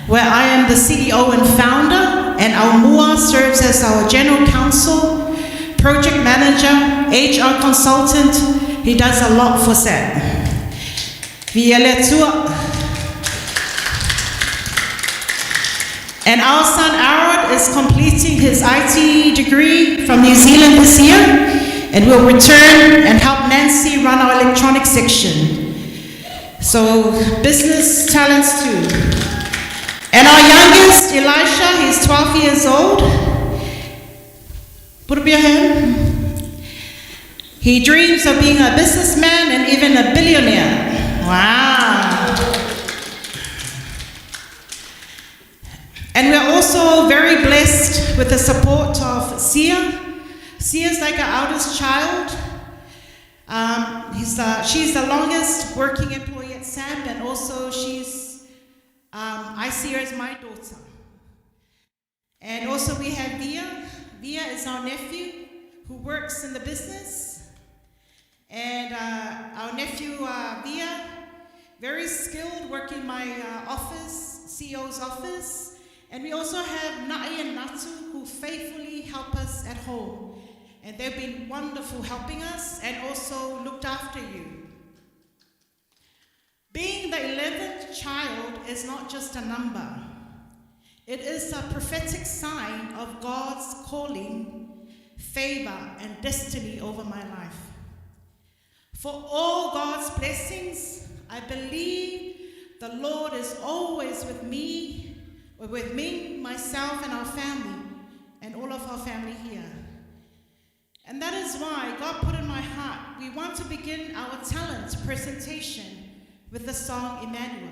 where I am the CEO and founder, and Aumua serves as our general counsel, project manager, HR consultant. He does a lot for SAP. And our son Aaron is completing his IT degree from New Zealand this year, and will return and help Nancy run our electronics section. So business talents too. And our youngest, Elisha, he's 12 years old. Put up your hand. He dreams of being a businessman and even a billionaire. Wow. And we're also very blessed with the support of Sia. Sia's like our eldest child. She's the longest working employee at SAP, and also I see her as my daughter. And also we have Via. Via is our nephew who works in the business. And our nephew Via, very skilled, working in my office, CEO's office. And we also have Nai and Natu who faithfully help us at home. And they've been wonderful helping us and also looked after you. Being the 11th child is not just a number. It is a prophetic sign of God's calling, favor, and destiny over my life. For all God's blessings, I believe the Lord is always with me, myself, and our family, and all of our family here. And that is why God put in my heart, we want to begin our talent presentation with the song Emmanuel.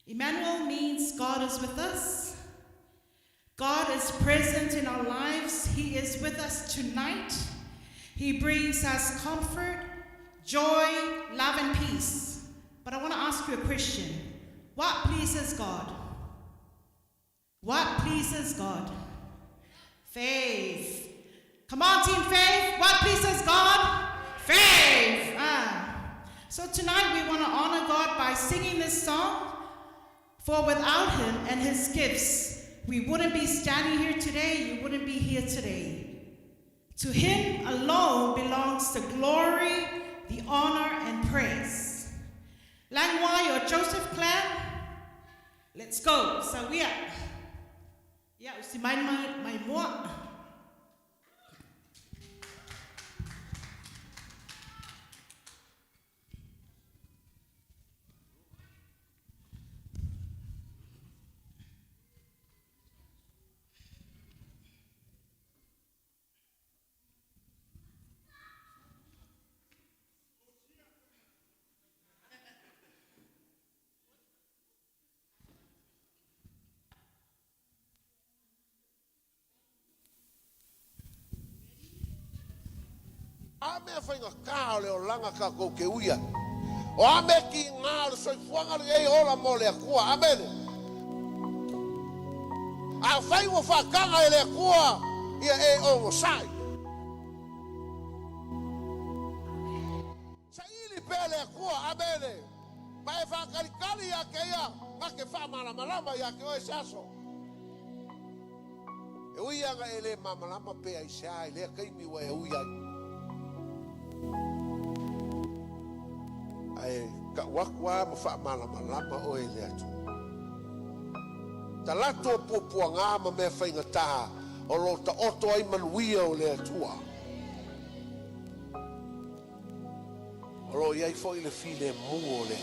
Emmanuel means God is with us. God is present in our lives. He is with us tonight. He brings us comfort, joy, love, and peace. But I want to ask you a question. What pleases God? What pleases God? Faith. Come on, Team Faith. What pleases God? Faith. So tonight we want to honor God by singing this song. For without Him and His gifts, we wouldn't be standing here today. You wouldn't be here today. To Him alone belongs the glory, the honor, and praise. Langwai or Joseph clan, let's go. So we are. Yeah, usi my more. Ame whainga kā leo langa ka kou ke uia. O ame ki ngā le soifuanga le ei ola mo le akua. Amene. A whai wa whakanga e le akua ia e o sai. Sa ili pe le akua. Amene. Ma e whakarikari ia ke ia. Ma ke whamalama ia ke oe saso. E uia nga e le mamalama pe ai sai. Le kaimi wa e uia. Ai ka wakwa ma fa malama o ele atu talato puanga ma me fainga ta o lo ta oto ai manuia o le atua o lo ia foi le file mu o le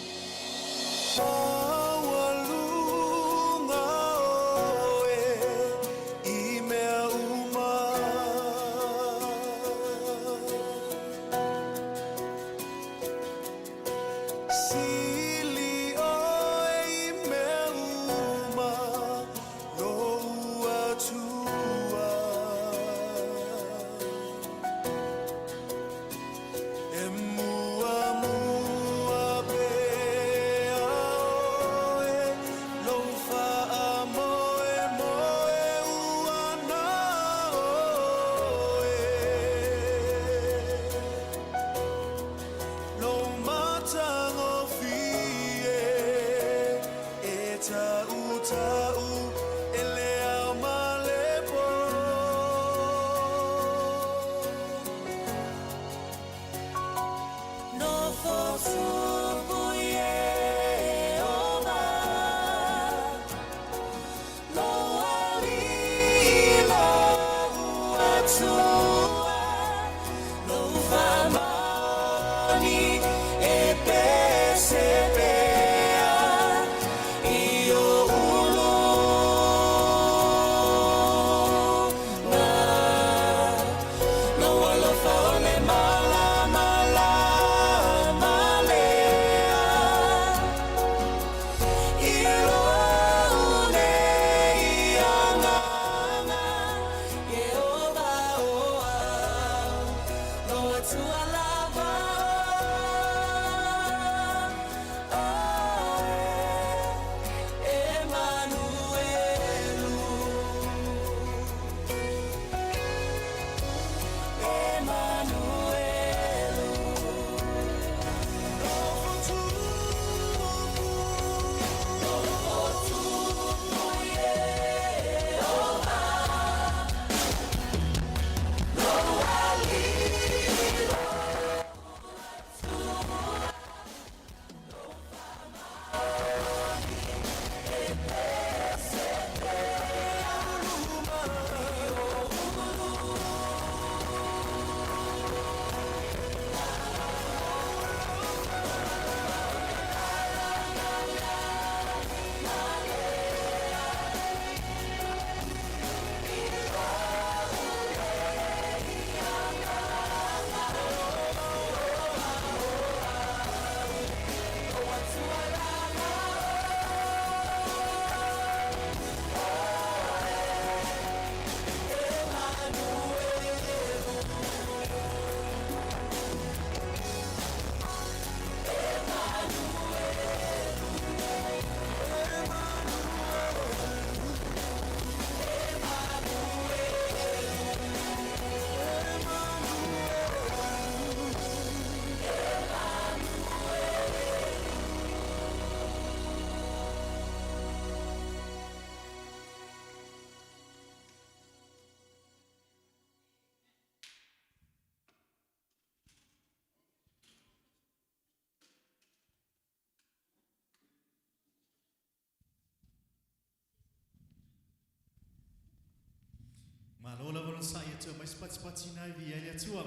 Malola wala sa ito, may spots na via tua.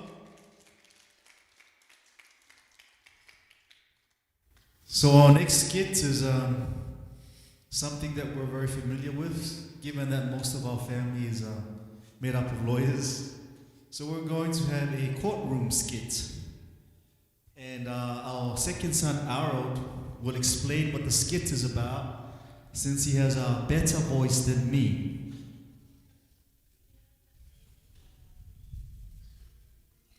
So our next skit is something that we're very familiar with, given that most of our family is made up of lawyers. So we're going to have a courtroom skit. And our second son, Harold, will explain what the skit is about, since he has a better voice than me.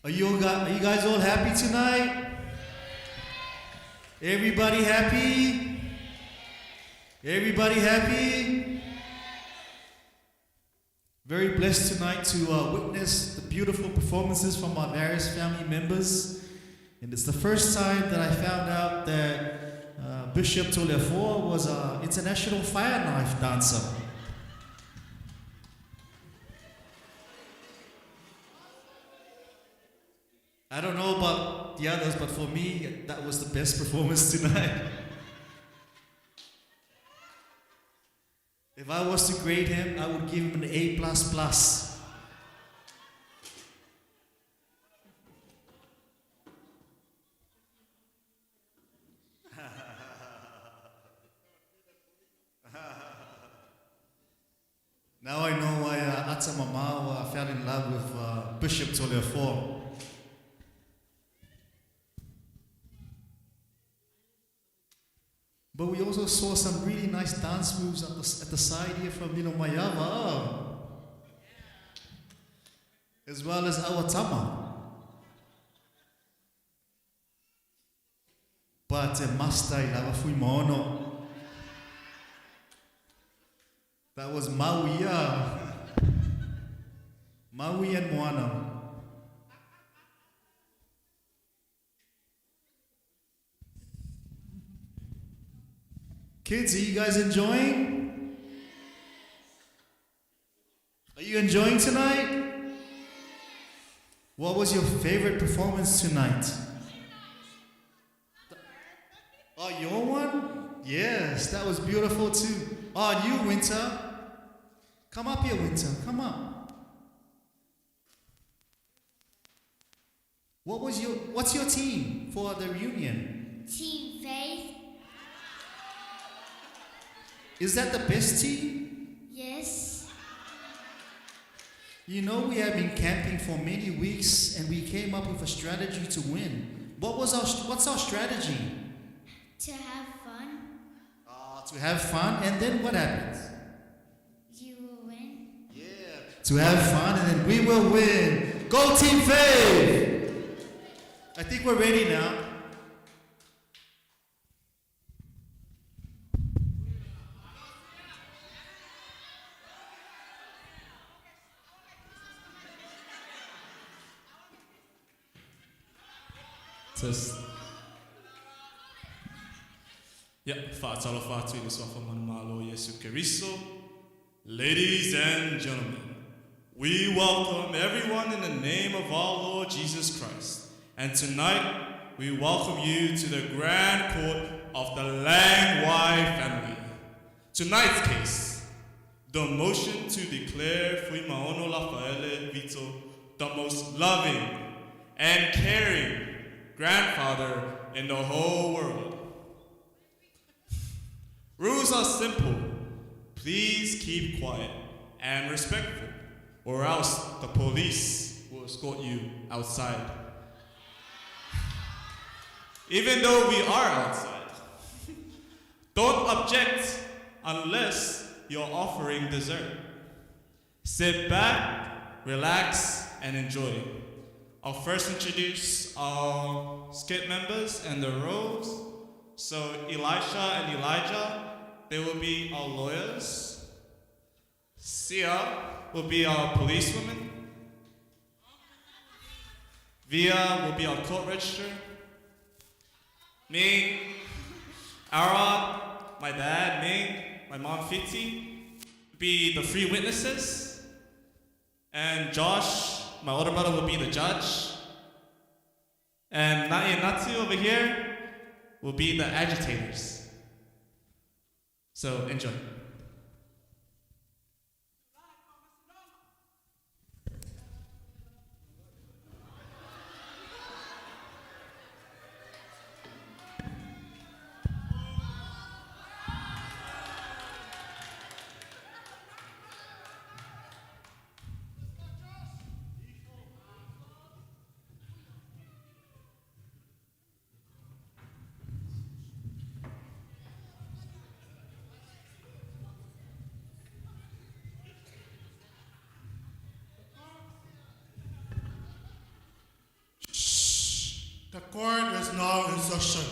Are you guys all happy tonight? Everybody happy? Everybody happy? Very blessed tonight to witness the beautiful performances from our various family members. And it's the first time that I found out that Bishop Tolefor was an international fire knife dancer. I don't know about the others, but for me, that was the best performance tonight. If I was to grade him, I would give him an A++. Now I know why Ata Mama fell in love with Bishop Tolefor. But we also saw some really nice dance moves at the side here from Mayava. As well as Awatama. But Mastai Lava Fuimaono. That was Maui and Moana. Kids, are you guys enjoying? Are you enjoying tonight? What was your favorite performance tonight? Oh, your one? Yes, that was beautiful too. Oh, you, Winter. Come up here, Winter. Come up. What's your team for the reunion? Team Faith. Is that the best team? Yes. You know, we have been camping for many weeks and we came up with a strategy to win. What's our strategy? To have fun. To have fun, and then what happens? You will win. Yeah. To have fun, and then we will win. Go Team Faith! I think we're ready now. Test. Fatalo Fatu Malo Yesu Keriso. Ladies and gentlemen, we welcome everyone in the name of our Lord Jesus Christ. And tonight, we welcome you to the grand court of the Lang Y family. Tonight's case, the motion to declare Fuimaono Lafaele Vito the most loving and caring grandfather in the whole world. Rules are simple. Please keep quiet and respectful, or else the police will escort you outside. Even though we are outside, don't object unless you're offering dessert. Sit back, relax, and enjoy. I'll first introduce our skit members and their roles. So Elisha and Elijah, they will be our lawyers. Sia will be our policewoman. Via will be our court registrar. Me, Arad, my dad, Ming, my mom Fiti, be the three witnesses. And Josh, my older brother, will be the judge. And Nai and Natsu over here will be the agitators. So enjoy. now in session.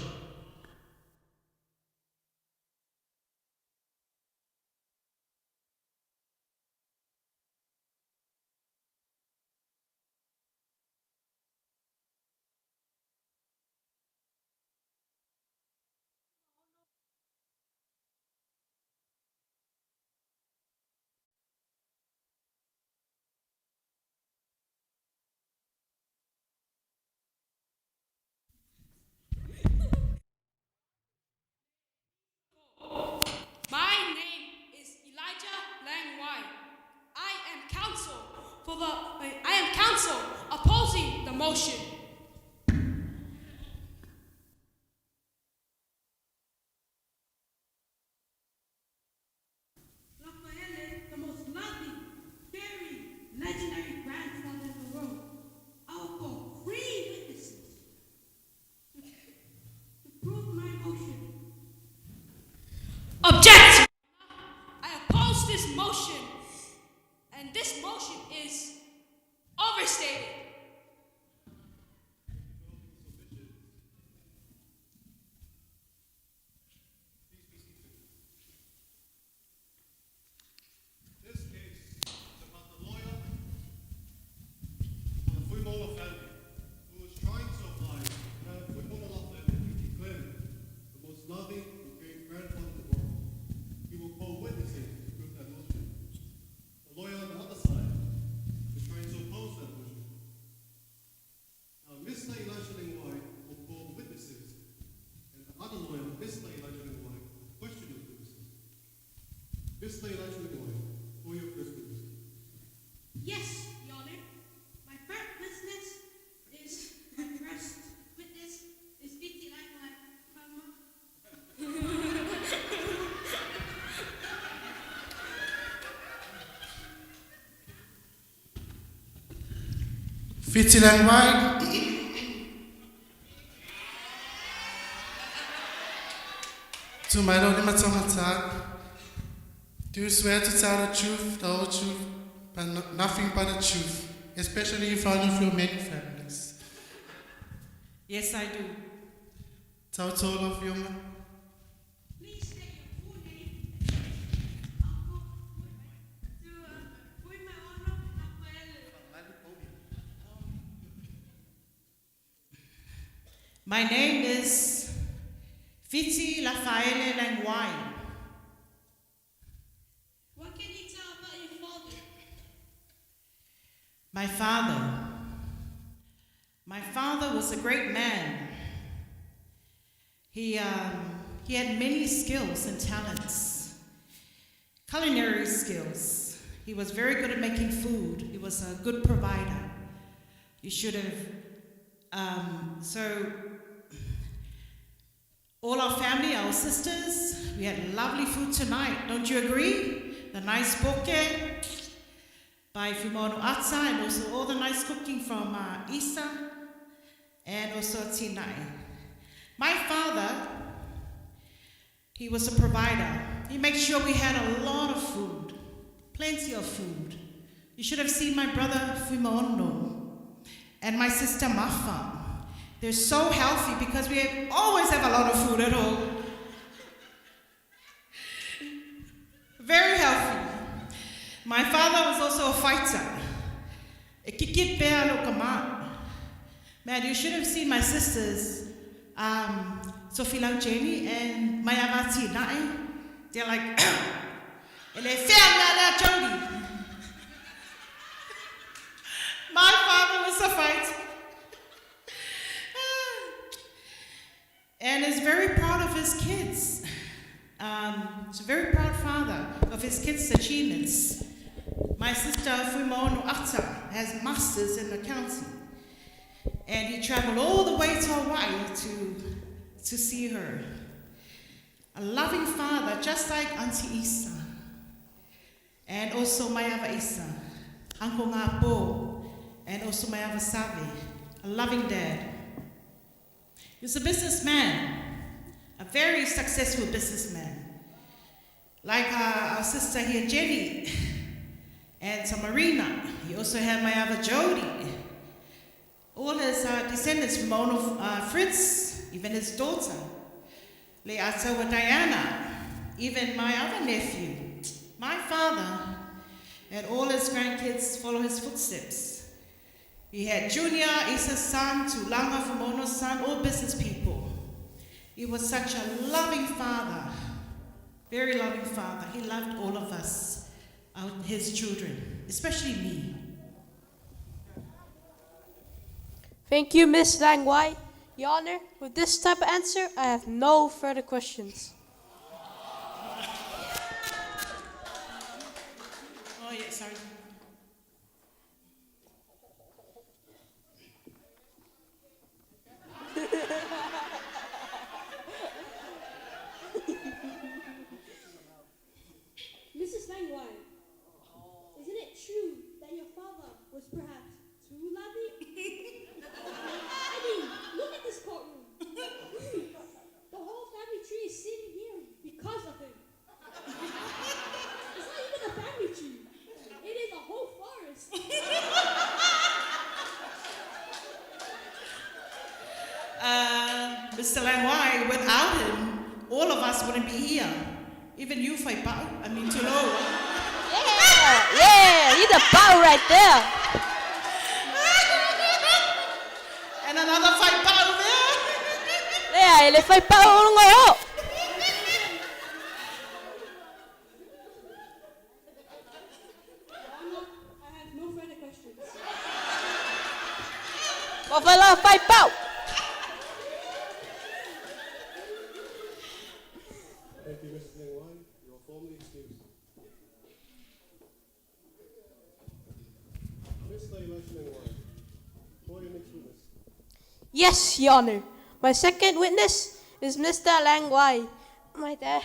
My name is Elijah Lang White. I am counsel opposing the motion. Lafaele, the most loving, caring, legendary grandfather in the world. I will call 3 witnesses to prove my motion. Objection! I oppose this motion, and this motion is overstated. This case is about the lawyer for the Fuimaono family who is trying to apply the Fuimaono Lafaele Vito claim, the most loving and caring grandfather in the world. He will call witnesses to prove that motion. The lawyer on the other side is trying to oppose that motion. Now, Mr. Elijah Lingwai will call witnesses, and the other lawyer, Mr. Elijah Lingwai, will question those witnesses. Mr. Elijah Lingwai, for your first witness. Yes, Your Honor. My first witness is Fiti like my mama. Fiti lang white. To my Lord and my Tongue, do you swear to tell the truth, the whole truth, but nothing but the truth, especially in front of your many families? Yes, I do. Tell all of you. Please state your full name. Fuimaono Lafaele. My name is Fiti Lafaele Langwai. What can you tell about your father? My father was a great man. He had many skills and talents, culinary skills. He was very good at making food. He was a good provider. You should have, all our family, our sisters, we had lovely food tonight. Don't you agree? The nice poke by Fuimaono Ata, and also all the nice cooking from Isa, and also Tinai. My father, he was a provider. He made sure we had a lot of food, plenty of food. You should have seen my brother Fuimaono and my sister Mafa. They're so healthy because we always have a lot of food at home. Very healthy. My father was also a fighter. Man, you should have seen my sisters, Sophie Lancheni and Maya Vati Nai. They're like, Jody. My father was a fighter. And is very proud of his kids. He's a very proud father of his kids' achievements. My sister Fuimaono Ata has masters in accounting. And he traveled all the way to Hawaii to see her. A loving father, just like Auntie Isa. And also Mayava Isa, Uncle Ngapo, and also Mayava Savi. A loving dad. He was a businessman, a very successful businessman. Like our sister here, Jenny, and Samarina. He also had Mayava Jody. All his descendants from Fritz, even his daughter, Le Atawa Diana, even my other nephew, my father, and all his grandkids follow his footsteps. He had Junior, Isa's son, Tulanga, Fuimaono's son, all business people. He was such a loving father, very loving father. He loved all of us, his children, especially me. Thank you, Miss Langwai. Your Honor, with this type of answer, I have no further questions. Oh, yeah, sorry. Mrs. Langwai, isn't it true that your father was perhaps too loving? I mean, look at this courtroom. The whole family tree is sitting here because of him. It's not even a family tree. It is a whole forest. Mr. Langwai, without him, all of us wouldn't be here. Even you, Faipao. I mean, to know. Yeah, he's a bow right there. And another Faipao there. Yeah, ele Faipao ngo. I have no further questions. Wafala Faipao. Thank you, Mrs. Langwai. You are formally excused. Mr. Election Langwai, call your next witness. Yes, Your Honor. My second witness is Mr. Langwai, my dad.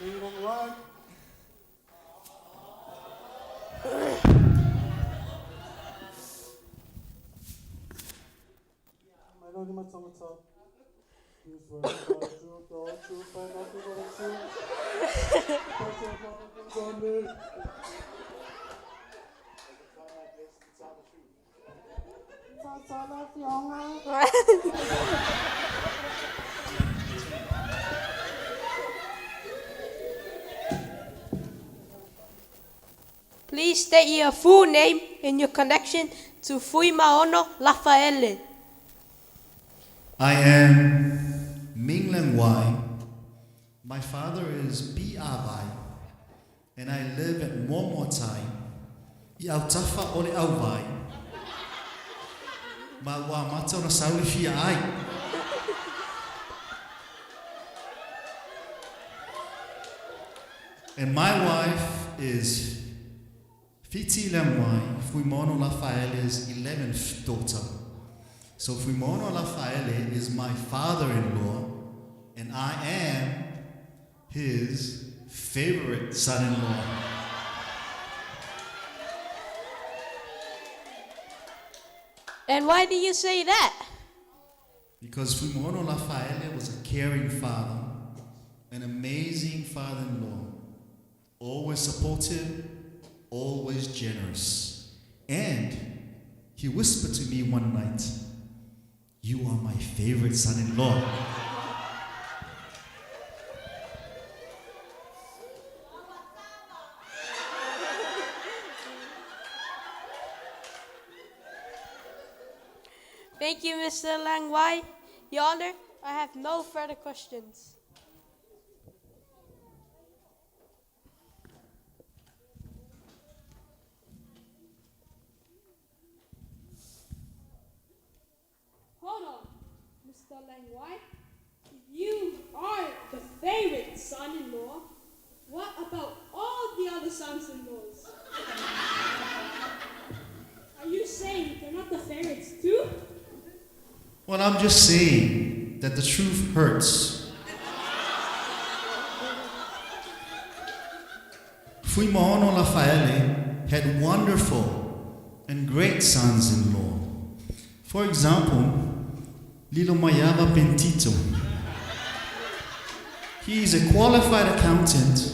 Mr. Langwai. My Lord, my tongue is up. You swear to tell the truth, the whole truth, and nothing but the truth. Press your mouth on me. Please state your full name and your connection to Fuimaono Lafaele. I am Ming Leng Wai. My father is B.R.Y. and I live at Momotai. I autafa ole auwai. Ma wa mata ona sauli fia ai. And my wife is Fiti Lemwai, Fuimaono Lafaele's 11th daughter. So Fuimaono Lafaele is my father-in-law, and I am his favorite son-in-law. And why do you say that? Because Fuimaono Lafaele was a caring father, an amazing father-in-law, always supportive, always generous. And he whispered to me one night, "You are my favorite son-in-law." Thank you, Mr. Langwai. Your Honor, I have no further questions. Hold on, Mr. Langwai. You are the favorite son-in-law. What about all the other sons-in-laws? Are you saying they're not the favorites too? Well, I'm just saying that the truth hurts. Fuimaono Lafaele had wonderful and great sons-in-law. For example, Lilo Mayaba Pentito. He is a qualified accountant,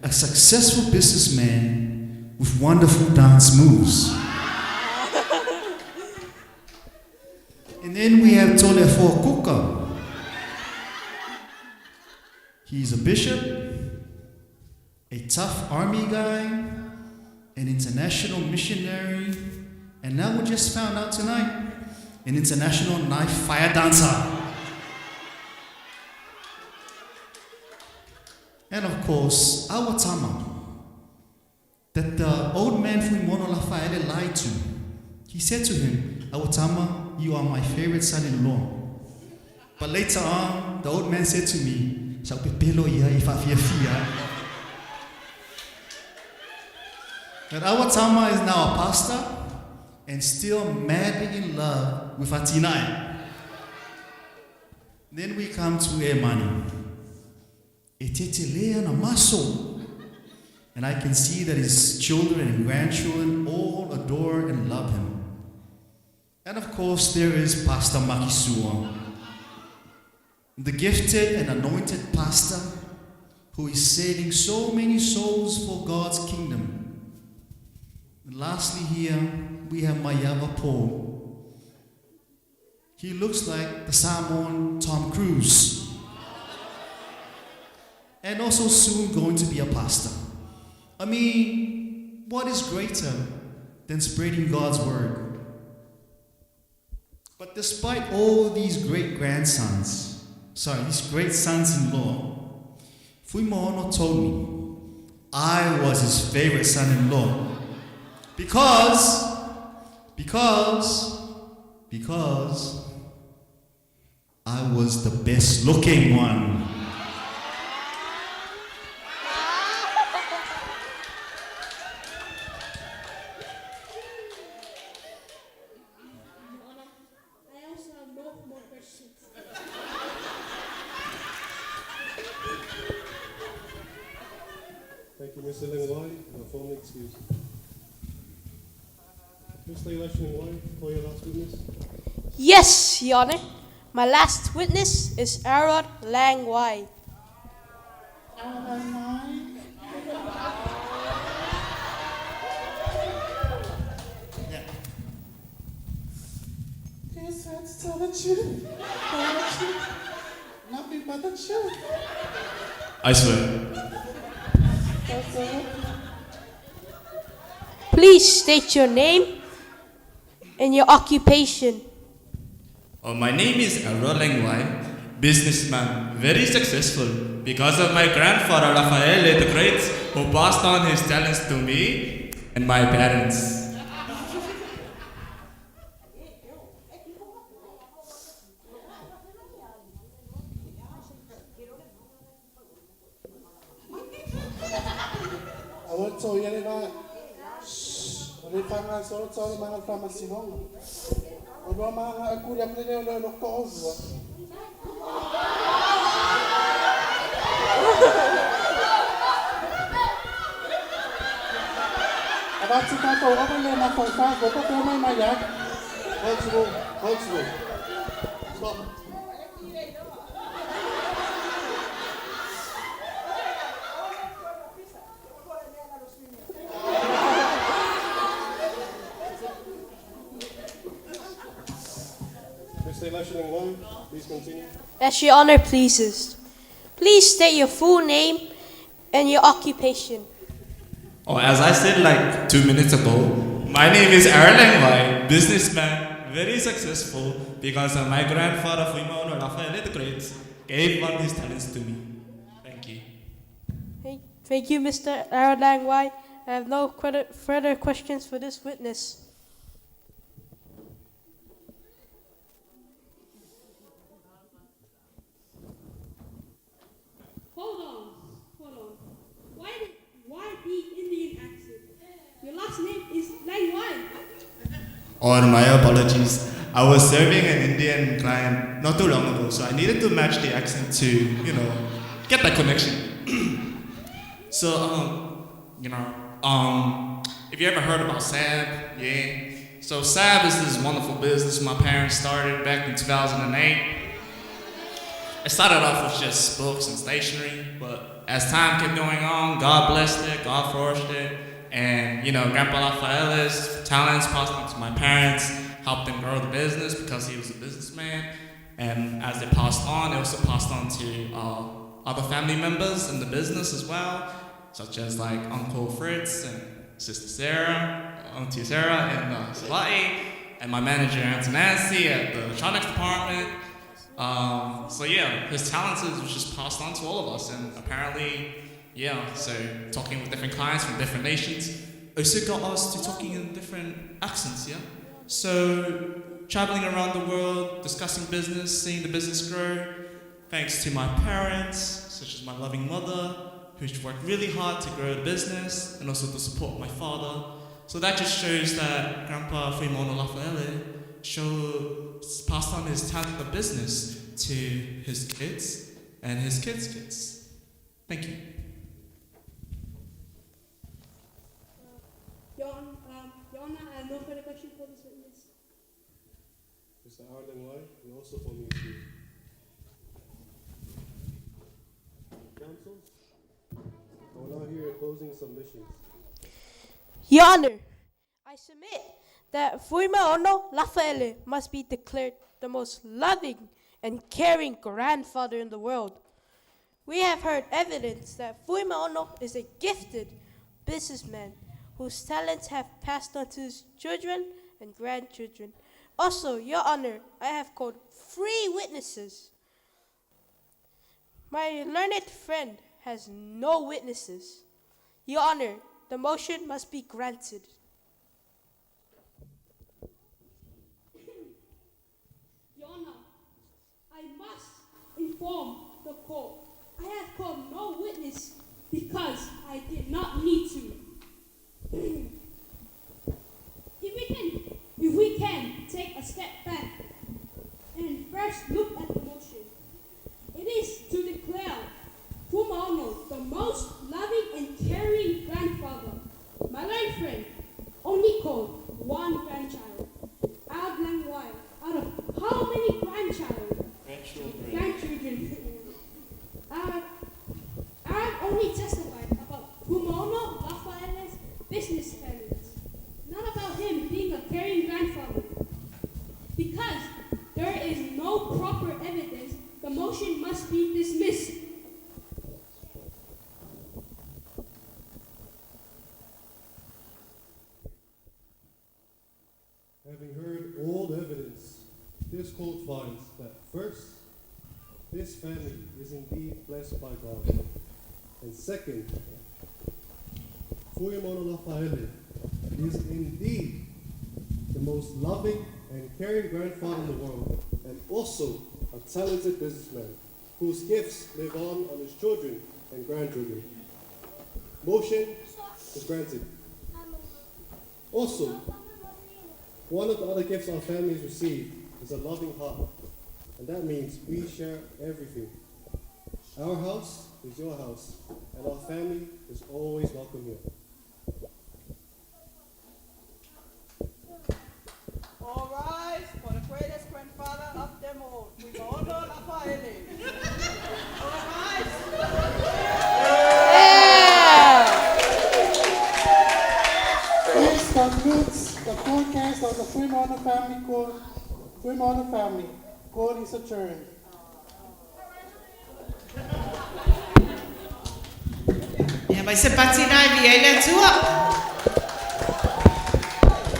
a successful businessman with wonderful dance moves. And Then we have Tole for Kuka. He's a bishop, a tough army guy, an international missionary, and now we just found out tonight, an international knife fire dancer. And of course, our Tama, that the old man Fuimaono Lafaele lied to. He said to him, our Tama, you are my favorite son-in-law. But later on, the old man said to me, Fiafia. That our Tama is now a pastor and still madly in love with Atinai. Then we come to Emani. Etetelea na maso. And I can see that his children and grandchildren all adore and love him. And of course, there is Pastor Makisua, the gifted and anointed pastor who is saving so many souls for God's kingdom. And lastly here, we have Mayava Paul. He looks like the Samoan Tom Cruise. And also soon going to be a pastor. I mean, what is greater than spreading God's word? But despite all these great these great sons-in-law, Fuimaono told me I was his favorite son-in-law because I was the best looking one. Thank you, Mr. Lingwai. Your formal excuse. Mr. Election Lingwai, call your last witness. Yes, Your Honor. My last witness is Aaron Langwai. Yes, I have to tell the truth. Nothing but the truth. I swear. Please state your name and your occupation. My name is Rolling Wine, businessman, very successful because of my grandfather Lafaele the Great, who passed on his talents to me and my parents. I want to yell it. Ni panga solo solo mga pamasinong. Odo mga aku yang ni lo kozo. Abat kita tahu apa yang nak fungsi, apa yang mai mayak. Hold slow. Stop. Please continue. As Your Honor pleases. Please state your full name and your occupation. As I said like 2 minutes ago, my name is Aaron White, businessman, very successful because of my grandfather Fuimaono Lafaele the Great gave one of his talents to me. Thank you. Thank you, Mr. Aaron Langwai. I have no further questions for this witness. Hold on. Why the Indian accent? Your last name is Langwai. My apologies. I was serving an Indian client not too long ago, so I needed to match the accent to, get that connection. So, if you ever heard about SAB, yeah. So SAB is this wonderful business my parents started back in 2008. It started off with just books and stationery, but as time kept going on, God blessed it, God flourished it, and Grandpa Lafaele's talents passed on to my parents, helped him grow the business because he was a businessman. And as they passed on, it also passed on to other family members in the business as well, such as like Uncle Fritz and Sister Sarah, Auntie Sarah in Salai, and my manager Auntie Nancy at the electronics department. So yeah, his talents was just passed on to all of us, and apparently, yeah, so talking with different clients from different nations also got us to talking in different accents, yeah? So traveling around the world, discussing business, seeing the business grow, thanks to my parents, such as my loving mother, who's worked really hard to grow the business, and also to support my father. So that just shows that Grandpa Fuimaono Lafaele passed on his talent of business to his kids and his kids' kids. Thank you. Yona, I have no further question for this witness. Mr. Arlen White, and also for me too. Counsel, I will now hear your closing submissions. Your Honor, I submit that Fuimaono Lafaele must be declared the most loving and caring grandfather in the world. We have heard evidence that Fuimaono is a gifted businessman whose talents have passed on to his children and grandchildren. Also, Your Honor, I have called 3 witnesses. My learned friend has no witnesses. Your Honor, the motion must be granted. Your Honor, I must inform the court. I have called no witness because I did not need to. If we can take a step back and first look at the motion, it is to declare Fuimaono the most loving and caring grandfather. My learned friend only called 1 grandchild. Out of how many grandchildren? Grandchildren. I only testified about Fuimaono Lafaele's business talents, not about him being a caring grandfather. Because there is no proper evidence, the motion must be dismissed. Having heard all the evidence, this court finds that first, this family is indeed blessed by God. And second, Fuimaono Lafaele is indeed the most loving and caring grandfather in the world, and also a talented businessman whose gifts live on his children and grandchildren. Motion is granted. Also, one of the other gifts our families receive is a loving heart, and that means we share everything. Our house is your house, and our family is always welcome here. All rise for the greatest grandfather of them all, Fuimaono Lafaele. All rise. This concludes the court case of the Fuimaono family court. Fuimaono family. Court is adjourned.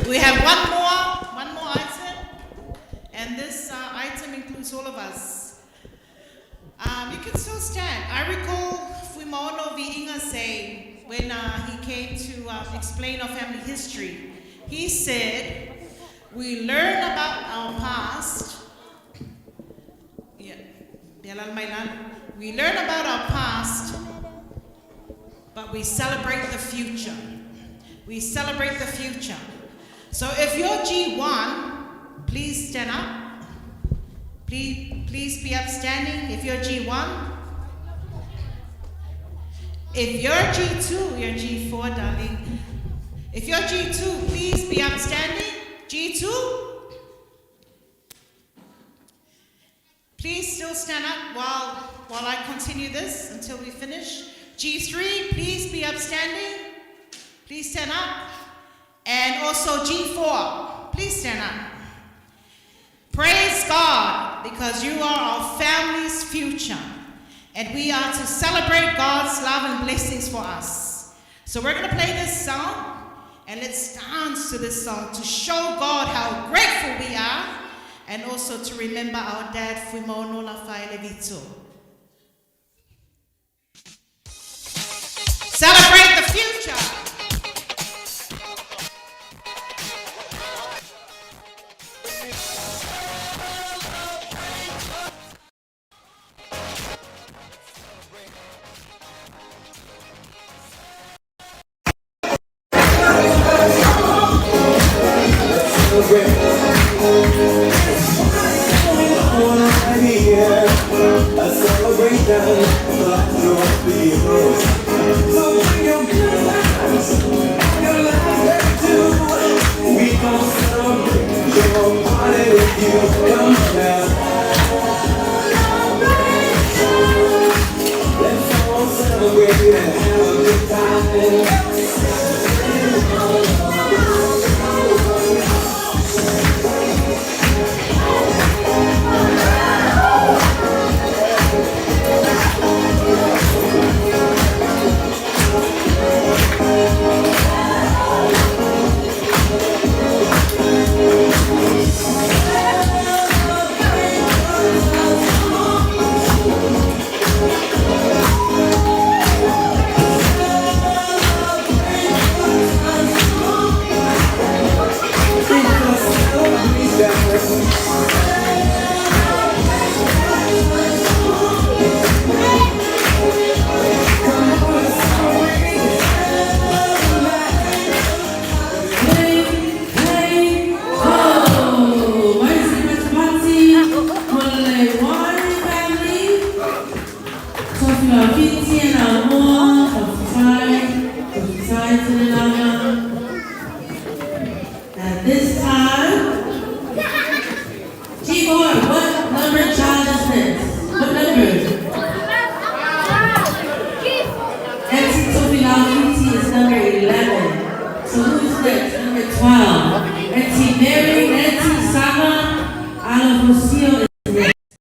We have one more item, and this item includes all of us. You can still stand. I recall Fuimaono Vi'inga say when he came to explain our family history, he said, we learn about our past. We learn about our past, but we celebrate the future. We celebrate the future. So if you're G1, please stand up. Please be upstanding if you're G1. If you're G2, you're G4, darling. If you're G2, please be upstanding. G2, please still stand up while I continue this until we finish. G3, please be upstanding. Please stand up. And also G4, please stand up. Praise God, because you are our family's future. And we are to celebrate God's love and blessings for us. So we're going to play this song, and let's dance to this song to show God how grateful we are, and also to remember our dad, Fuimaono Lafaele Vito. Celebrate the future. At this time, G4, what number child is this? What number? MC Tofi is number 11. So who's next? Number 12. MC Mary, Nancy Sama, Ala Rocio is next.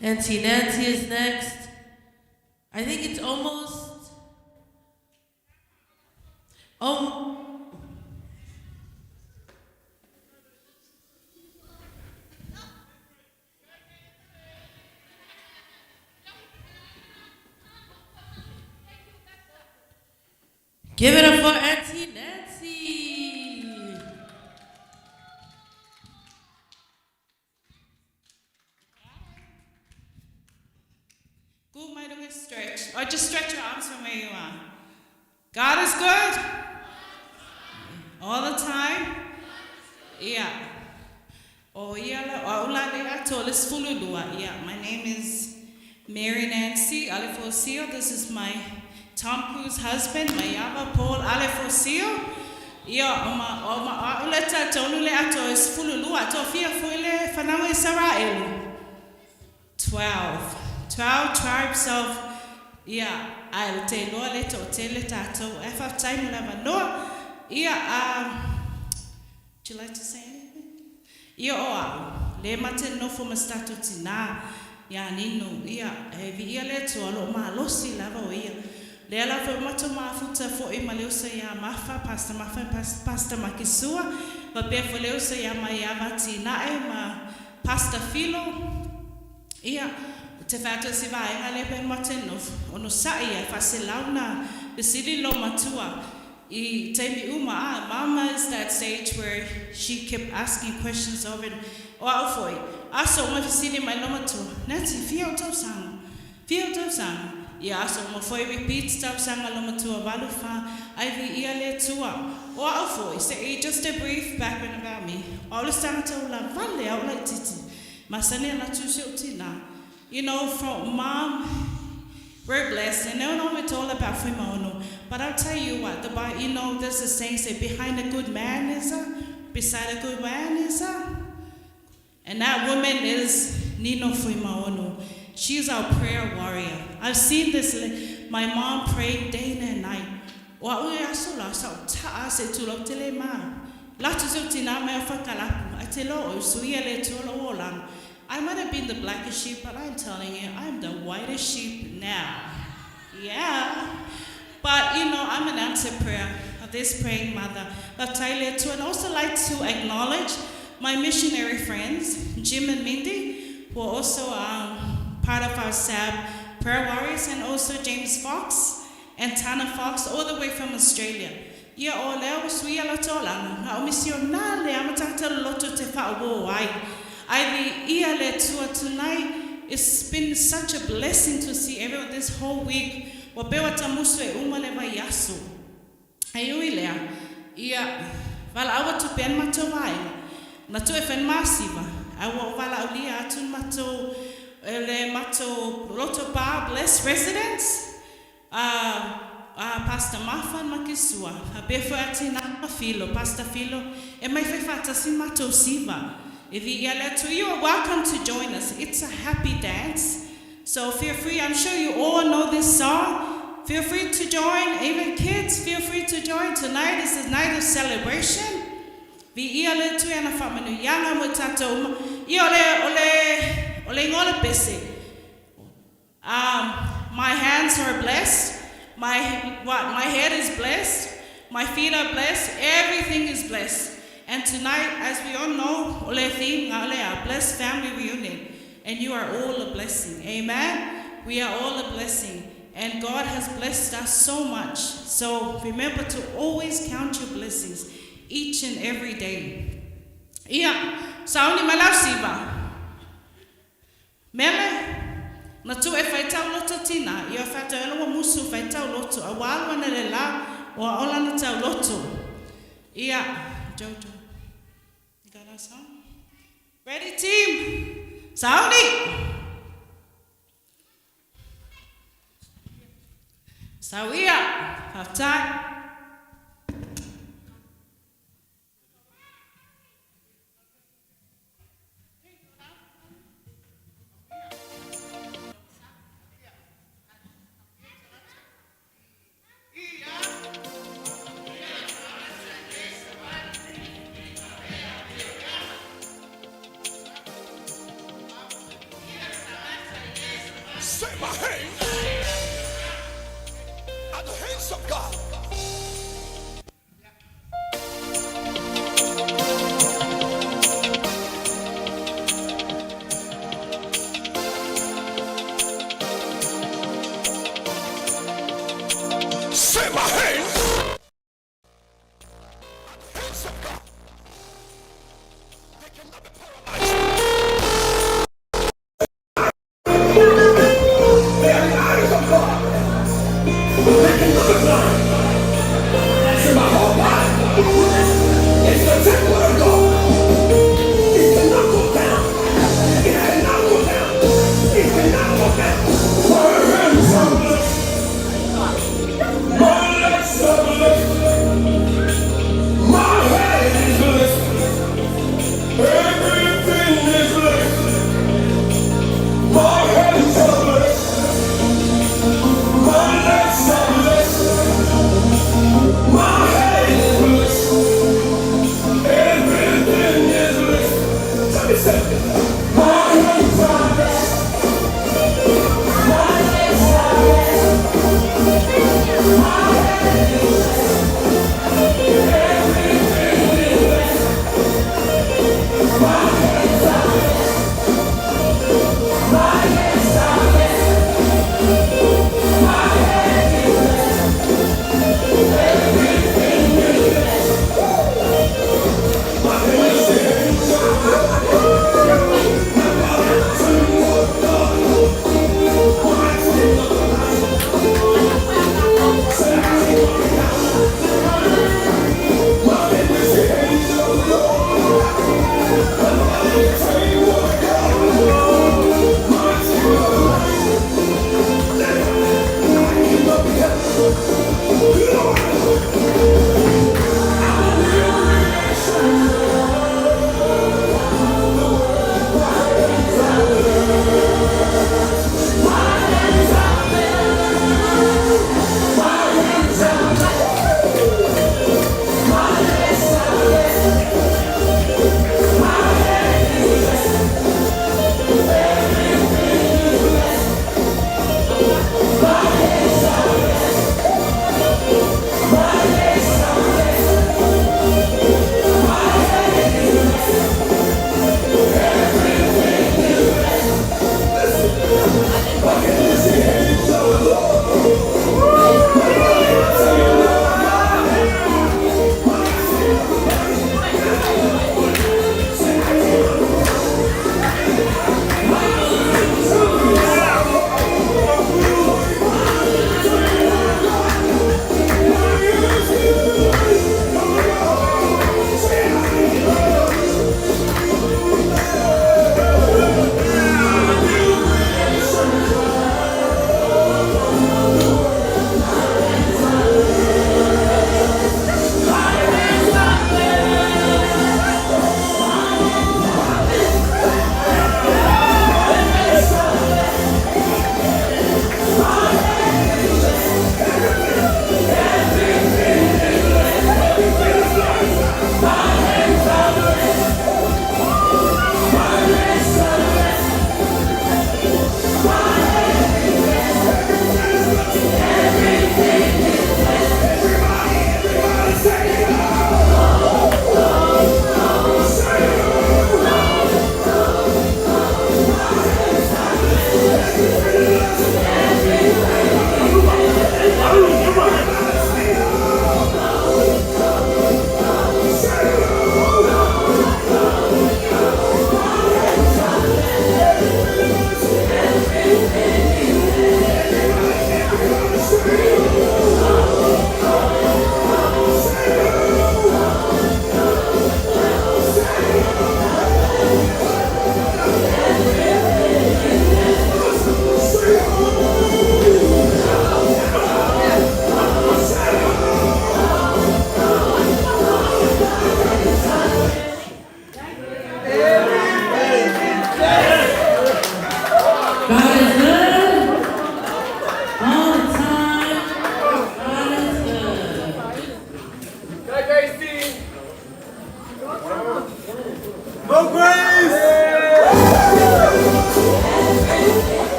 Auntie Nancy is next. I think it's almost. Give it up for Auntie Nancy. Good, my little stretch. Or just stretch your arms from where you are. God is good. All the time. Yeah. Oh, yeah. Yeah, my name is Mary Nancy Alefosio. This is my Tom Cruise husband, Mayaba Paul Alefosio. Yeah, oma uleta tonule ato is fululu ato fia fuile fanawe Saraelu. 12 tribes of I'll tell you later or tell it ato. If I have time, we'll have a no. Would you like to say anything? Le maten no for my statute na nino heavy let or lo ma losi lava Lela for matoma futa for imaleusa ya mafa pastor makisua but be for leusa ya mayavati na pastor filo te fato si vai ngale per mateno ono sai faselauna the city lo matua I tell uma mama is that stage where she kept asking questions over foi aso uma city my lomato Nancy fio top sang so mo foi repeat stuff sang lomato valufa Ivy iale tua foi say just a brief background about me all the time to la vale out like titi masane la tusiotina from mom. We're blessed, and I know it's all about Fuimaono. But I'll tell you what, the Bible, there's a saying, say, behind a good man is beside a good man is and that woman is Nino Fuimaono. She's our prayer warrior. I've seen this, my mom prayed day and night. Wa ui aso la sa taa se tulok te le ma. Latu se tina mea whakalapu. I te lo o suia le tula olang. I might have been the blackest sheep, but I'm telling you, I'm the whitest sheep now. Yeah. But you know, I'm an answered prayer of this praying mother of Taile too, and also like to acknowledge my missionary friends, Jim and Mindy, who are also part of our SAB prayer warriors, and also James Fox and Tana Fox, all the way from Australia. Ia o leo suia la tolanga, na o misionale amatata loto te whao ai. I ia le tua tonight. It's been such a blessing to see everyone this whole week. Wa pewa tamusu e uma le vai yasu. Ai ui lea, ia vala awa tu pen mato vai. Na tu e fen masiva. Awa vala ulia atun mato le mato loto bar blessed residents. Pastor Mafan Makisua, a befo atina Filo, Pastor Filo, and my fefata simato siva. If you are welcome to join us. It's a happy dance. So feel free. I'm sure you all know this song. Feel free to join. Even kids, feel free to join. Tonight is a night of celebration. My hands are blessed. My head is blessed. My feet are blessed. Everything is blessed. And tonight, as we all know, our blessed family reunion. And you are all a blessing. Amen? We are all a blessing. And God has blessed us so much. So remember to always count your blessings each and every day. Ia, sauni malausiva. Mele, na tu e whaitau loto tina. Ia whaitau elawa musu whaitau loto. A wālua na le la, o a ola na tau loto. Ia, Jojo. You got our song? Ready, team? Saudi! Sawia, have time. Say my hands are the hands of God. Say my hands are the hands of God. They cannot be paralyzed. Let's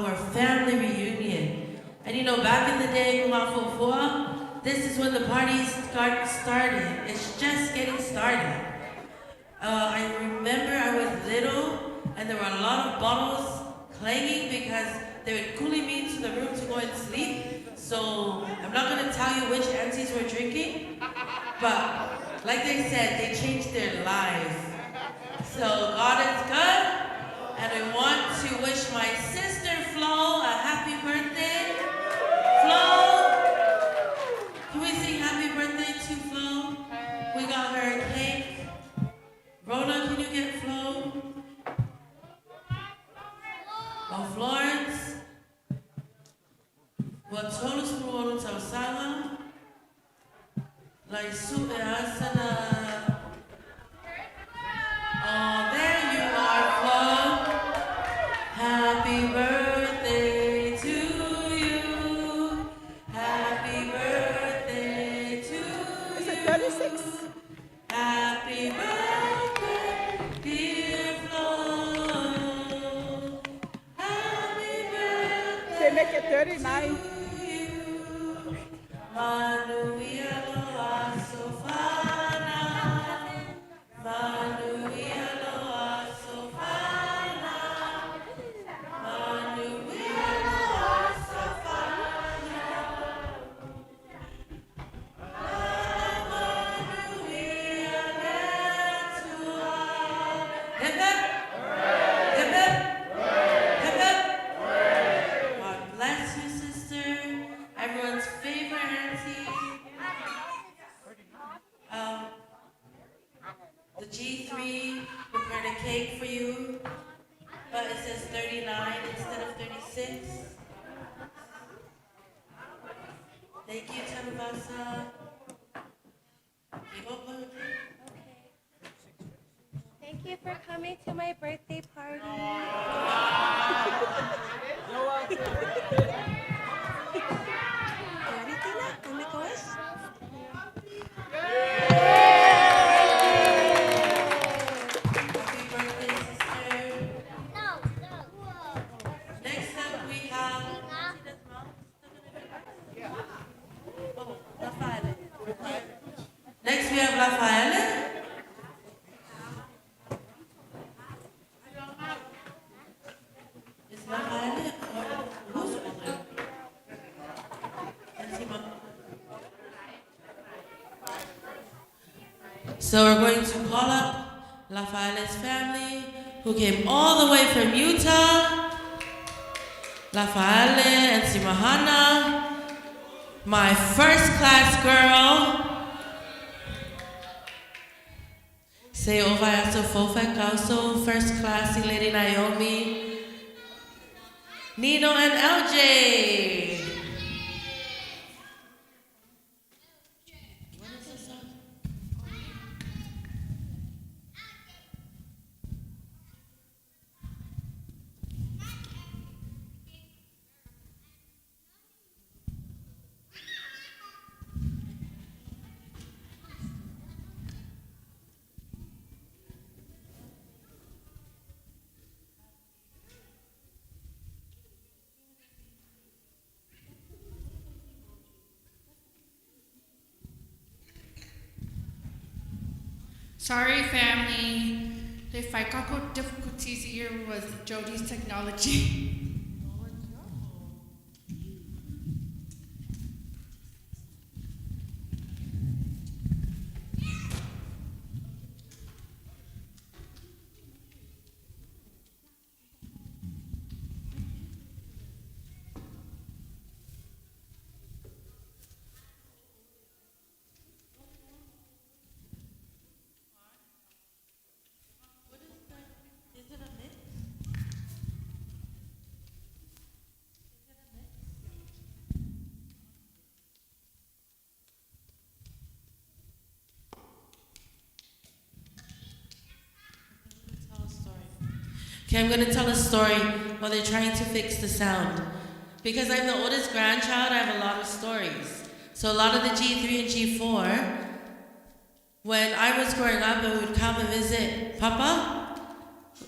our family reunion. And you know, back in the day, this is when the parties started. It's just getting started. I remember I was little and there were a lot of bottles clanging because they would coolie me to the room to go and sleep. So I'm not gonna tell you which aunties were drinking, but like they said, they changed their lives. So God is good, and I want to wish my sister Flo a happy birthday. Flo, can we sing happy birthday to Flo? We got her a cake. Rhoda, can you get Flo? Oh, Florence. Well, todos fueron sausaga. La isu asana. Oh, there you are, Flo. Happy birthday to you. Happy birthday to you. Is it 36? Happy birthday, dear Flo. Happy birthday. They make it 39. Manuia loa sofana. Manuia loa sofana. Manuia loa sofana. Manuia letua. Hip hip. Hip hip. Hip hip. God bless you, sister. Everyone's favorite auntie. The G3 prepared a cake for you, but it says 39 instead of 36. Thank you, Chanvasa. Thank you for coming to my birthday party. Next up we have Lafaele. Next we have Lafaele. Is Lafaele or who's older? So we're going to call up Lafaele's family, who came all the way from Utah. Lafaele and Simahana, my first class girl. Say Ovayaso Fofa Kauso, first classy Lady Naomi, Nino and LJ. Sorry, family. The FICACO difficulties here was Jody's technology. Okay, I'm gonna tell a story while they're trying to fix the sound. Because I'm the oldest grandchild, I have a lot of stories. So a lot of the G3 and G4, when I was growing up and we would come and visit Papa,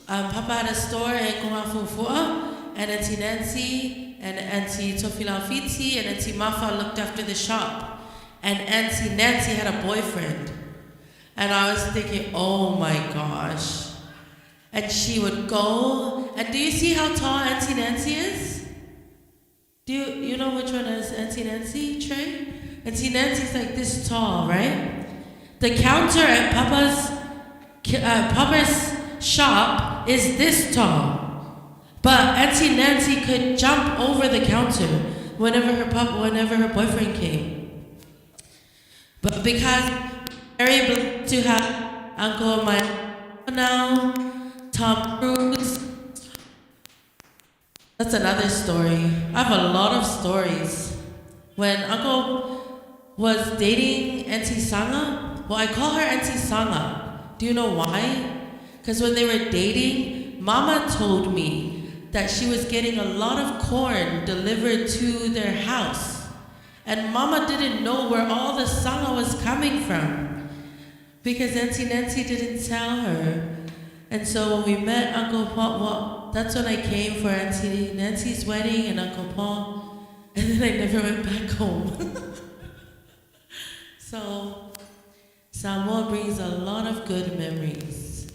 Papa had a store in Kumafufua, and Auntie Nancy and Auntie Tofilafiti and Auntie Mafa looked after the shop. And Auntie Nancy had a boyfriend. And I was thinking, oh my gosh. And she would go, and do you see how tall Auntie Nancy is? Do you know which one is Auntie Nancy, Trey? Auntie Nancy's like this tall, right? The counter at Papa's shop is this tall. But Auntie Nancy could jump over the counter whenever her boyfriend came. But because very blessed to have Uncle Mike now, Tom Cruise. That's another story. I have a lot of stories. When Uncle was dating Auntie Sanga, well, I call her Auntie Sanga. Do you know why? Because when they were dating, Mama told me that she was getting a lot of corn delivered to their house. And Mama didn't know where all the Sanga was coming from because Auntie Nancy didn't tell her. And so when we met Uncle Paul, well, that's when I came for Auntie Nancy's wedding and Uncle Paul, and then I never went back home. So Samoa brings a lot of good memories.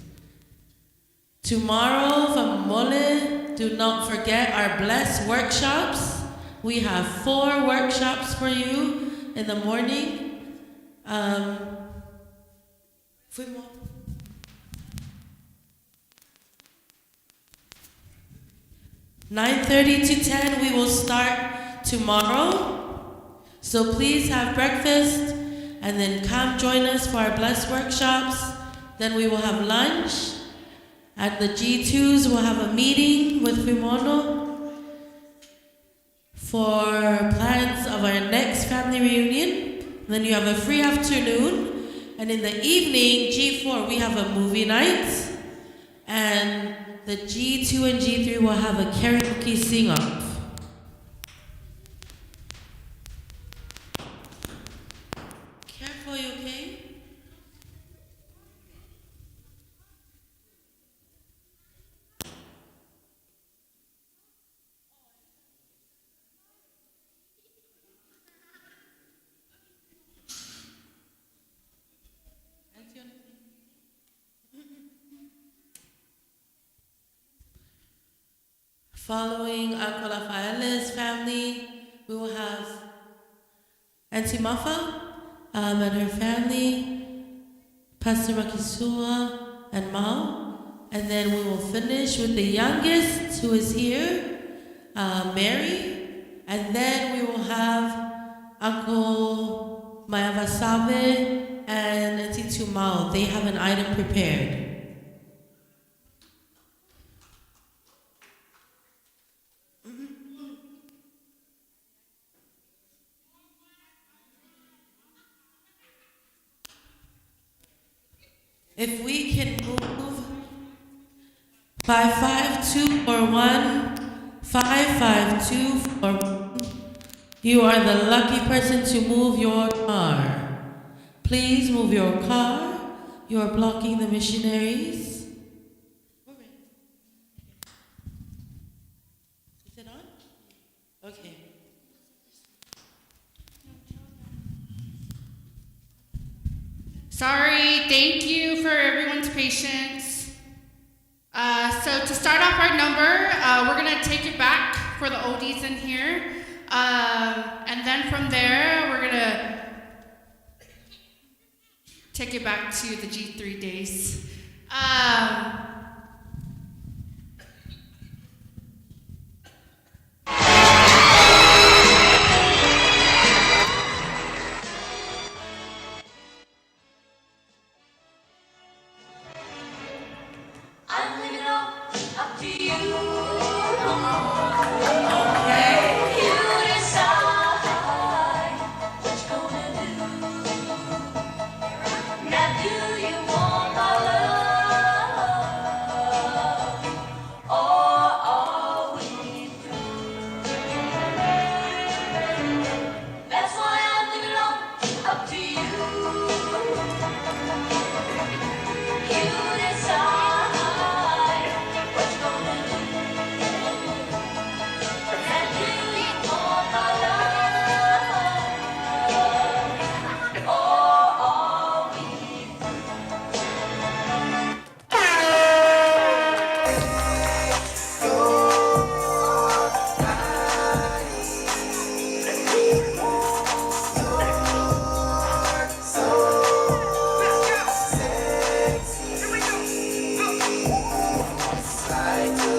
Tomorrow from Mole, do not forget our Bless workshops. We have 4 workshops for you in the morning. 9:30 to 10, we will start tomorrow. So please have breakfast and then come join us for our Bless workshops. Then we will have lunch. At the G2s, we'll have a meeting with Fuimaono for plans of our next family reunion. Then you have a free afternoon. And in the evening, G4, we have a movie night. And the G2 and G3 will have a karaoke sing-off. Careful, you okay? Following Uncle Lafaele's family, we will have Auntie Mafa and her family, Pastor Makisua and Mao. And then we will finish with the youngest who is here, Mary. And then we will have Uncle Mayavasabe and Auntie Tumao. They have an item prepared. If we can move 55241, 55241, you are the lucky person to move your car. Please move your car. You are blocking the missionaries. Is it on? Okay. Sorry, thank you for everyone's patience. So to start off our number, we're gonna take it back for the oldies in here. And then from there, we're gonna take it back to the G3 days. I'm leaving it all up to you. You decide what you're gonna do. Now do you want my love, or are we through? That's why I'm leaving it all up to you. You decide what you're gonna do.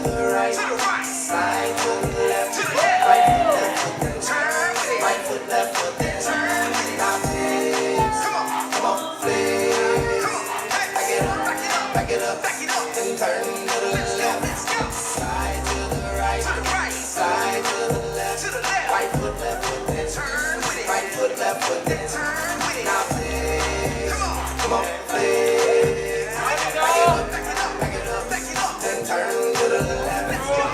the right, side to the left, right foot left foot then turn, right foot left foot then turn. Now flex, come on, flex. Back it up, back it up, then turn to the left, side to the right, side to the left, right foot left foot then turn, right foot left foot then turn. Now flex, come on, flex. Back it up, then turn to the left. Let's go.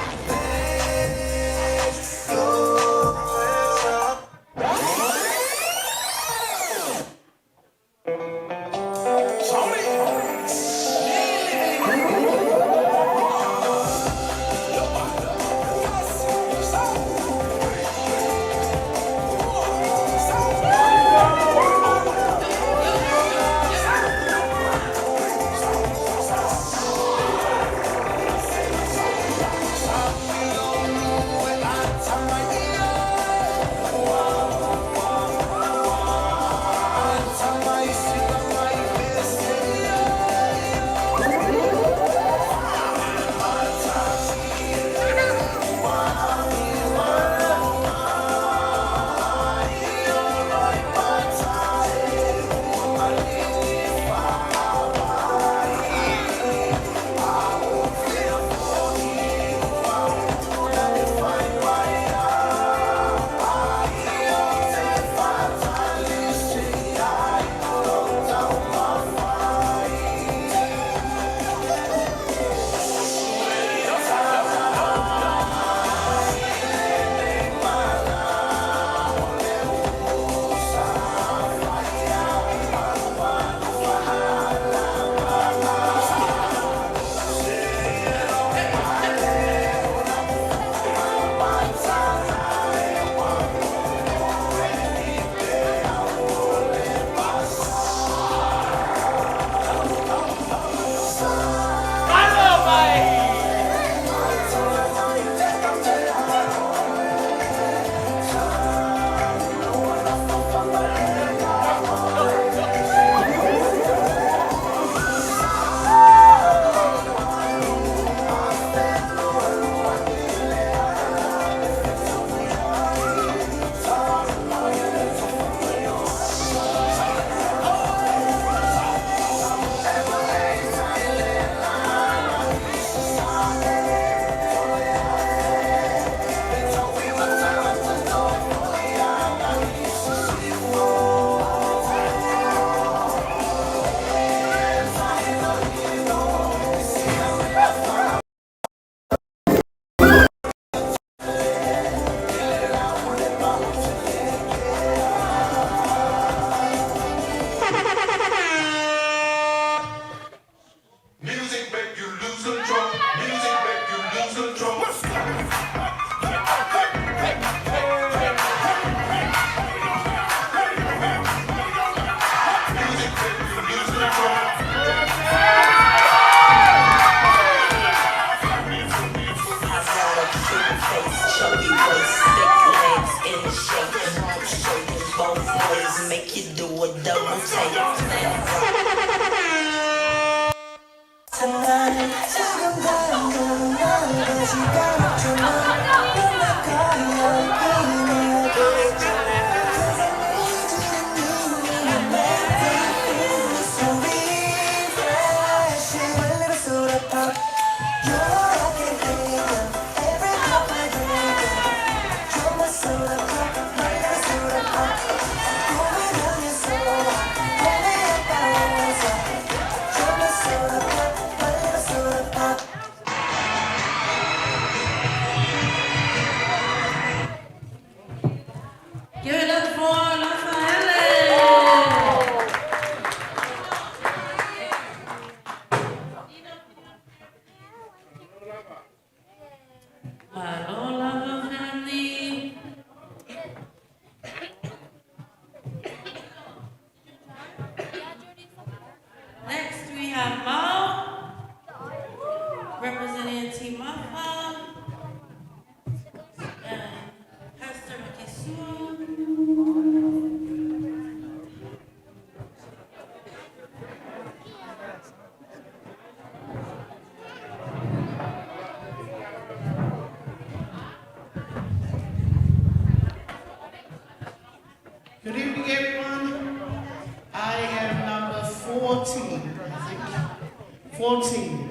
14, I think. 14,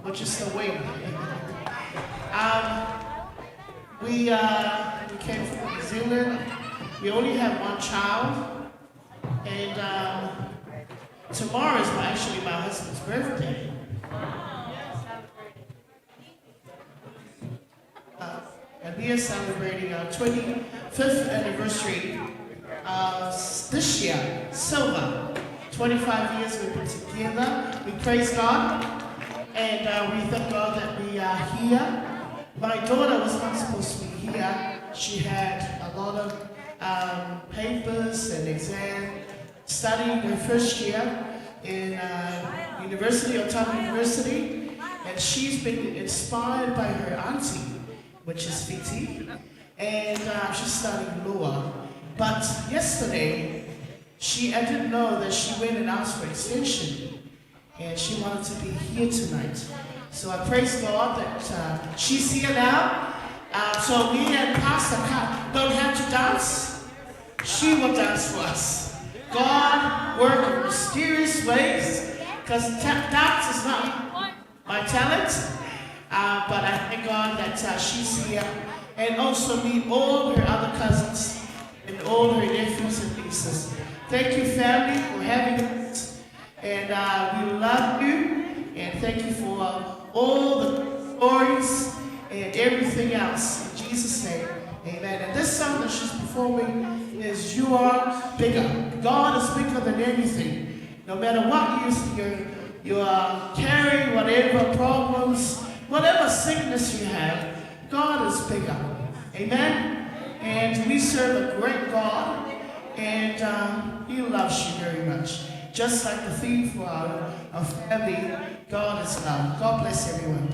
which is the wing. We came from New Zealand. We only have one child, and tomorrow is actually my husband's birthday. And we are celebrating our 25th anniversary this year, silver. 25 years we've been together. We praise God, and we thank God that we are here. My daughter was not supposed to be here. She had a lot of papers and exam, studying her first year in University, Otago University, and she's been inspired by her auntie, which is Viti, and she's studying law. But yesterday, I didn't know that she went and asked for extension, and she wanted to be here tonight. So I praise God that she's here now. So me and Pastor Kat don't have to dance. She will dance for us. God works in mysterious ways, because dance is not my talent. But I thank God that she's here, and also meet all her other cousins and all her nephews and nieces. Thank you, family, for having us, and we love you, and thank you for all the stories and everything else. In Jesus' name, amen. And this song that she's performing is "You Are Bigger." God is bigger than anything. No matter what you are carrying, whatever problems, whatever sickness you have, God is bigger. Amen? And we serve a great God, and He loves you very much. Just like the theme for our family, God is love. God bless everyone.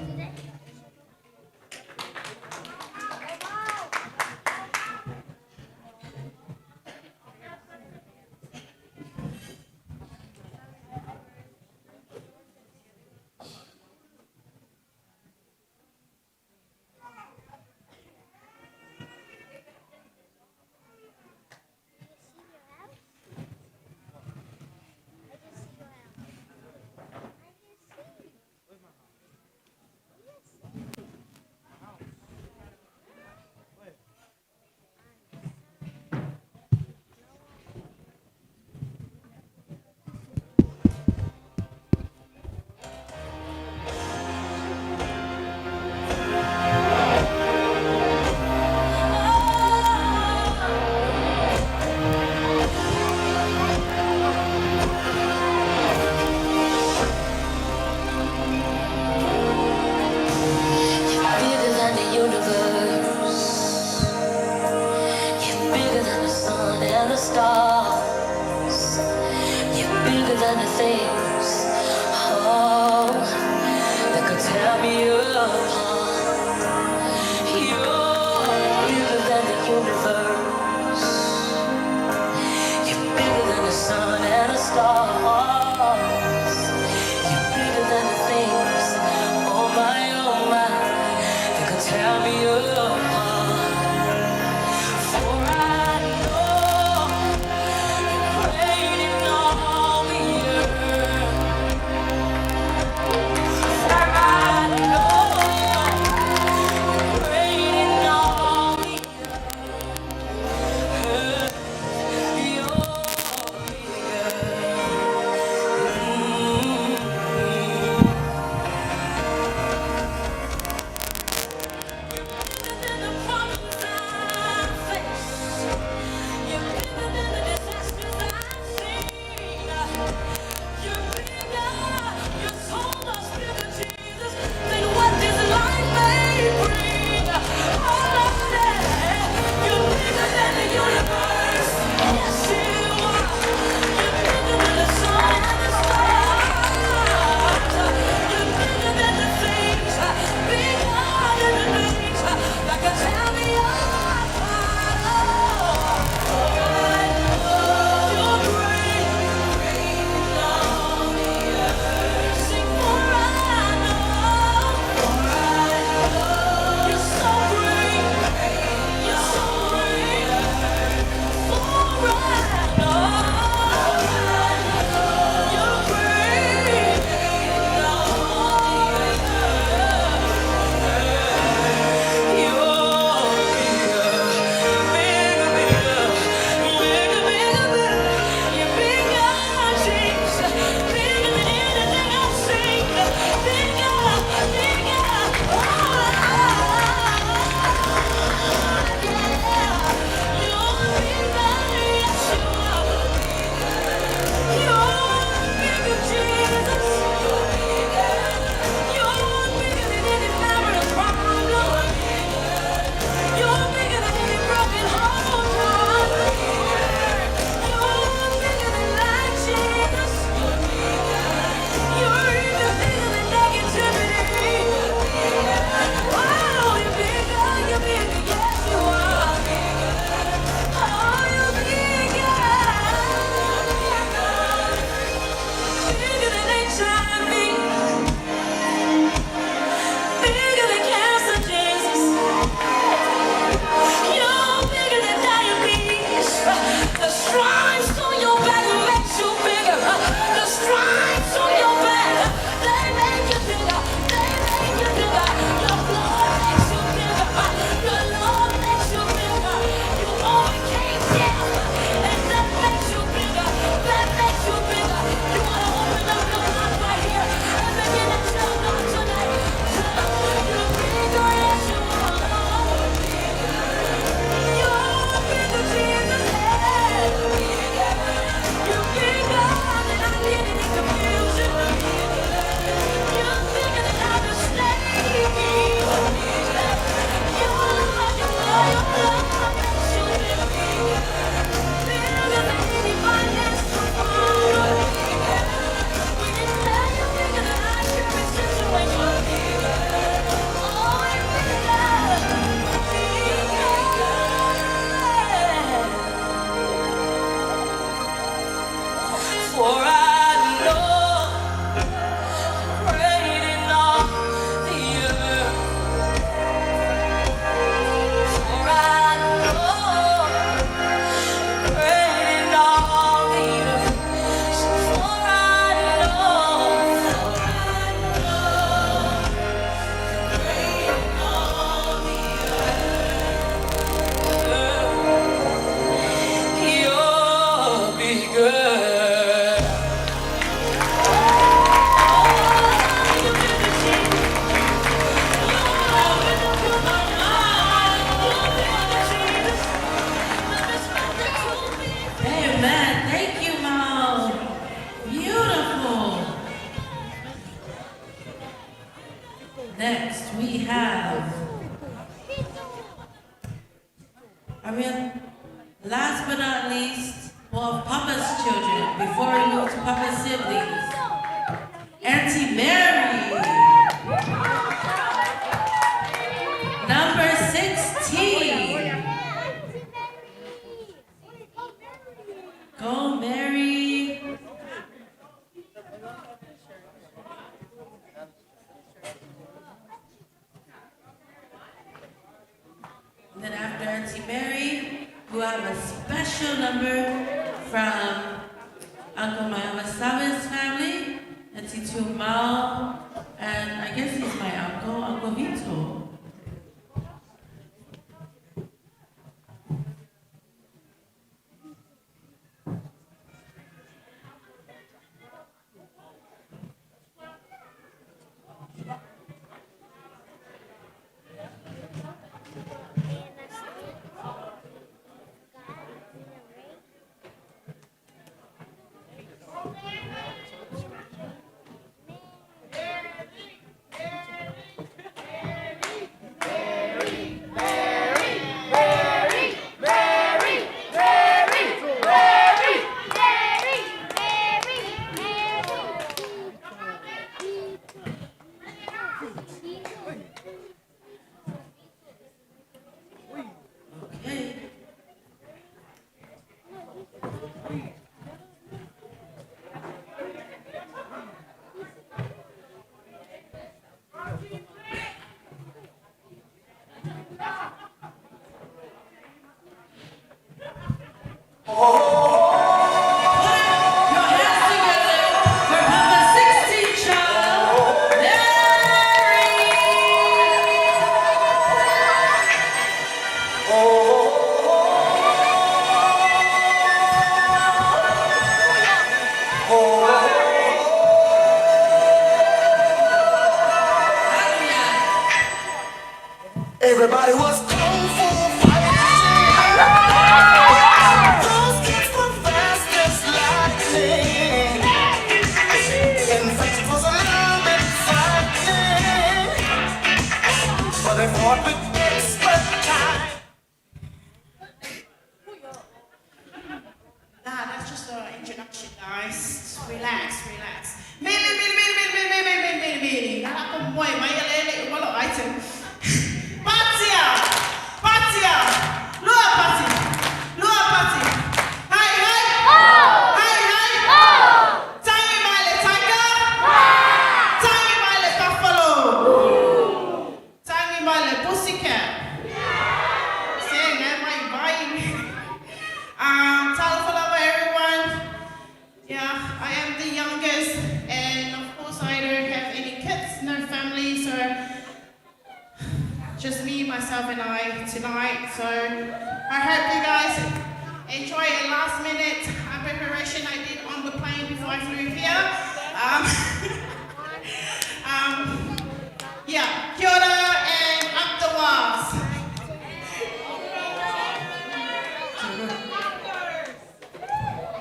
mean, last but not least, well, Papa's children, before we move to Papa's siblings. Auntie Mary. Number 16. Go, Mary. And then after Auntie Mary, we have a special number from Uncle Mayama Saba's family, Auntie Fuimaono, and I guess he's my uncle, Uncle Vito. Everybody was kung fu fighting. Those kids were fast as lightning. In fact, it was a little bit frightening, but they fought with expert time. Nah, that's just an introduction, guys. Relax, relax. Mili. Nala ko boy, may alele, wala item. Patia! Lua pati! Hi! Tangi male tiger! Tangi male buffalo! Tangi male pussycat! Saying that might bite. Hello everyone. Yeah, I am the youngest, and of course I don't have any kids, no family, so just me, myself, and I tonight. So I hope you guys enjoy a last minute preparation I did on the plane before I flew here. Yeah, kia ora and up the walls.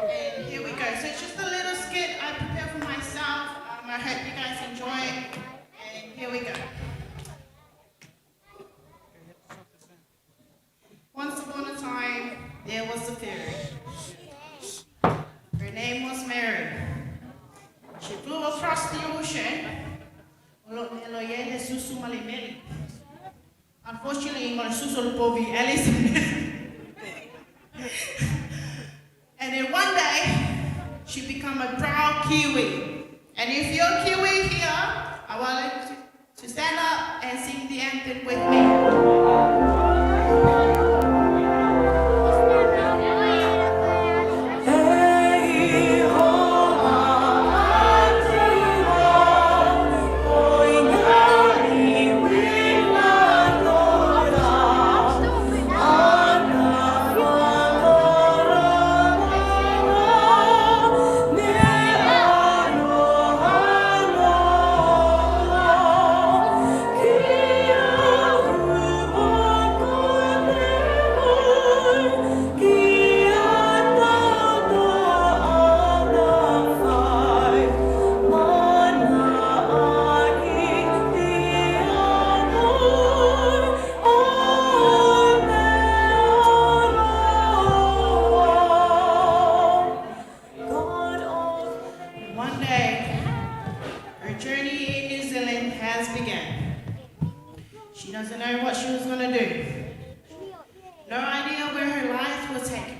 And here we go. So it's just a little skit I prepared for myself. I hope you guys enjoy it. And here we go. Once upon a time, there was a fairy. Her name was Mary. She flew across the ocean. Unfortunately, Alice. And then one day, she became a proud Kiwi. And if you're Kiwi here, I want you to stand up and sing the anthem with me. She doesn't know what she was gonna do. No idea where her life will take her.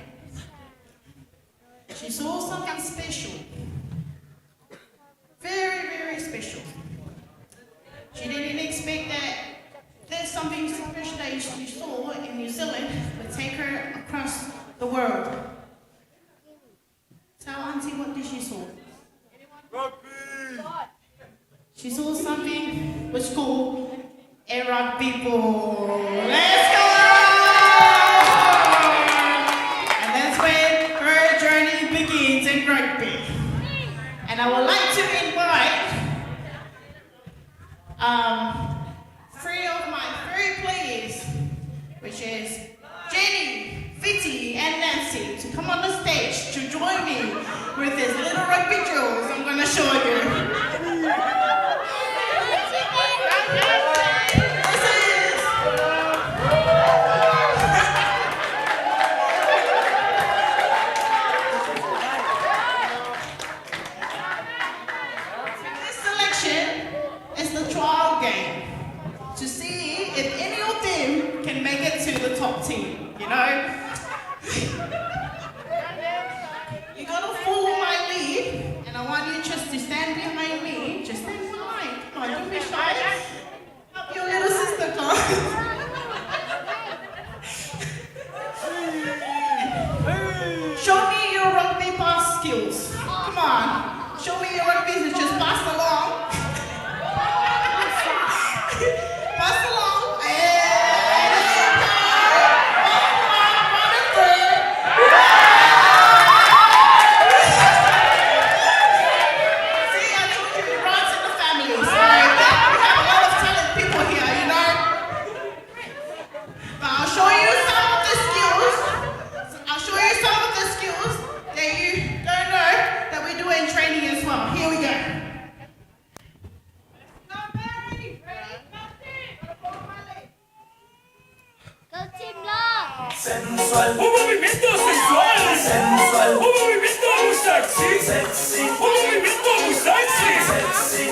She saw something special. Very, very special. She didn't expect that there's something special that she saw in New Zealand would take her across the world. Tell Auntie, what did she saw? Rugby! She saw something which called a rugby ball. Let's go! And that's when her journey begins in rugby. And I would like to invite three of my three players, which is Jenny, Fitty, and Nancy, to come on the stage to join me with this little rugby drills I'm going to show you. This selection is the trial game to see if any of them can make it to the top team, you know? You gotta follow my lead, and I want you just to stand behind me. Just stand behind. Come on, don't be shy. Help your little sister, come. Show me your rugby pass skills. Come on. Show me your rugby to just pass along. Pass along. Sensual, un movimiento sensual. Sensual, un movimiento muy sexy. Sexy, un movimiento muy sexy. Sexy,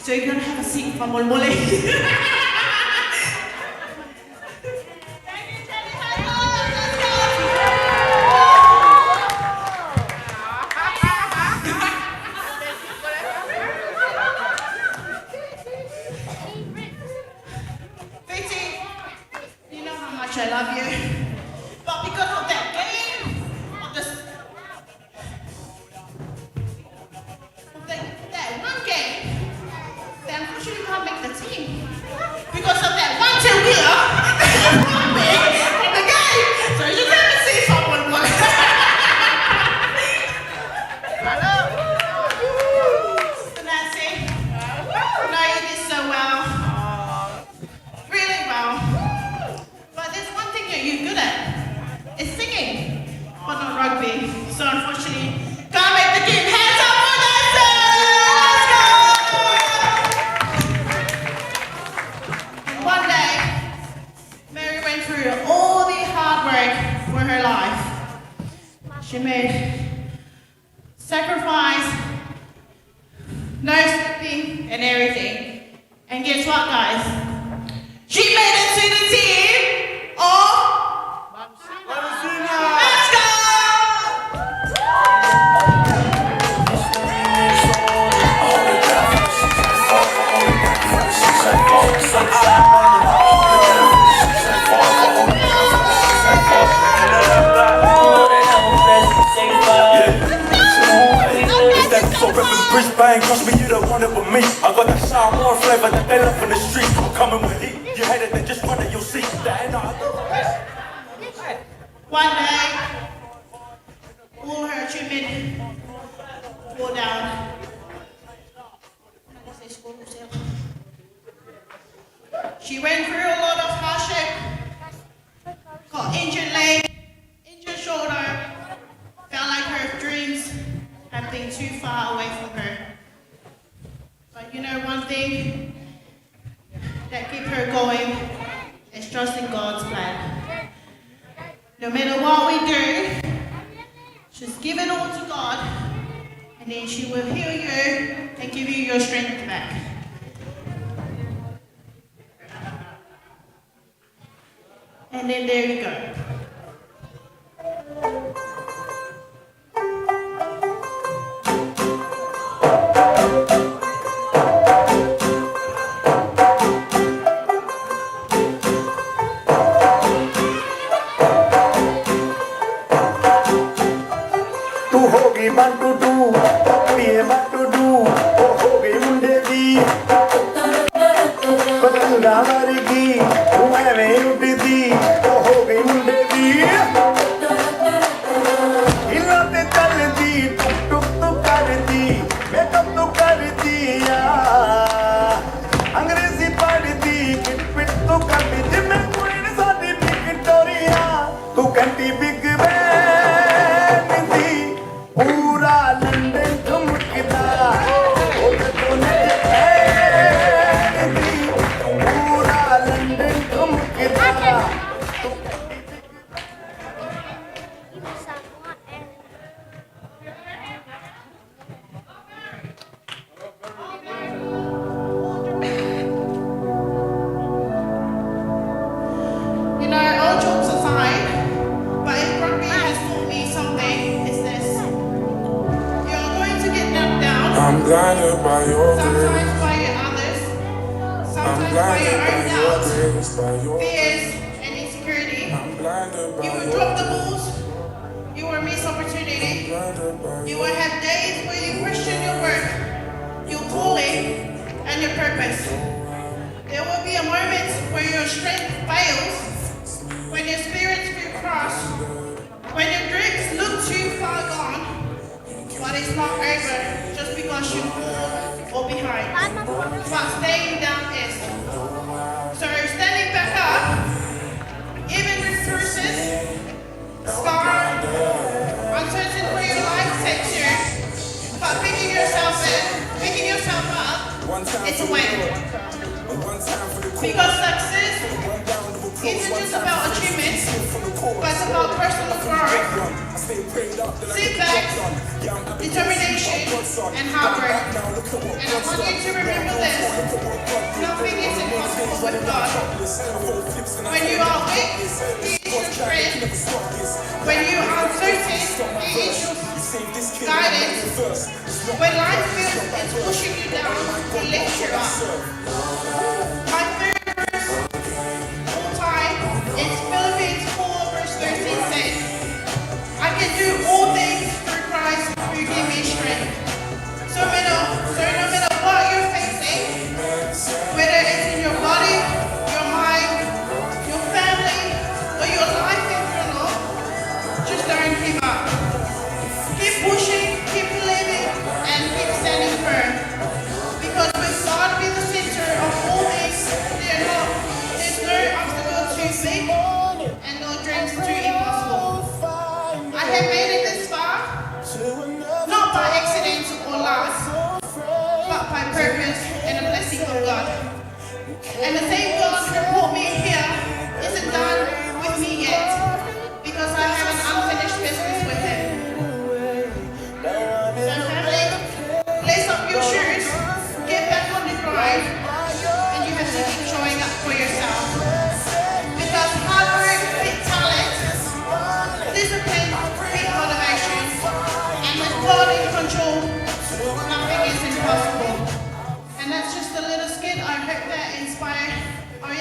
so you're gonna have a seat for mole. I love you. But because of that game, that one game, they unfortunately can't make the team. Because of that one team winner, from the game. So you just have to see someone more. Hello. So Nancy, no, you did so well. Really well. But there's one thing that you're good at. It's singing, but not rugby. So unfortunately, can't make the game. Hands up for Nancy! Let's go! And one day, Mary went through all the hard work for her life. She made sacrifice, no sleeping, and everything. And guess what, guys? She made it to the team of Let's go! Brisbane, trust me, you don't want it with me. I got that sour more flavor that they love in the street. I'm coming with heat. You hate it, then just run it, you'll see. That ain't not. One day, all her achievement fall down. She went through a lot of hardship, got injured leg, injured shoulder, felt like her dreams had been too far away from her. But you know one thing that keeps her going is trusting God's plan. No matter what we do, just give it all to God, and then she will heal you and give you your strength back. And then there you go.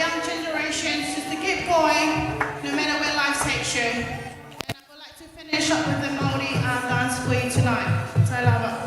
young generations just to keep going, no matter where life takes you. And I would like to finish up with the Māori dance for you tonight. Tai lava.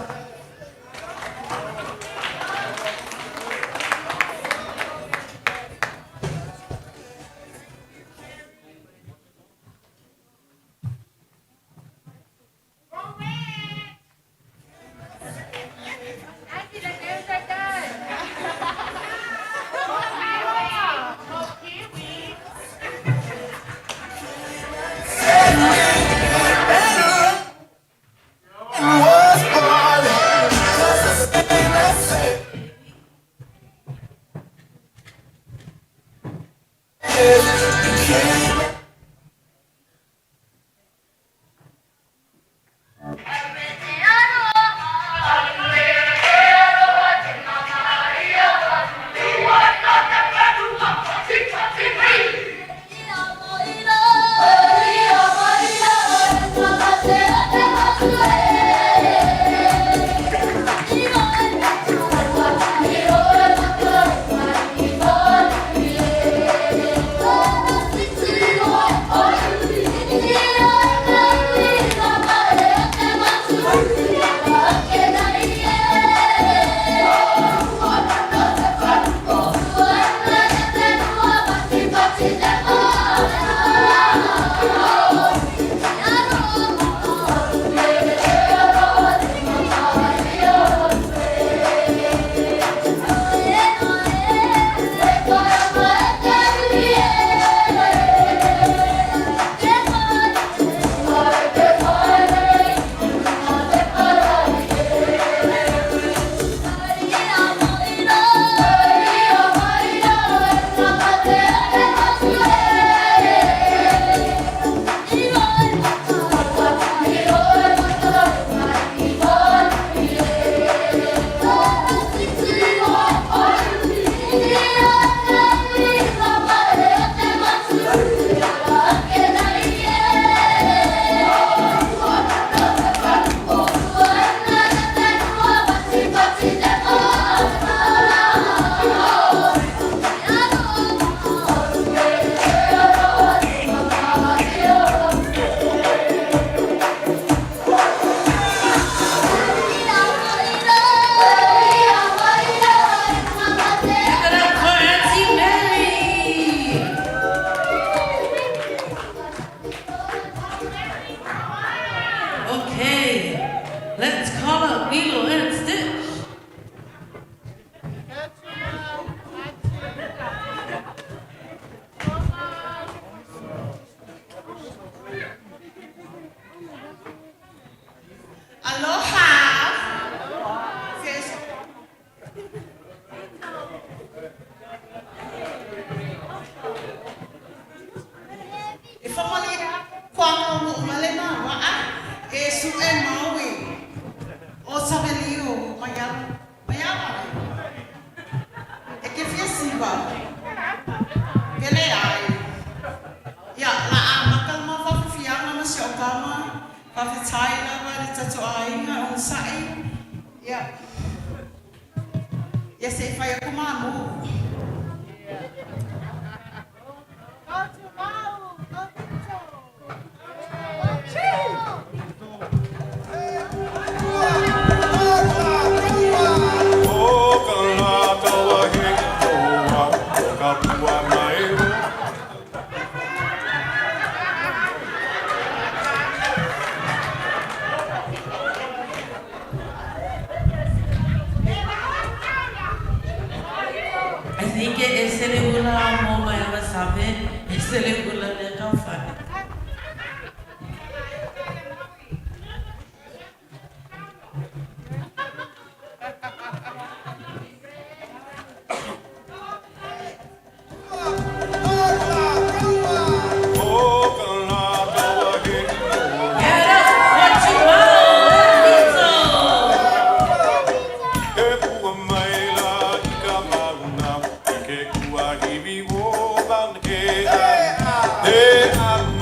Hey,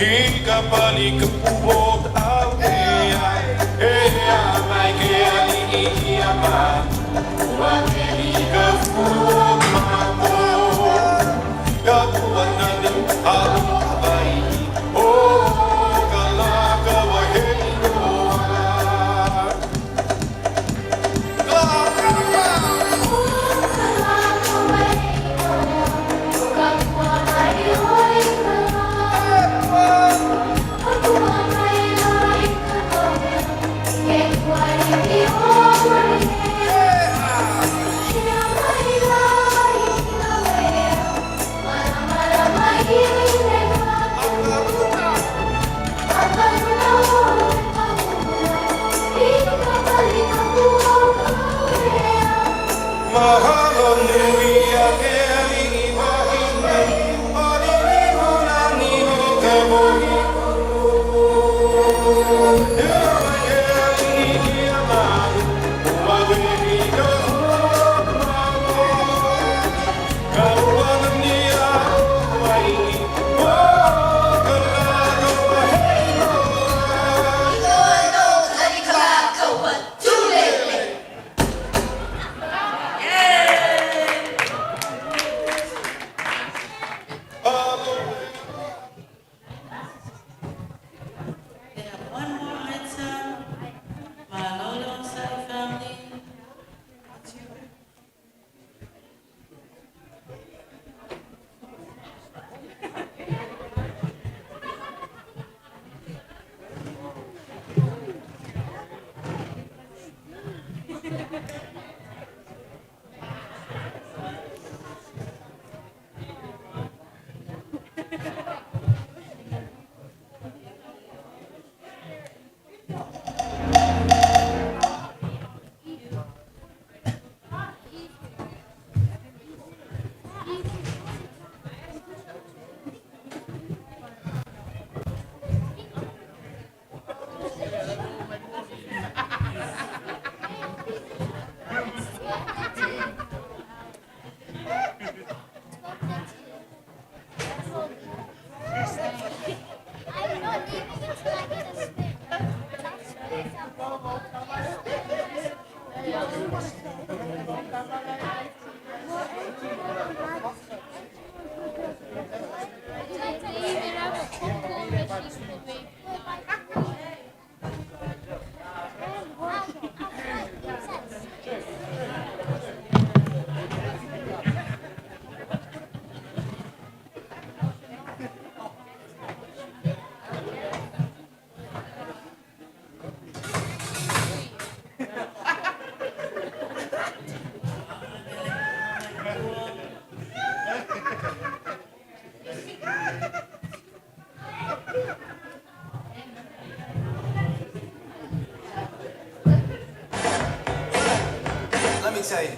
Hika palika puhot alea Ea mai ke ali ia ma Ua ke hika puhot mamo Ka puananim alu vai O kalaka wa hei noa Mahalo nui a ke ali wahine Oriri hulani ho ka mohi Ea mai ke ali ia manu Ua wehi ka huok mamo Ka uana ni a waihi O ka lako wa hei noa Loino kari ka lako wa tulele One more item. My Lolo side family. Let me tell you.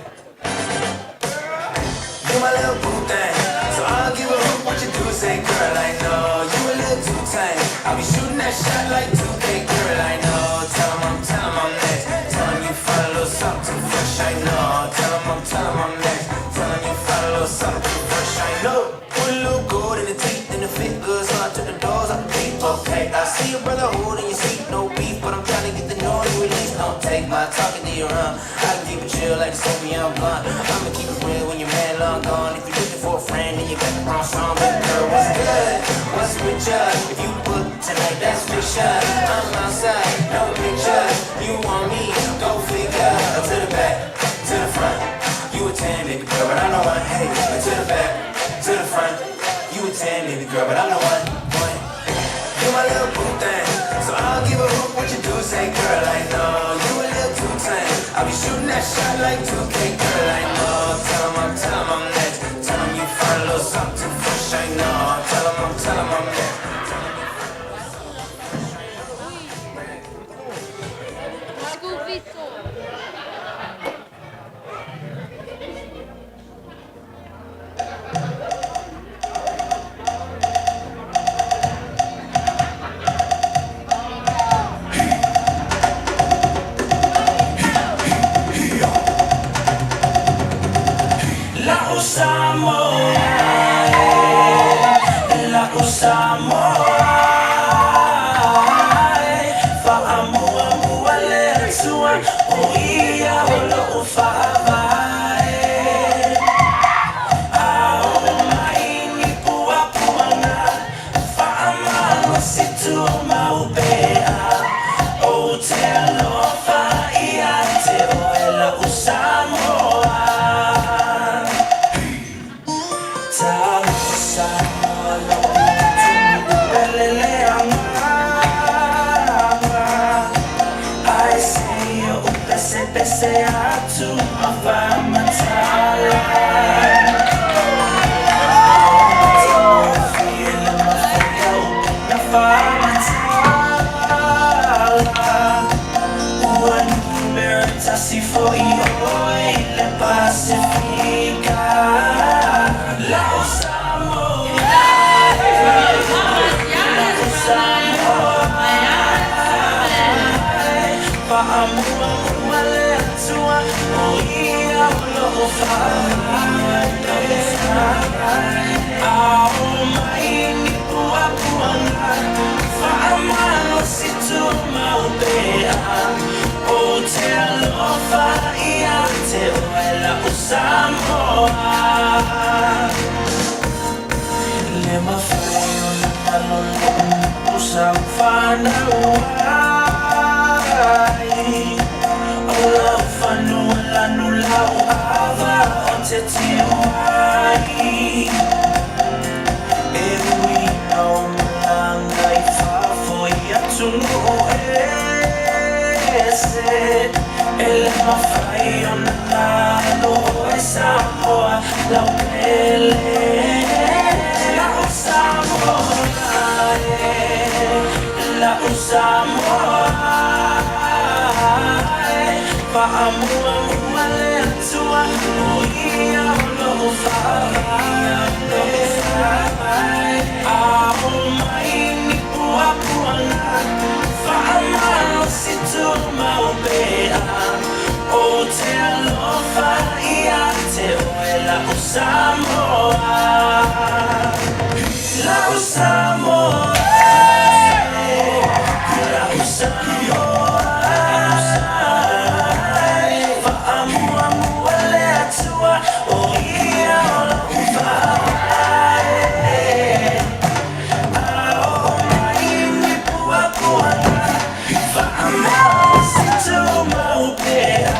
You my little boo thing, so I don't give a hoot what you do. Say, girl, I know you a little too tame. I'll be shooting that shot like 2K, girl, I know. Tell 'em I'm next. Tell 'em you find a little something too fresh, I know. Tell 'em I'm next. Tell 'em you find a little something too fresh, I know. Put a little gold in the teeth and the fit good, so I took the doors off. Okay, I see your brother holding your seat, no beef, but I'm trying to get the noise release. Don't take my talking to your I can keep it chill like the Soviet blunt. I'ma keep it real when your man long gone. If you're looking for a friend, then you got the wrong song. Baby girl, what's good? What's with ya? If you book tonight, that's fiction. I'm outside, no picture. You want me? Go figure. To the back, to the front. You a 10, baby girl, but I know one. Hey, to the back, to the front. You a 10, baby girl, but I know one. You my little boo thing, so I don't give a hoot what you do. Say, girl, I know you a little too tame. I'll be shooting that shot like 2K, girl, I know. Tell 'em I'm next. Tell 'em you find a little something too fresh, I know. Tell 'em I'm next. situ maupea o te alofa ia te oela usamoa ta usamoa lo tumupelele I say yo pese atu afamatala Si foi oi le pacifica la usamos pa amua le atua oia lo fa au mai ni pua fa amalo si tu maupea o te alofa ia te oela usamoa le mawhai o na malolo usawhana uai o lau whanua lanu lau awa o te tiwai e ui au malanga I whawhoi atunu o el mawhai o na lalo e Samoa lau pele la Samoa la Samoa pa amua mua le atua o ia o lo whaia a o mai ni pua puana whaamalo si tu maupea o te alofa ia te oela o Samoa la o Samoa la o Samoa whaamua mua le atua o ia o lo whaia a o mai ni pua puana whaamalo si tu maupea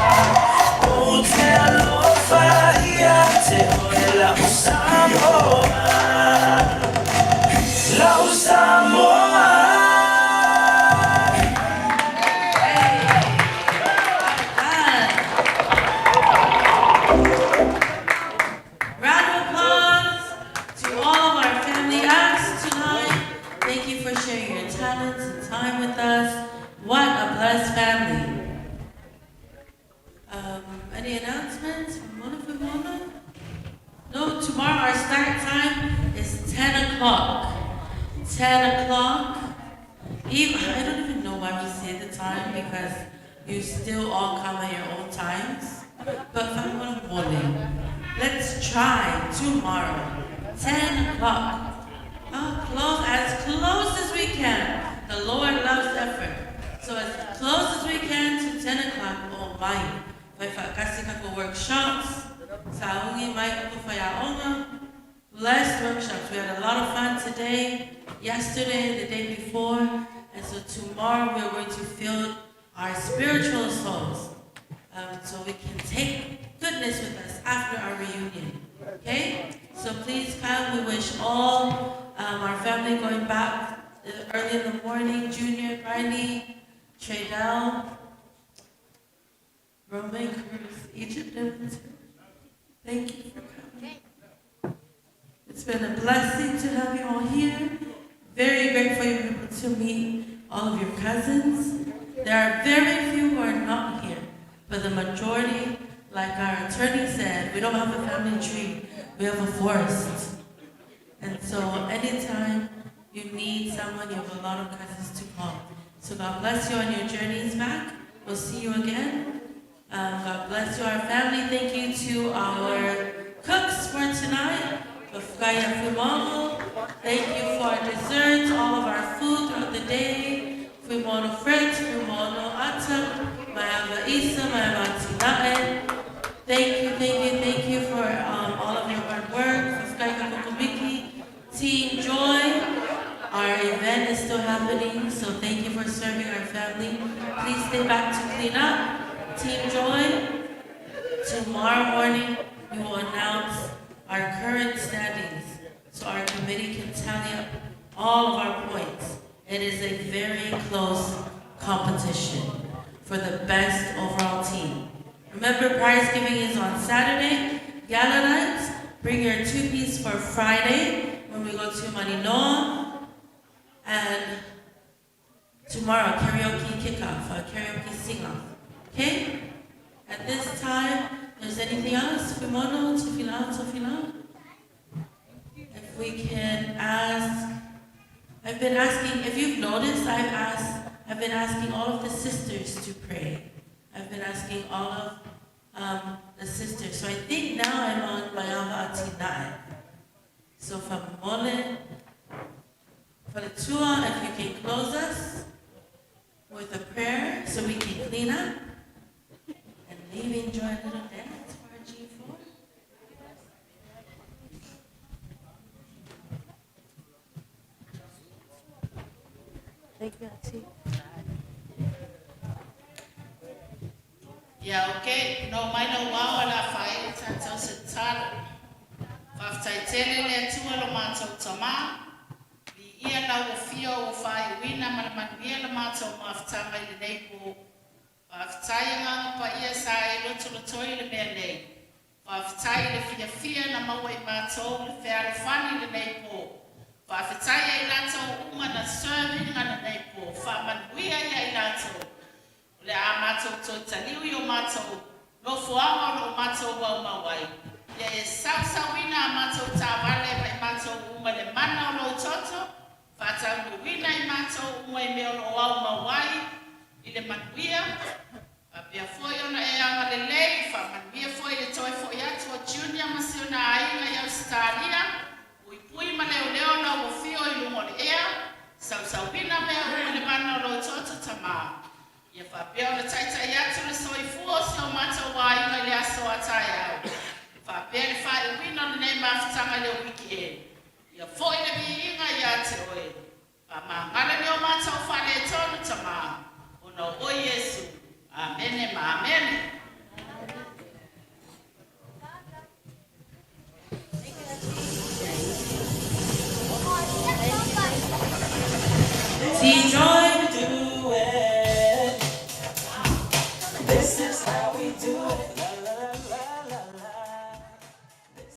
o te alofa ia te oela o Samoa la o Samoa Round of applause to all of our family acts tonight. Thank you for sharing your talents and time with us. What a blessed family. Any announcements from Fuimaono? No, tomorrow our start time is 10 o'clock. 10 o'clock. I don't even know why we say the time because you still all come at your own times. But Fuimaono morning, let's try tomorrow, 10 o'clock. As close as we can. The Lord loves effort. So as close as we can to 10 o'clock, oh my. Kasi kako workshops, sa ungi mai kako whaiaonga, blessed workshops. We had a lot of fun today, yesterday, the day before, and so tomorrow we're going to fill our spiritual souls so we can take goodness with us after our reunion. Okay? So please come. We wish all our family going back early in the morning, Junior, Bryony, Tradell, Roman, Cruz, Egypt, and thank you for coming. It's been a blessing to have you all here. Very grateful you're able to meet all of your cousins. There are very few who are not here, but the majority, like our attorney said, we don't have a family tree, we have a forest. And so anytime you need someone, you have a lot of cousins to call. So God bless you on your journeys back. We'll see you again. God bless you, our family. Thank you to our cooks for tonight. Fuimaono. Thank you for our desserts, all of our food throughout the day. Fuimaono Fritz, Fuimaono Atam, Mayava Isa, Mayava Tinae. Thank you for all of your hard work. Team Joy. Our event is still happening, so thank you for serving our family. Please stay back to clean up. Team Joy, tomorrow morning we will announce our current standings so our committee can tally up all of our points. It is a very close competition for the best overall team. Remember, prize giving is on Saturday. Gala nights, bring your two-piece for Friday when we go to Maninoa. And tomorrow, karaoke kickoff, karaoke sing-off. Okay? At this time, there's anything else? Fuimaono, Tufila? If we can ask, I've been asking, if you've noticed, I've been asking all of the sisters to pray. I've been asking all of the sisters. So I think now I'm on Mayama Atinai. So from Mole, for the tour, if you can close us with a prayer so we can clean up and maybe enjoy a little dance for our G4. Thank you, Auntie. Yeah, okay. No, mai no wao la fai tato se talo. Faftai tele le tua lo mato tama. Li ia na wo fio wo fai wina man ia lo mato maftanga le nepo. Faftai nga pa ia sai lo tulo toi le bene. Faftai le Fiafia na mawai mato le fea le fani le nepo. Faftai ia lato uma na serving na nepo. Fa man ia ia lato. Le a mato to taliu yo mato lo fuanga lo mato wa mawai ya e sapsa wina mato ta vale mai mato uma le mana lo toto fata lo wina I mato uma me lo wa mawai ile manuia a pia foyo na e anga le lei fa manuia foyo toi foya to junior masiona ainga ya Australia pui male leo na wo fio I lo ea sapsa wina me uma le mana lo toto tama. Ia whapea le taita I atu le soifua si o mata wā inga le aso atai au. Whapea le whae wina le nei mawhitanga le wiki e. Ia fwoi le vi inga I ate oe. Whamangana le o mata o whale e tonu tama. Ono o Yesu. Amene ma amene. Team Joy.